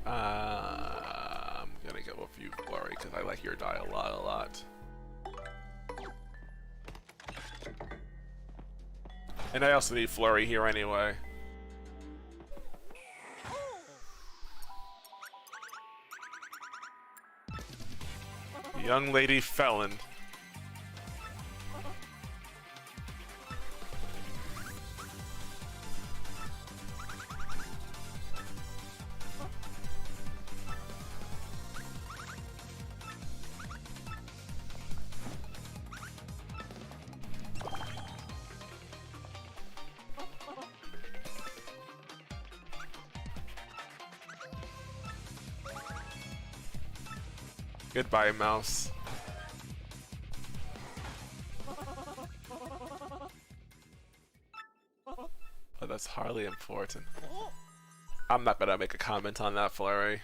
I'm gonna go with you, Flurry, because I like your die a lot. And I also need Flurry here anyway. Young lady felon. Goodbye, mouse. Oh, that's hardly important. I'm not gonna make a comment on that, Flurry.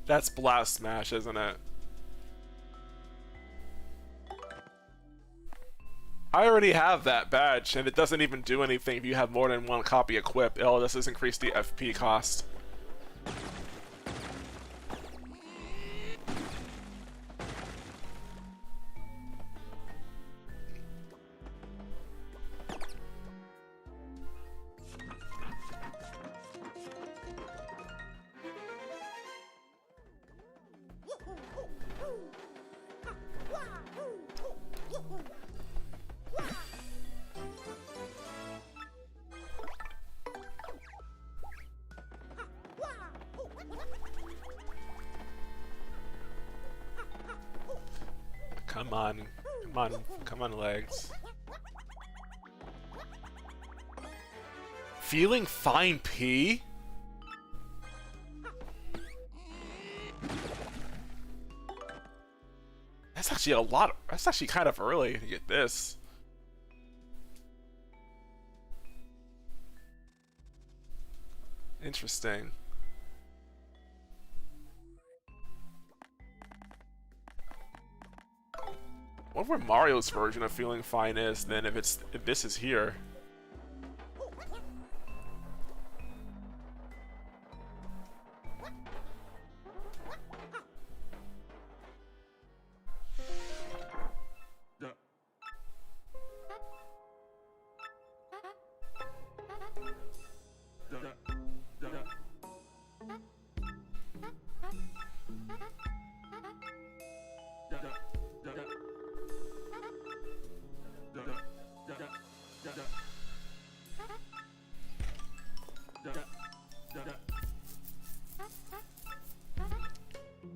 That's Blast Smash, isn't it? I already have that badge, and it doesn't even do anything if you have more than one copy equipped. All this is increase the FP cost. Come on, legs. Feeling fine, P? That's actually a lot. That's actually kind of early to get this. Interesting. I wonder where Mario's version of feeling fine is then if this is here.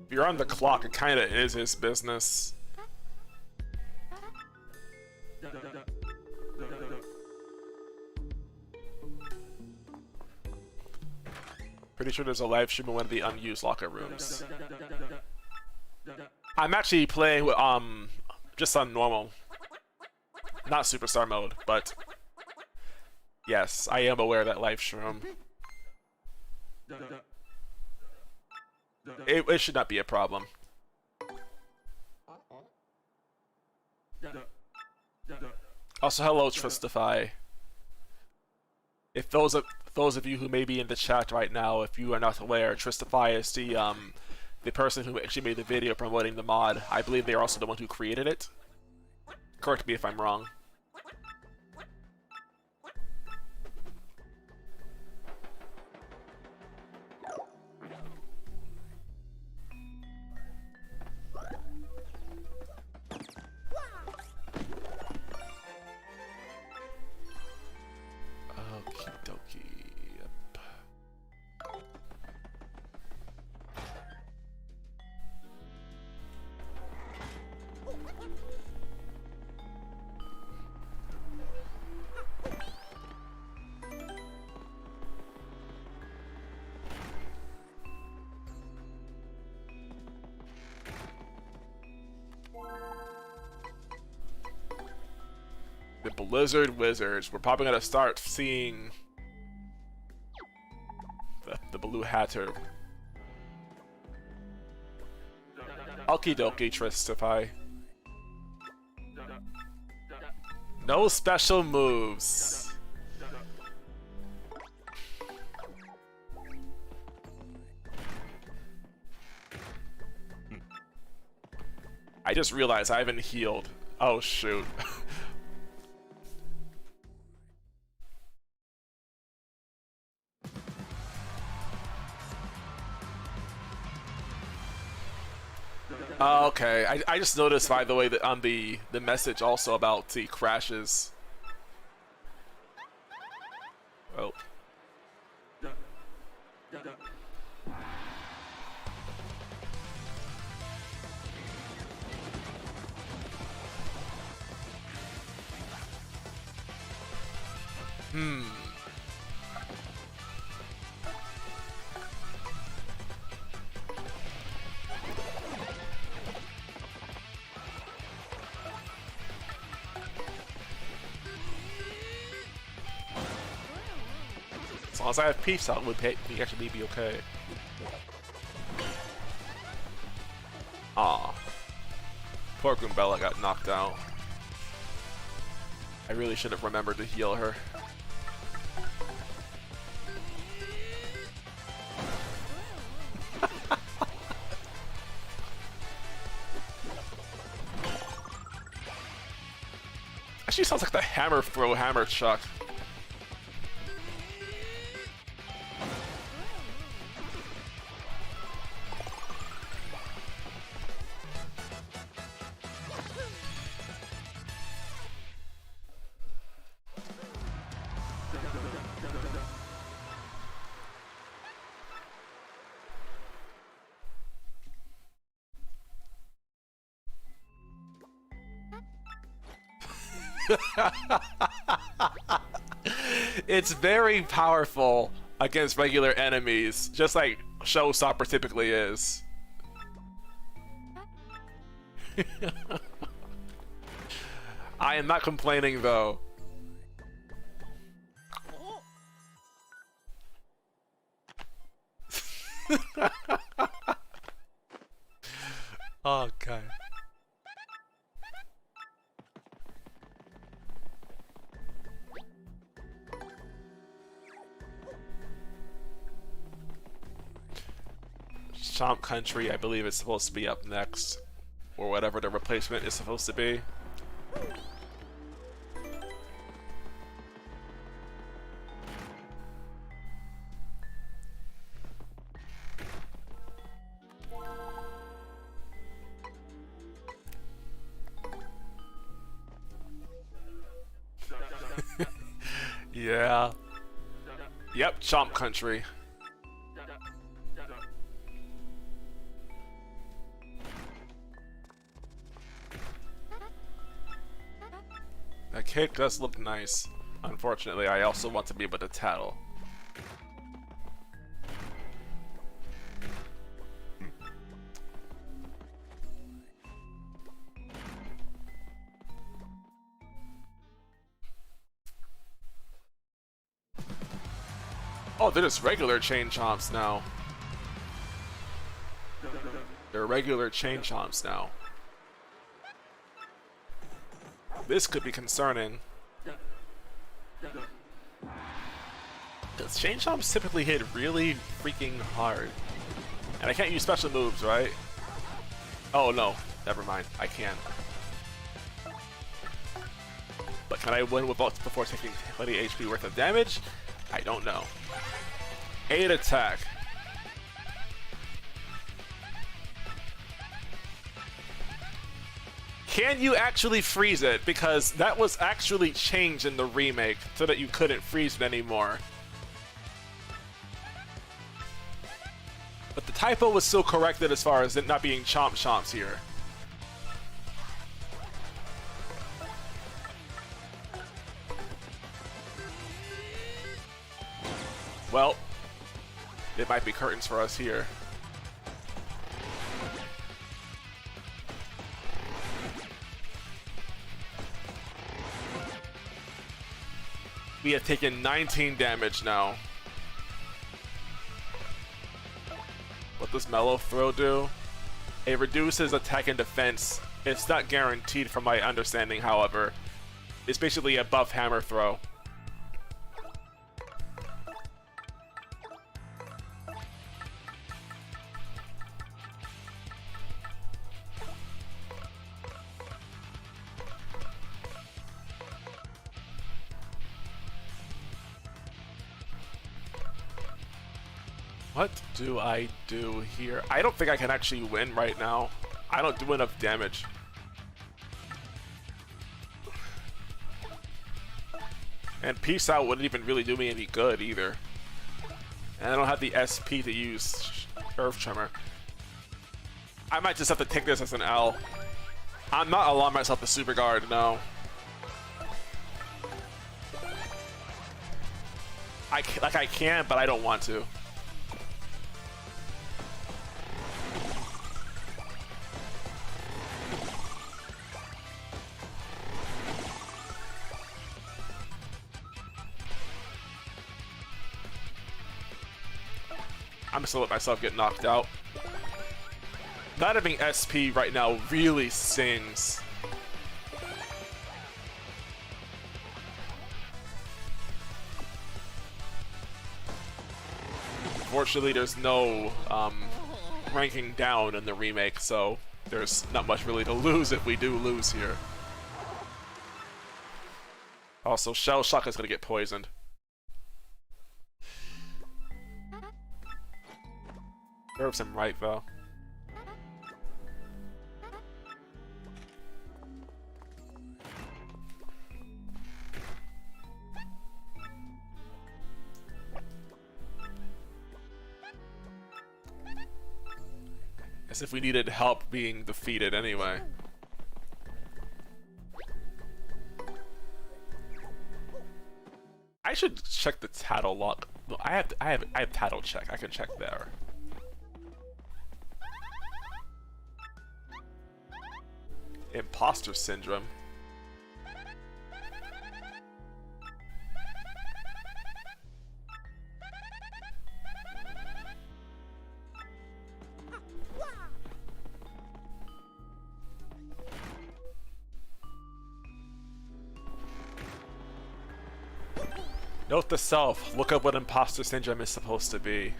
If you're on the clock, it kinda is his business. Pretty sure there's a live stream in one of the unused locker rooms. I'm actually playing with, just on normal. Not superstar mode, but yes, I am aware of that live stream. It should not be a problem. Also, hello, Tristify. If those of you who may be in the chat right now, if you are not aware, Tristify is the person who actually made the video promoting the mod. I believe they are also the one who created it. Correct me if I'm wrong. The Blizzard Wizards. We're probably gonna start seeing the Blue Hatter. Okie dokie, Tristify. No special moves. I just realized I haven't healed. Oh shoot. Oh, okay, I just noticed, by the way, that on the message also about the crashes. Oh. As long as I have peace out, we actually be okay. Aw. Poor Goombella got knocked out. I really should have remembered to heal her. Actually sounds like the hammer throw, hammer chuck. It's very powerful against regular enemies, just like Showstopper typically is. I am not complaining though. Oh god. Chomp Country, I believe, is supposed to be up next, or whatever the replacement is supposed to be. Yeah. Yep, Chomp Country. That cake does look nice. Unfortunately, I also want to be able to tattle. Oh, they're just regular chain chomps now. They're regular chain chomps now. This could be concerning. Because chain chomps typically hit really freaking hard. And I can't use special moves, right? Oh no, never mind, I can. But can I win with both before taking 20 HP worth of damage? I don't know. 8 attack. Can you actually freeze it? Because that was actually changed in the remake so that you couldn't freeze it anymore. But the typo was still corrected as far as it not being chomp chomps here. Well, it might be curtains for us here. We have taken 19 damage now. What does Mellow Throw do? It reduces attack and defense. It's not guaranteed from my understanding, however. It's basically a buff hammer throw. What do I do here? I don't think I can actually win right now. I don't do enough damage. And Peace Out wouldn't even really do me any good either. And I don't have the SP to use Earth Tremor. I might just have to take this as an L. I'm not allowing myself to Super Guard, no. I can, but I don't want to. I'm just gonna let myself get knocked out. Not having SP right now really stings. Fortunately, there's no ranking down in the remake, so there's not much really to lose if we do lose here. Also, Shell Shock is gonna get poisoned. Serves him right, though. As if we needed help being defeated anyway. I should check the Tattle lock. No, I have Tattle check. I can check there. Imposter Syndrome. Note to self, look up what Imposter Syndrome is supposed to be.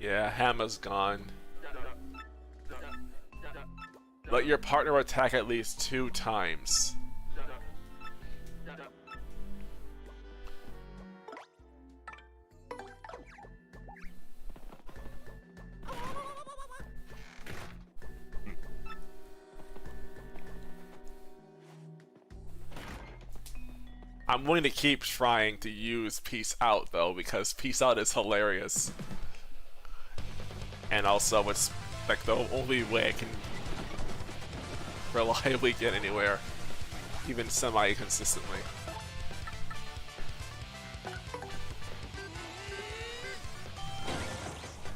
Yeah, Hammer's gone. Let your partner attack at least 2 times. I'm willing to keep trying to use Peace Out though, because Peace Out is hilarious. And also it's like the only way I can reliably get anywhere, even semi-consistently.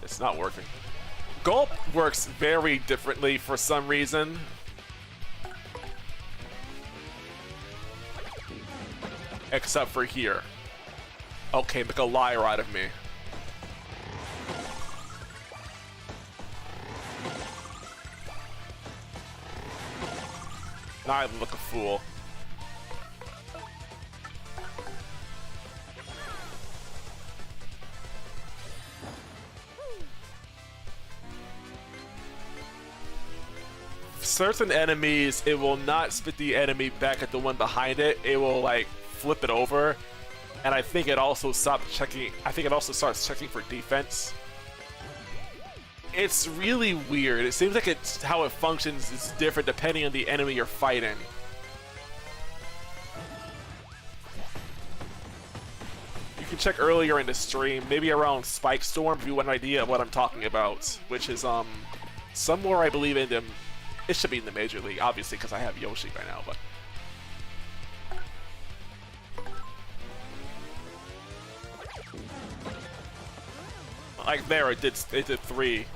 It's not working. Gulp works very differently for some reason. Except for here. Okay, make a liar out of me. Now I look a fool. Certain enemies, it will not spit the enemy back at the one behind it. It will like flip it over, and I think it also stopped checking. I think it also starts checking for defense. It's really weird. It seems like it's how it functions is different depending on the enemy you're fighting. You can check earlier in the stream, maybe around Spike Storm, if you want an idea of what I'm talking about, which is somewhere I believe in them. It should be in the Major League, obviously, because I have Yoshi by now, but. like there it did 3.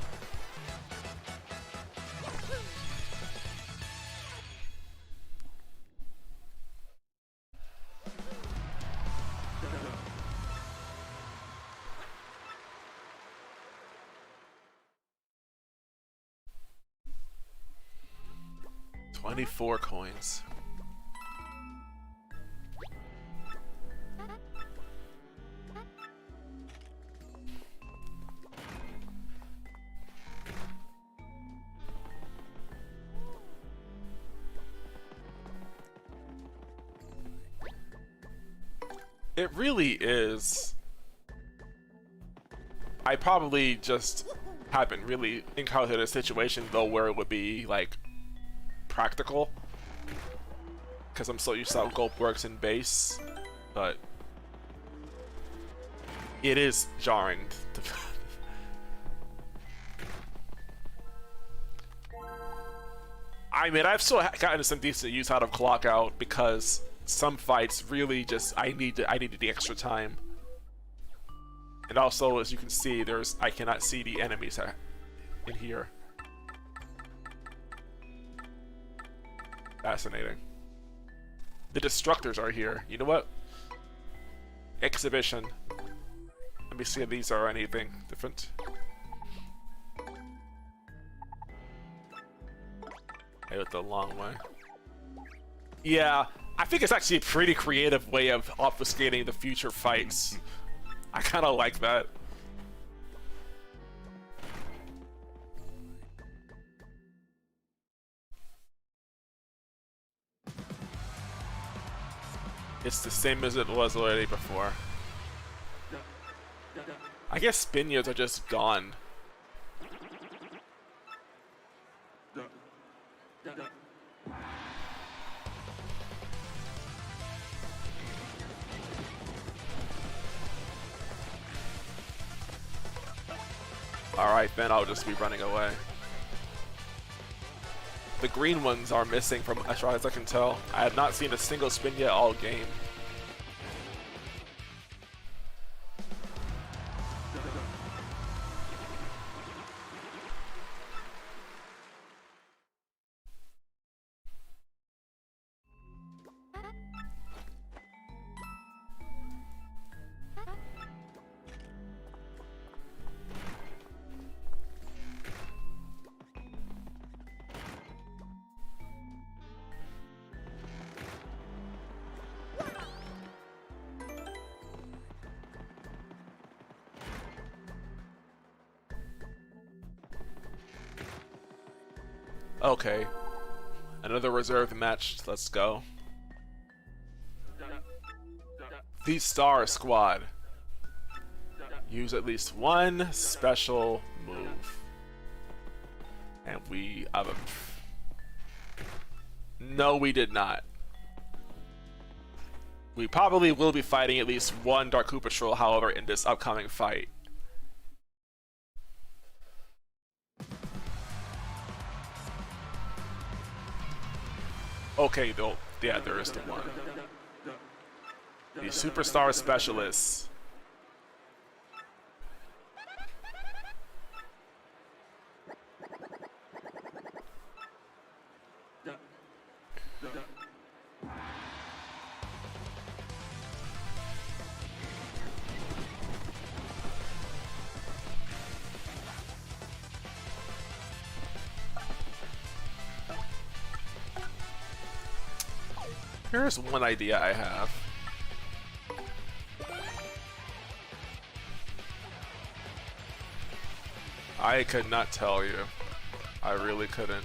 $24 coins. It really is. I probably just haven't really encountered a situation though where it would be like practical, because I'm so used to how Gulp works in base, but it is jarring. I mean, I've still gotten some decent use out of clock out because some fights really just I needed the extra time, and also as you can see, I cannot see the enemies in here. Fascinating. The destructors are here. You know what? Exhibition. Let me see if these are anything different. I went the long way. Yeah, I think it's actually a pretty creative way of obfuscating the future fights. I kind of like that. It's the same as it was already before. I guess Spiniards are just gone. Alright, then I'll just be running away. The green ones are missing from as far as I can tell. I have not seen a single spin yet all game. Okay. Another reserved match. Let's go. The Star Squad. Use at least one special move. And we have a... No, we did not. We probably will be fighting at least one Dark Koopa Troll, however, in this upcoming fight. Okay, though, yeah, there is the one. The Superstar Specialists. Here's one idea I have. I could not tell you. I really couldn't.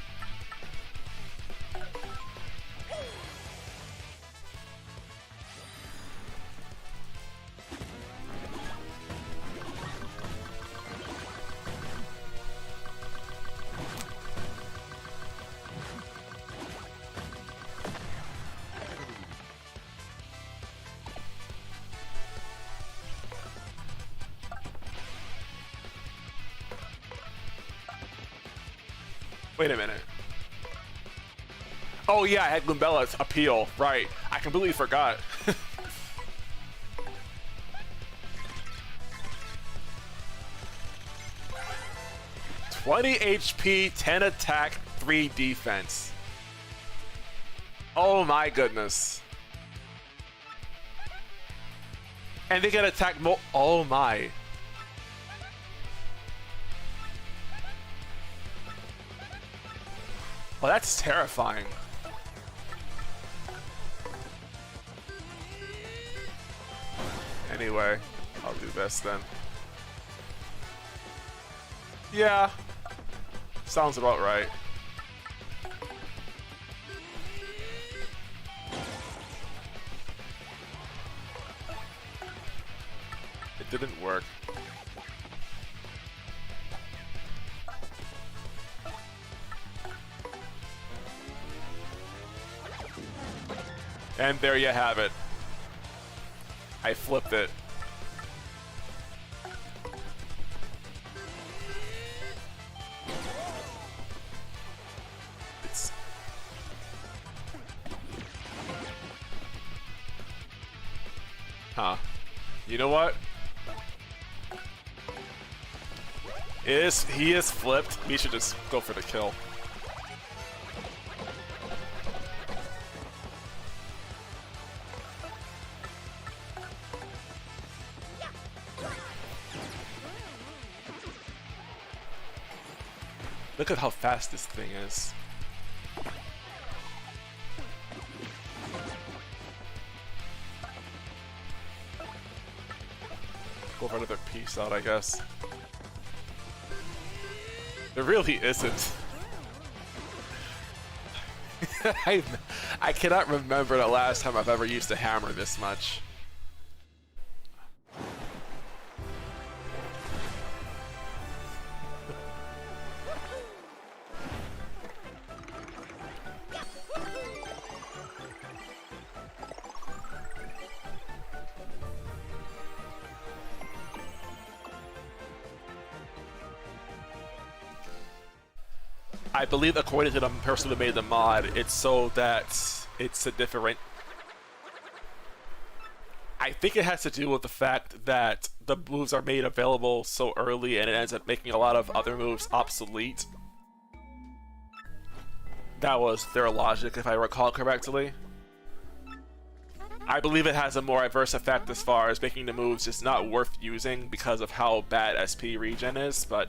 Wait a minute. Oh yeah, I had Glumbella's appeal. Right. I completely forgot. 20 HP, 10 attack, 3 defense. Oh my goodness. And they can attack more. Oh my. Well, that's terrifying. Anyway, I'll do this then. Yeah. Sounds about right. It didn't work. And there you have it. I flipped it. It's... Huh. You know what? He is flipped. We should just go for the kill. Look at how fast this thing is. Go for another piece out, I guess. There really isn't. I cannot remember the last time I've ever used a hammer this much. I believe, according to the person who made the mod, it's so that it's a different... I think it has to do with the fact that the moves are made available so early and it ends up making a lot of other moves obsolete. That was their logic, if I recall correctly. I believe it has a more adverse effect as far as making the moves just not worth using because of how bad SP regen is, but...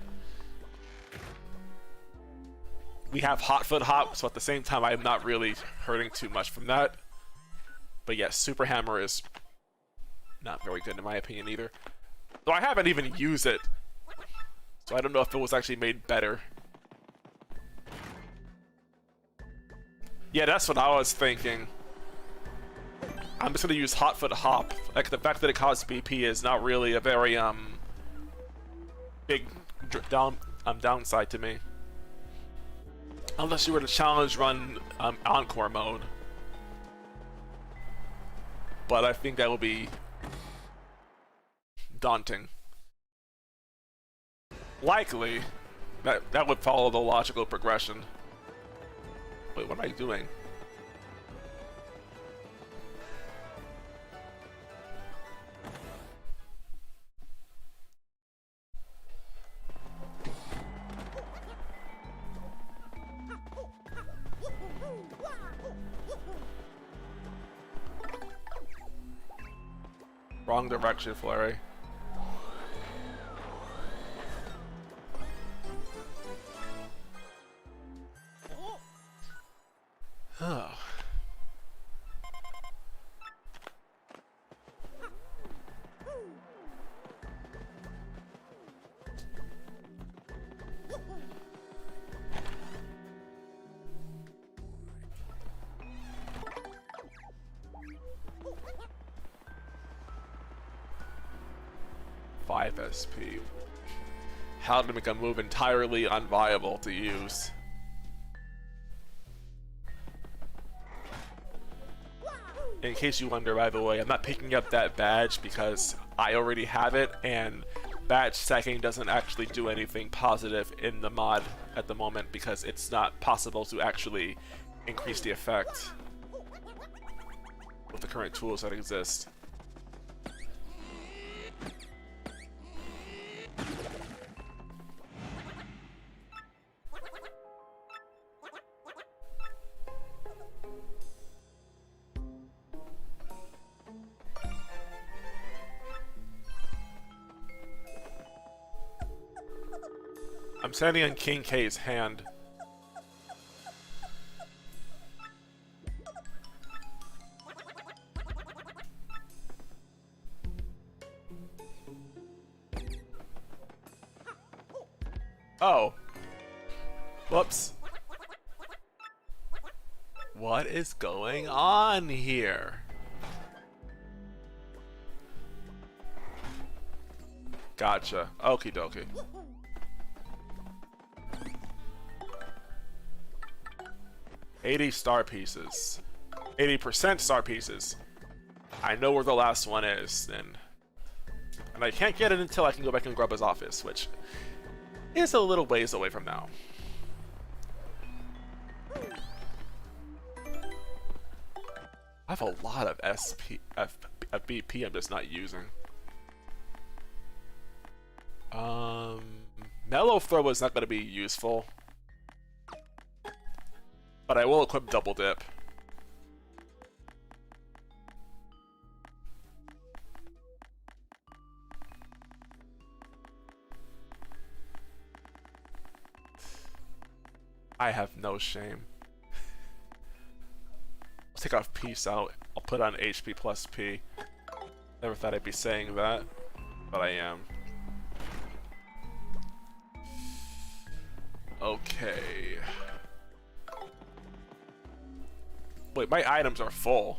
We have Hot Foot Hop, so at the same time I'm not really hurting too much from that. But yes, Super Hammer is not very good in my opinion either. Though I haven't even used it, so I don't know if it was actually made better. Yeah, that's what I was thinking. I'm just gonna use Hot Foot Hop. Like, the fact that it costs BP is not really a very big downside to me. Unless you were to challenge run Encore mode. But I think that will be daunting. Likely, that would follow the logical progression. Wait, what am I doing? Wrong direction, Flurry. Oh. SP. How to make a move entirely unviable to use. In case you wonder, by the way, I'm not picking up that badge because I already have it, and badge stacking doesn't actually do anything positive in the mod at the moment because it's not possible to actually increase the effect with the current tools that exist. I'm standing on King K's hand. Oh. Whoops. What is going on here? Gotcha. Okie dokie. 80 star pieces. 80% star pieces. I know where the last one is, and I can't get it until I can go back in Grubba's office, which is a little ways away from now. I have a lot of BP I'm just not using. Mellow Throw is not going to be useful, but I will equip Double Dip. I have no shame. I'll take off Peace Out. I'll put on HP plus P. Never thought I'd be saying that, but I am. Okay. Wait, my items are full.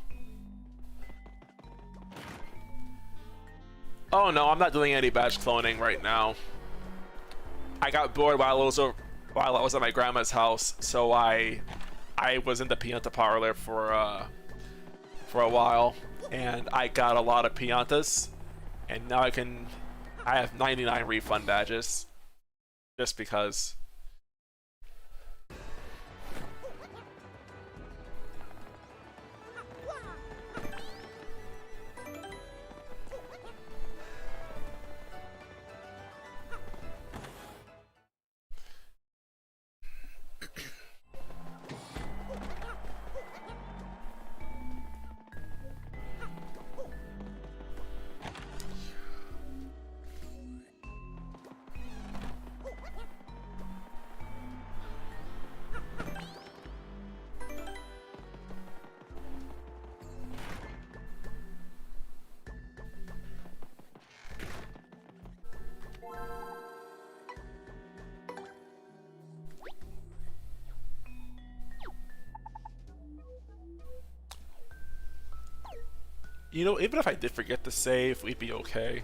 Oh no, I'm not doing any badge cloning right now. I got bored while I was at my grandma's house, so I was in the Pianta parlor for a while, and I got a lot of Piantas, and now I have 99 refund badges, just because. You know, even if I did forget to save, we'd be okay.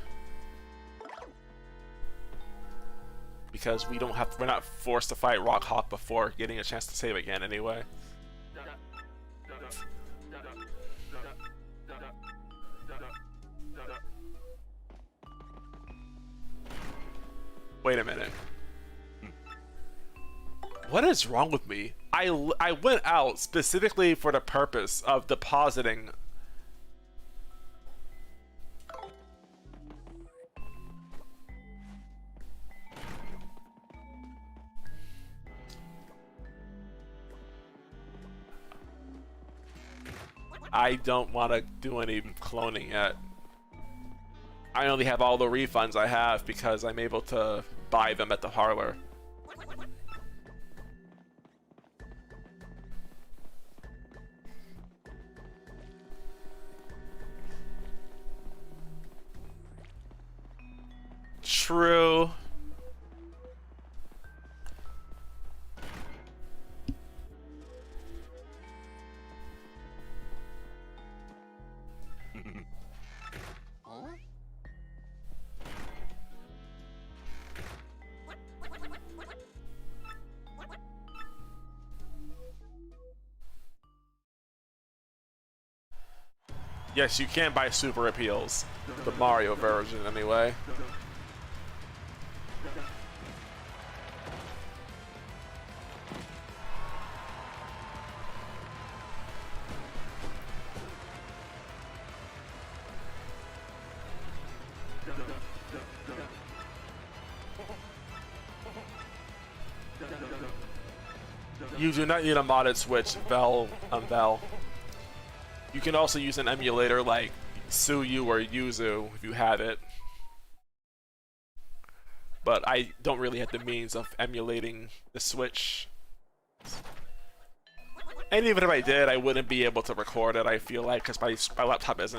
Because we're not forced to fight Rawk Hawk before getting a chance to save again anyway. Wait a minute. What is wrong with me? I went out specifically for the purpose of depositing. I don't want to do any cloning yet. I only have all the refunds I have because I'm able to buy them at the parlor. True. Yes, you can buy super appeals. The Mario version, anyway. You do not need a modded Switch, Vel. You can also use an emulator like Suyu or Yuzu if you have it. but I don't really have the means of emulating the Switch. And even if I did, I wouldn't be able to record it, I feel like, because my laptop is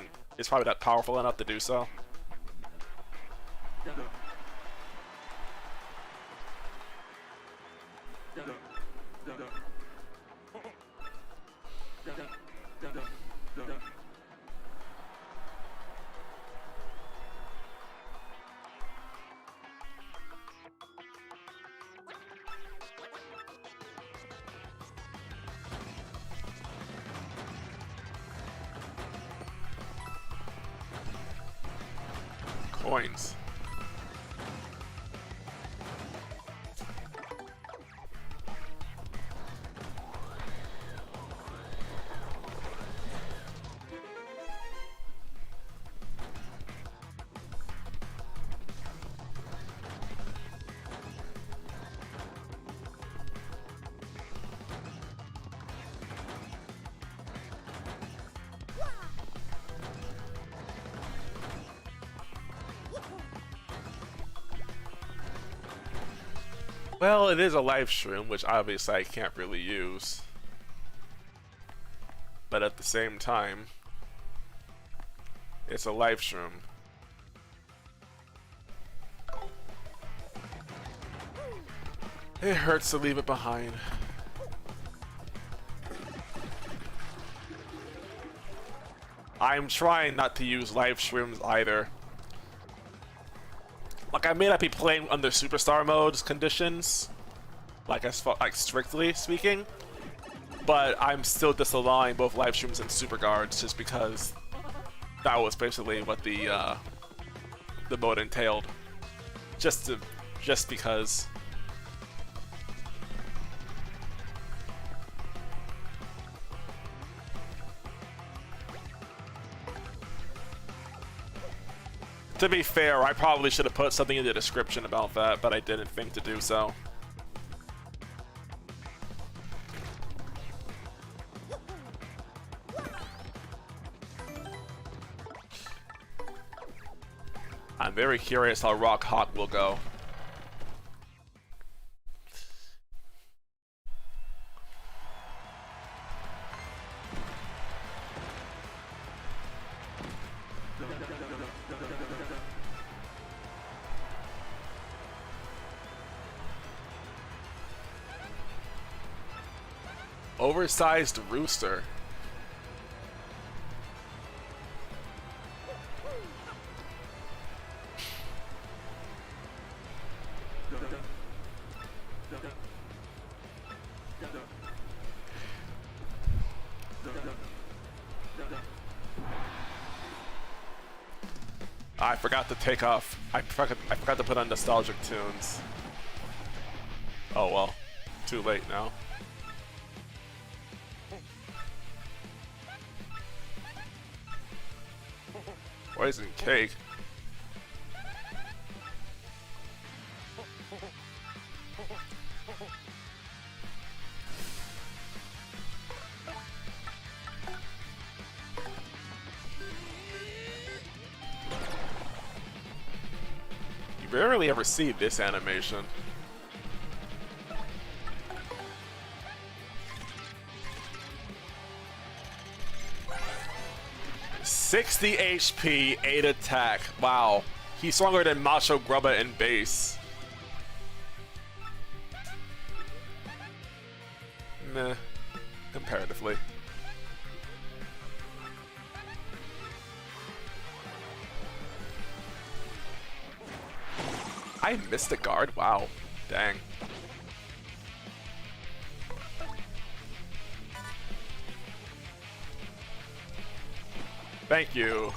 probably not powerful enough to do so. Coins. Well, it is a live stream, which obviously I can't really use. But at the same time, it's a live stream. It hurts to leave it behind. I'm trying not to use live streams either. Like, I may not be playing under Superstar mode's conditions, like strictly speaking, but I'm still disallowing both live streams and Super Guards just because that was basically what the mode entailed. Just because. To be fair, I probably should have put something in the description about that, but I didn't think to do so. I'm very curious how Rawk Hawk will go. Oversized rooster. I forgot to take off. I forgot to put on nostalgic tunes. Oh well, too late now. Poison cake. You rarely ever see this animation. $60 HP, 8 attack. Wow. He's stronger than Macho Grubba in base. Meh. Comparatively. I missed a guard? Wow. Dang. Thank you.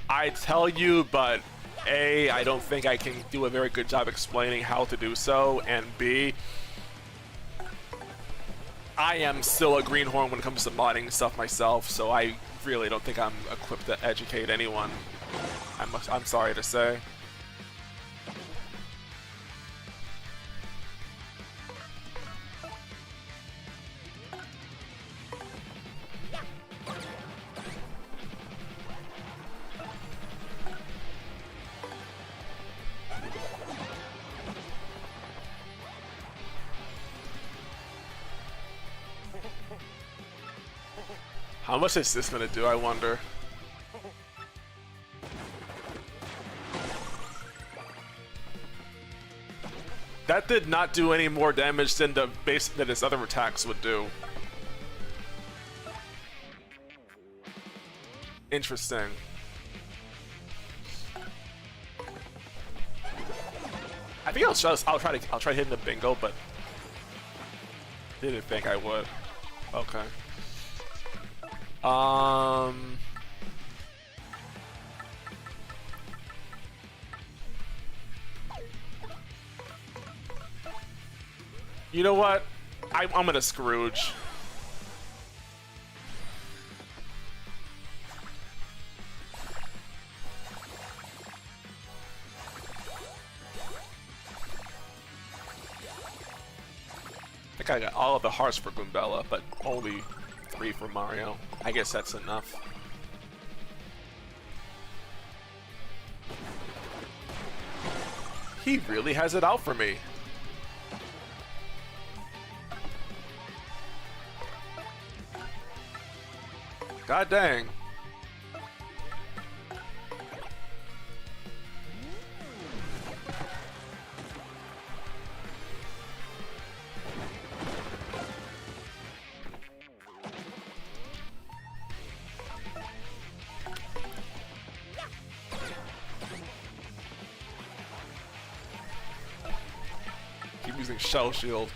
I tell you, but A, I don't think I can do a very good job explaining how to do so, and B, I am still a greenhorn when it comes to modding stuff myself, so I really don't think I'm equipped to educate anyone. I'm sorry to say. How much is this gonna do, I wonder? That did not do any more damage than the base that his other attacks would do. Interesting. I think I'll try hitting the bingo, but didn't think I would. Okay. You know what? I'm gonna Scrooge. I think I got all of the hearts for Goombella, but only 3 for Mario. I guess that's enough. He really has it out for me. God dang. Keep using Shell Shield.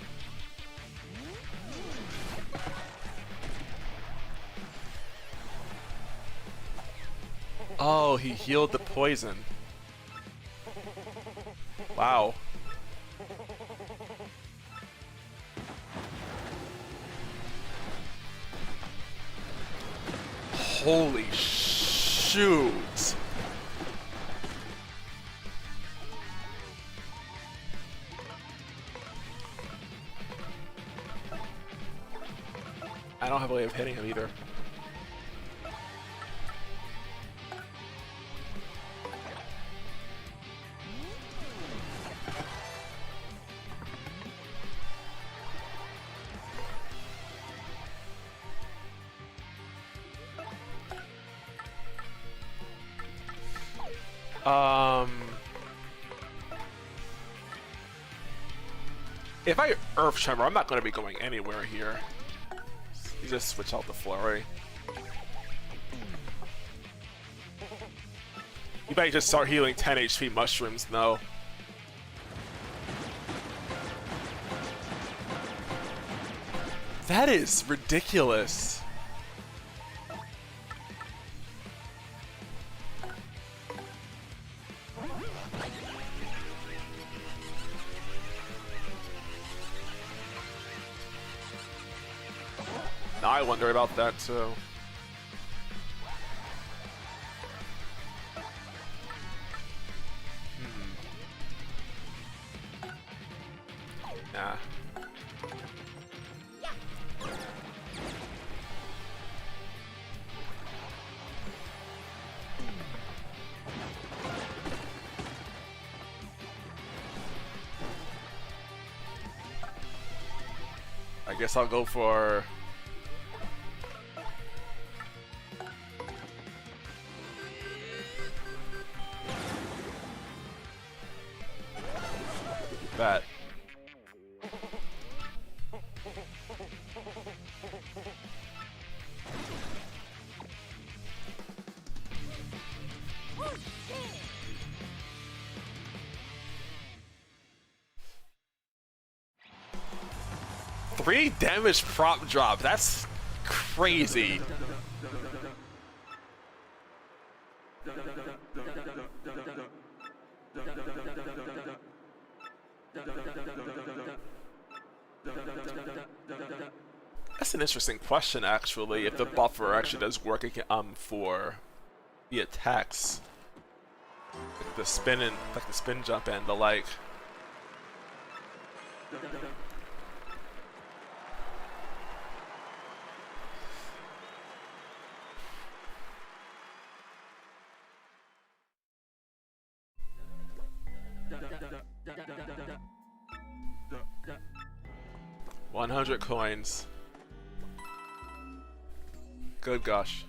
Oh, he healed the poison. Wow. Holy shoot. I don't have a way of hitting him either. If I Earth Tremor, I'm not going to be going anywhere here. You just switch out the flurry. You might just start healing 10 HP mushrooms, though. That is ridiculous. Now I wonder about that too. Nah. I guess I'll go for that. Three damage prop drop. That's crazy. That's an interesting question, actually. If the buffer actually does work for the attacks, like the spin and the spin jump and the like. $100 coins. Good gosh.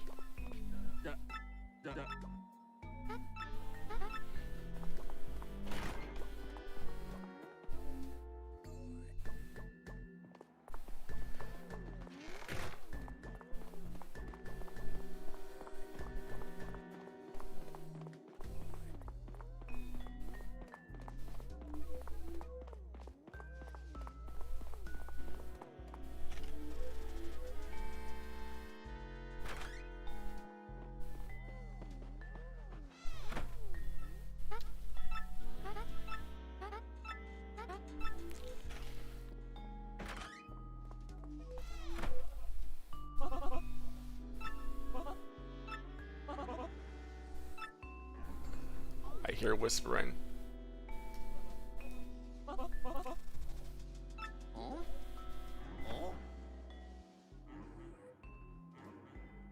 I hear whispering.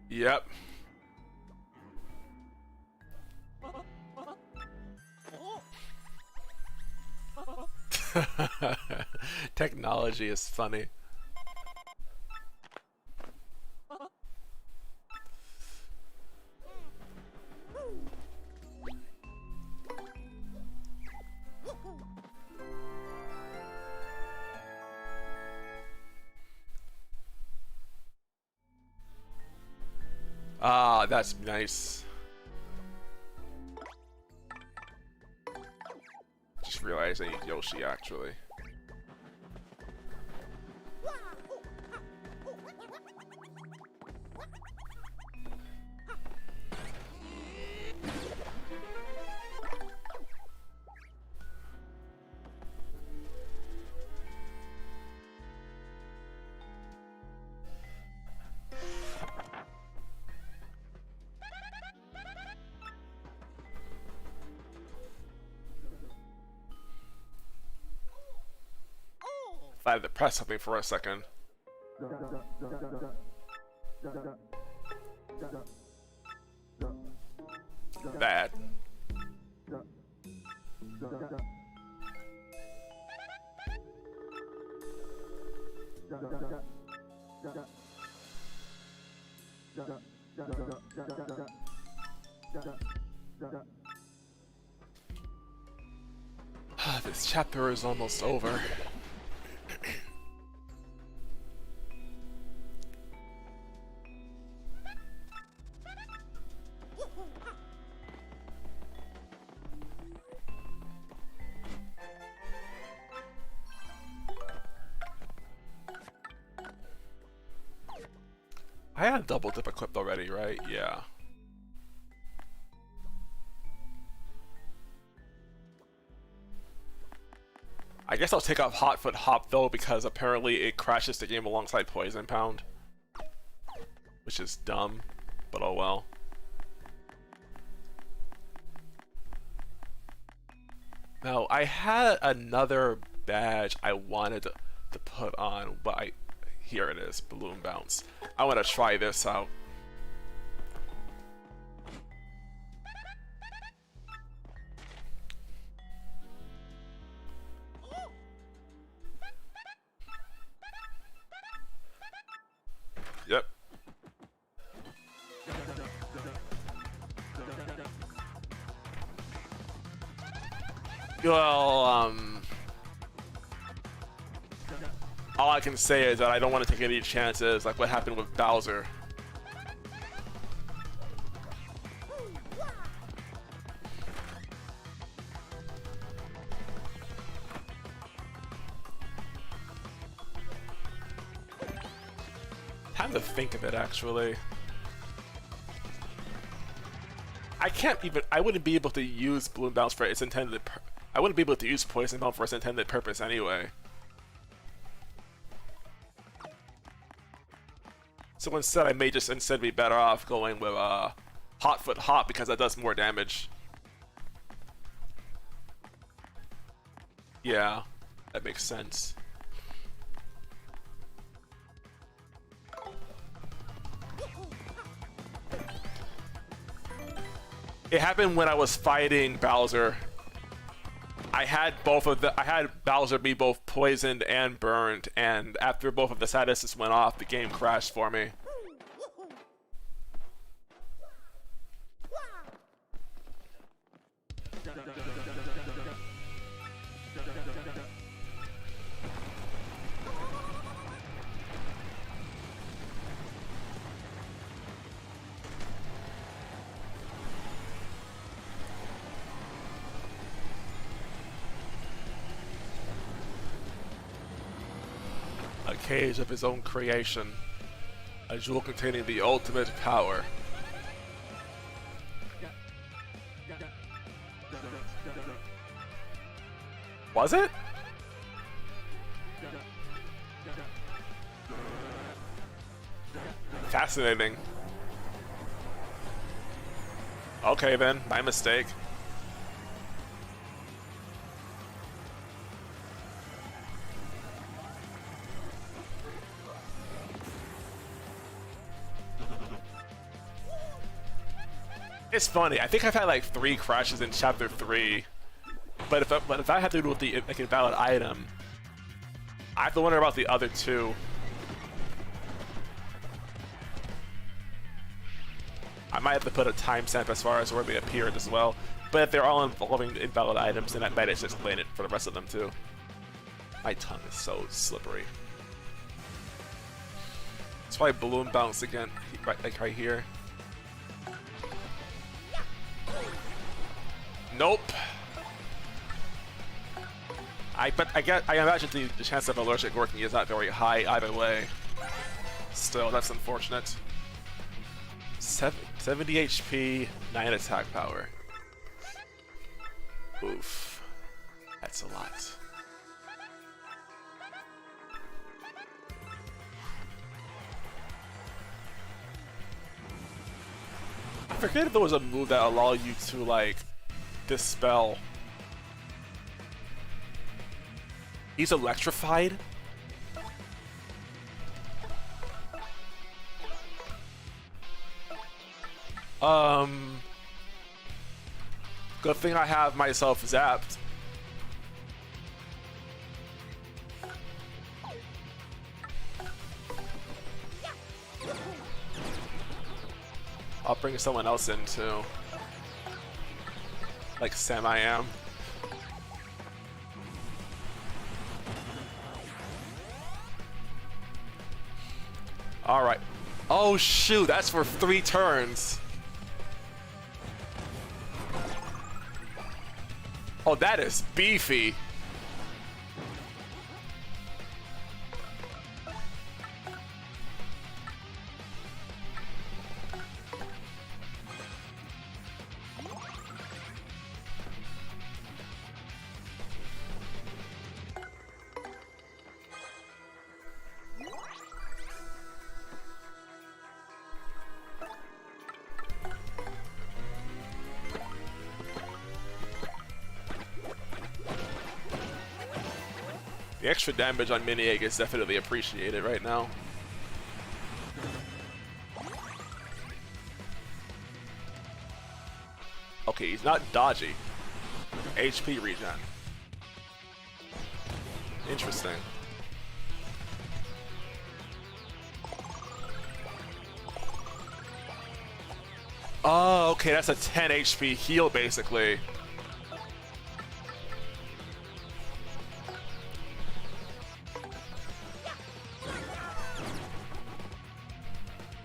Yep. Technology is funny. Ah, that's nice. Just realized I need Yoshi actually. I had to press something for a second. Bad. This chapter is almost over. I had a double dip equipped already, right? Yeah. I guess I'll take off Hot Foot Hop though because apparently it crashes the game alongside Poison Pound. Which is dumb, but oh well. Now, I had another badge I wanted to put on, but here it is, Balloon Bounce. I want to try this out. Yep. Well, all I can say is that I don't want to take any chances like what happened with Bowser. Time to think of it, actually. I wouldn't be able to use Balloon Bounce for its intended I wouldn't be able to use Poison Bomb for its intended purpose anyway. So instead, I may just instead be better off going with Hot Foot Hop because that does more damage. Yeah, that makes sense. It happened when I was fighting Bowser. I had Bowser be both poisoned and burned, and after both of the statuses went off, the game crashed for me. cage of his own creation. A jewel containing the ultimate power. Was it? Fascinating. Okay then, my mistake. It's funny, I think I've had like 3 crashes in chapter 3. But if I have to do with the like invalid item, I have to wonder about the other 2. I might have to put a timestamp as far as where they appeared as well. But if they're all involving invalid items, then I might just explain it for the rest of them too. My tongue is so slippery. That's why balloon bounce again, like right here. Nope. I imagine the chance of allergic working is not very high either way. Still, that's unfortunate. 70 HP, 9 attack power. Oof. That's a lot. I forget if there was a move that allowed you to, like, dispel. He's electrified? Good thing I have myself zapped. I'll bring someone else in too. Like Sam I am. Alright. Oh shoot, that's for 3 turns. Oh, that is beefy. The extra damage on Mini Egg is definitely appreciated right now. Okay, he's not dodgy. HP regen. Interesting. Oh, okay, that's a 10 HP heal basically.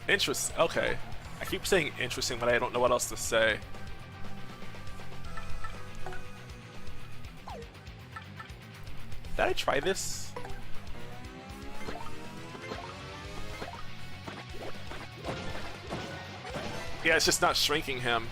Interesting. Okay. I keep saying interesting, but I don't know what else to say. Did I try this? Yeah, it's just not shrinking him.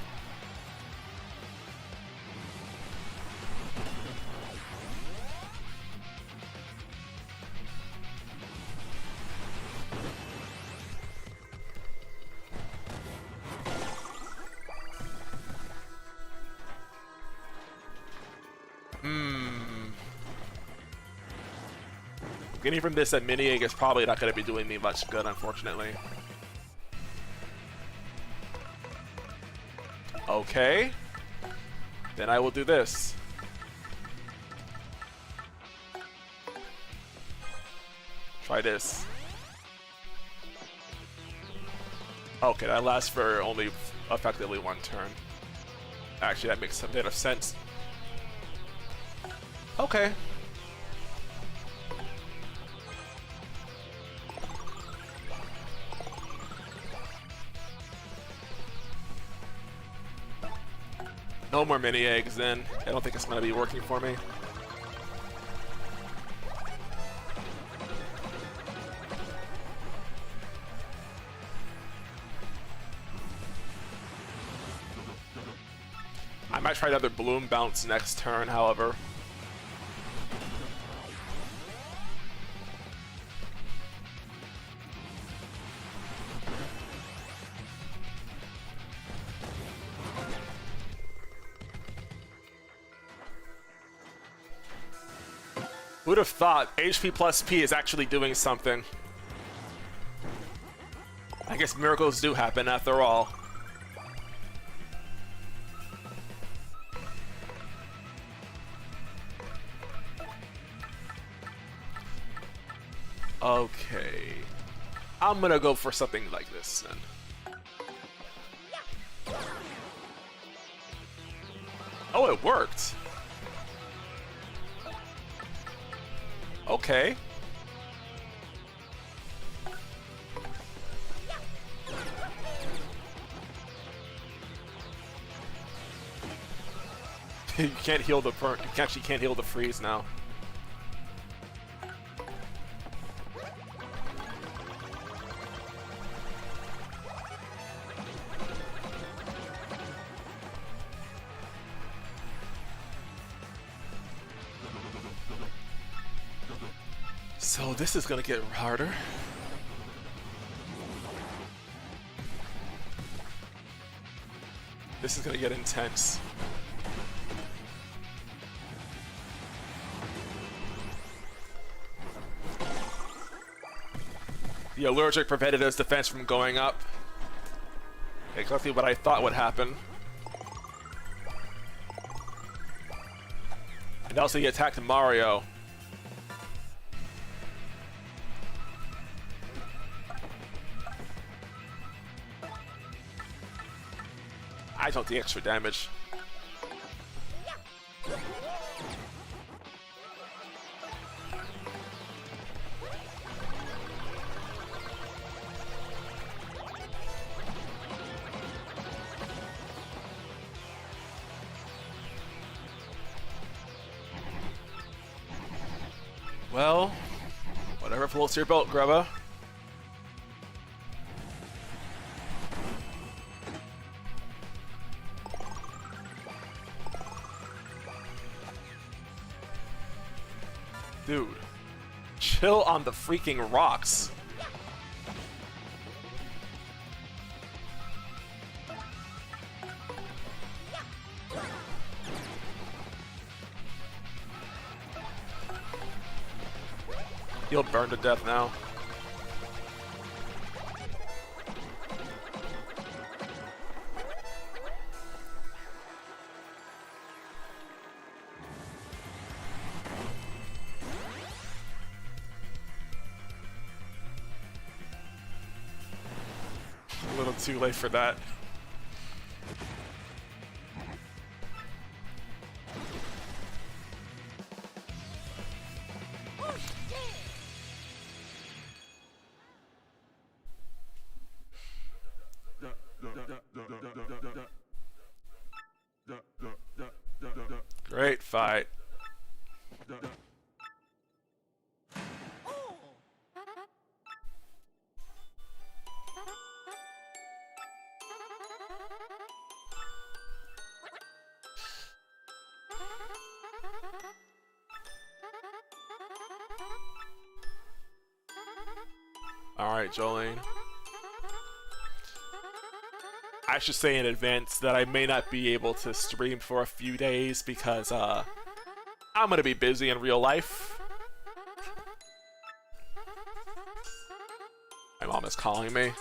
Getting from this that Mini Egg is probably not going to be doing me much good, unfortunately. Okay. Then I will do this. Try this. Okay, that lasts for only effectively 1 turn. Actually, that makes a bit of sense. Okay. No more Mini Eggs then. I don't think it's going to be working for me. I might try another Bloom Bounce next turn, however. Who'd have thought HP plus P is actually doing something? I guess miracles do happen after all. Okay. I'm gonna go for something like this then. Oh, it worked! Okay. You can't heal the burn. You actually can't heal the freeze now. So this is gonna get harder. This is gonna get intense. The allergic prevented his defense from going up. Exactly what I thought would happen. And also he attacked Mario. I took the extra damage. Well, whatever floats your boat, Grubba. Dude, chill on the freaking rocks. He'll burn to death now. A little too late for that. Great fight. Alright, Jolene. I should say in advance that I may not be able to stream for a few days because I'm gonna be busy in real life. My mom is calling me.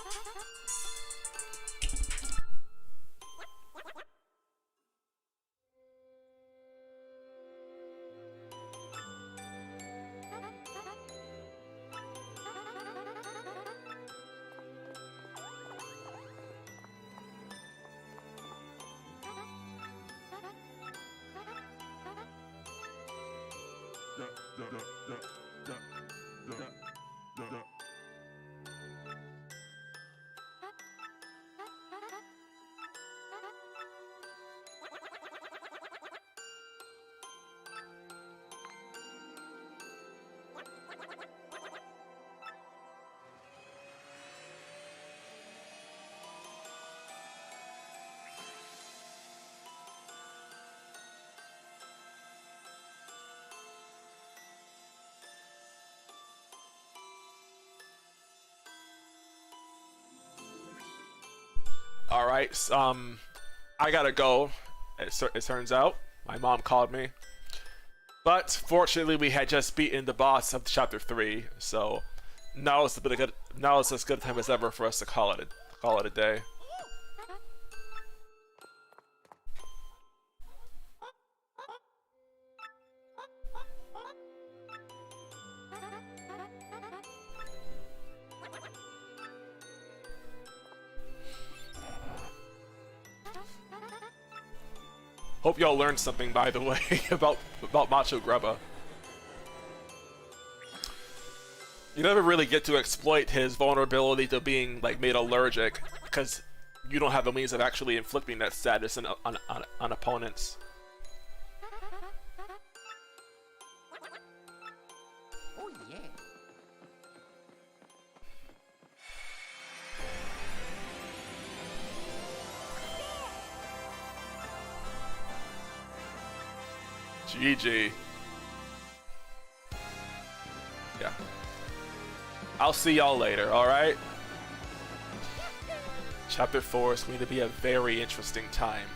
All right, I gotta go. It turns out my mom called me, but fortunately we had just beaten the boss of chapter 3, so now it's as good a time as ever for us to call it a day. Hope y'all learned something, by the way, about Macho Grubba. You never really get to exploit his vulnerability to being like made allergic, because you don't have the means of actually inflicting that status on opponents. Oh yeah. GG. Yeah. I'll see y'all later, alright? Chapter 4 is going to be a very interesting time.